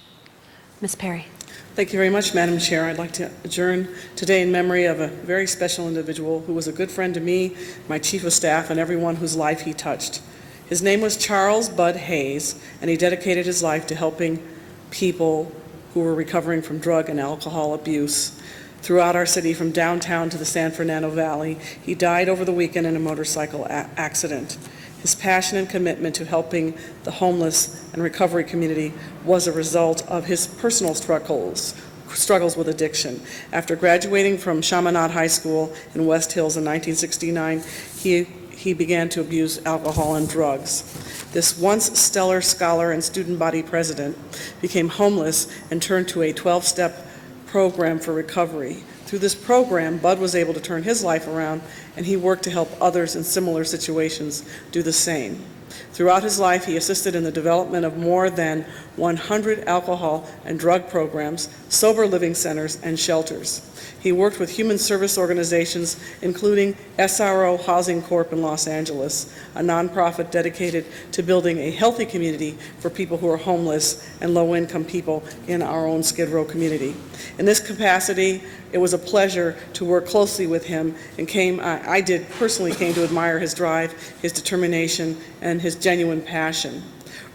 Ms. Perry. Thank you very much, Madam Chair. I'd like to adjourn today in memory of a very special individual who was a good friend to me, my chief of staff, and everyone whose life he touched. His name was Charles Bud Hayes, and he dedicated his life to helping people who were recovering from drug and alcohol abuse throughout our city, from downtown to the San Fernando Valley. He died over the weekend in a motorcycle accident. His passion and commitment to helping the homeless and recovery community was a result of his personal struggles with addiction. After graduating from Chaminade High School in West Hills in 1969, he began to abuse alcohol and drugs. This once stellar scholar and student body president became homeless and turned to a 12-step program for recovery. Through this program, Bud was able to turn his life around, and he worked to help others in similar situations do the same. Throughout his life, he assisted in the development of more than 100 alcohol and drug programs, sober living centers, and shelters. He worked with human service organizations, including SRO Housing Corp in Los Angeles, a nonprofit dedicated to building a healthy community for people who are homeless and low-income people in our own Skid Row community. In this capacity, it was a pleasure to work closely with him, and I personally came to admire his drive, his determination, and his genuine passion.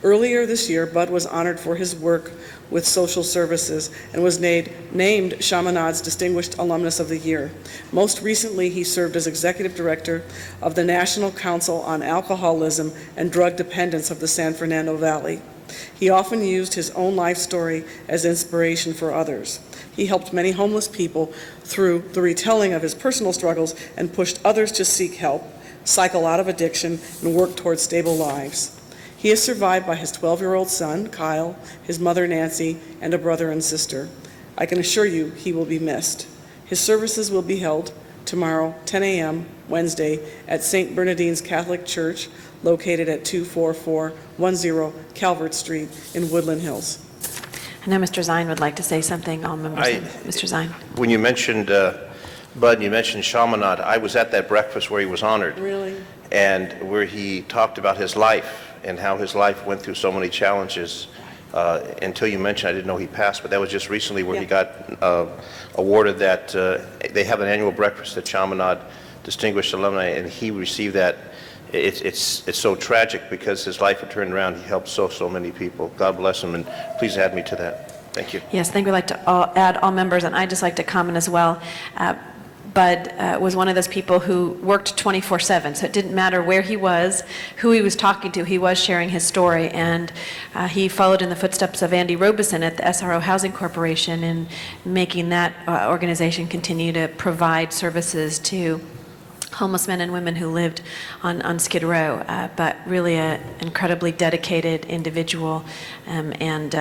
Earlier this year, Bud was honored for his work with social services and was named Chaminade's Distinguished Alumnus of the Year. Most recently, he served as Executive Director of the National Council on Alcoholism and Drug Dependence of the San Fernando Valley. He often used his own life story as inspiration for others. He helped many homeless people through the retelling of his personal struggles and pushed others to seek help, cycle out of addiction, and work towards stable lives. He is survived by his 12-year-old son, Kyle, his mother, Nancy, and a brother and sister. I can assure you he will be missed. His services will be held tomorrow, 10 a.m., Wednesday, at St. Bernardine's Catholic Church, located at 24410 Calvert Street in Woodland Hills. I know Mr. Zine would like to say something. All members. Mr. Zine. When you mentioned Bud, you mentioned Chaminade, I was at that breakfast where he was honored. Really? And where he talked about his life and how his life went through so many challenges. Until you mentioned, I didn't know he passed, but that was just recently where he got awarded that. They have an annual breakfast at Chaminade Distinguished Alumni, and he received that. It's so tragic because his life had turned around. He helped so many people. God bless him, and please add me to that. Thank you. Yes, I think we'd like to add all members, and I'd just like to comment as well. Bud was one of those people who worked 24/7, so it didn't matter where he was, who he was talking to, he was sharing his story, and he followed in the footsteps of Andy Robeson at the SRO Housing Corporation in making that organization continue to provide services to homeless men and women who lived on Skid Row, but really an incredibly dedicated individual, and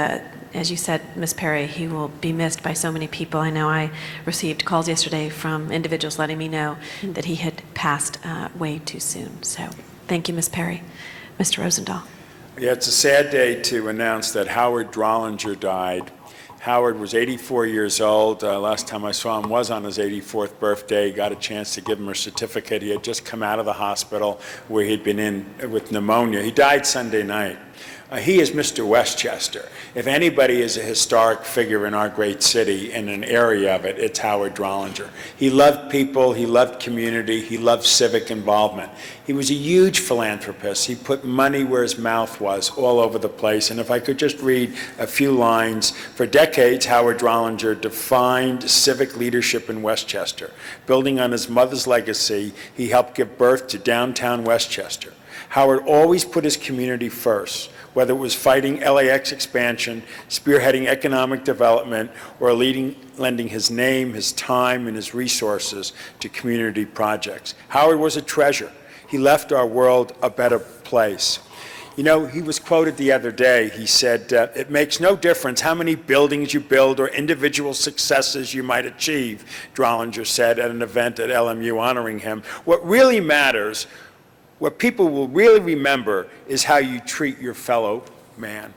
as you said, Ms. Perry, he will be missed by so many people. I know I received calls yesterday from individuals letting me know that he had passed way too soon. So Thank you, Ms. Perry. Mr. Rosendahl. Yeah, it's a sad day to announce that Howard Drollinger died. Howard was 84 years old. Last time I saw him was on his 84th birthday. Got a chance to give him a certificate. He had just come out of the hospital where he'd been in with pneumonia. He died Sunday night. He is Mr. Westchester. If anybody is a historic figure in our great city and an area of it, it's Howard Drollinger. He loved people, he loved community, he loved civic involvement. He was a huge philanthropist. He put money where his mouth was all over the place. And if I could just read a few lines, for decades, Howard Drollinger defined civic leadership in Westchester. Building on his mother's legacy, he helped give birth to downtown Westchester. Howard always put his community first, whether it was fighting LAX expansion, spearheading economic development, or lending his name, his time, and his resources to community projects. Howard was a treasure. He left our world a better place. You know, he was quoted the other day. He said, it makes no difference how many buildings you build or individual successes you might achieve, Drollinger said at an event at LMU honoring him. What really matters, what people will really remember, is how you treat your fellow man.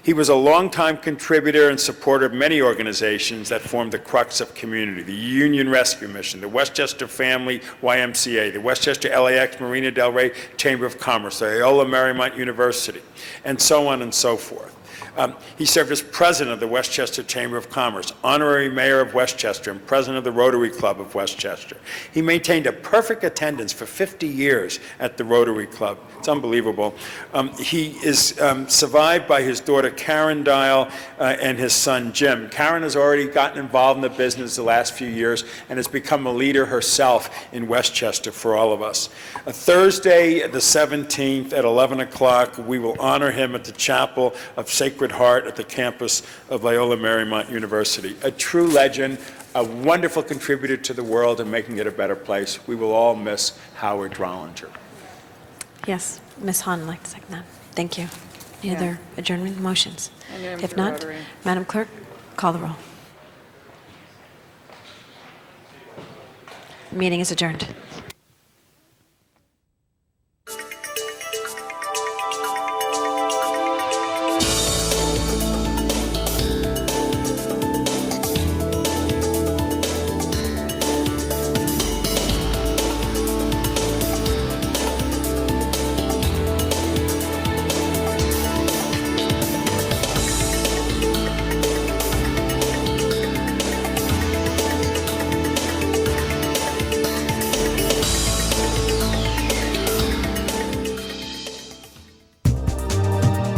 He was a longtime contributor and supporter of many organizations that formed the crux of community: the Union Rescue Mission, the Westchester Family YMCA, the Westchester LAX Marina Del Rey Chamber of Commerce, the Loyola Marymount University, and so on and so forth. He served as president of the Westchester Chamber of Commerce, honorary mayor of Westchester, and president of the Rotary Club of Westchester. He maintained a perfect attendance for 50 years at the Rotary Club. It's unbelievable. He is survived by his daughter Karen Dial and his son Jim. Karen has already gotten involved in the business the last few years and has become a leader herself in Westchester for all of us. Thursday the 17th at 11 o'clock, we will honor him at the Chapel of Sacred Heart at the campus of Loyola Marymount University. A true legend, a wonderful contributor to the world and making it a better place. We will all miss Howard Drollinger. Yes, Ms. Hahn would like to second that. Thank you. Any other adjournment motions? If not, Madam Clerk, call the roll. Meeting is adjourned.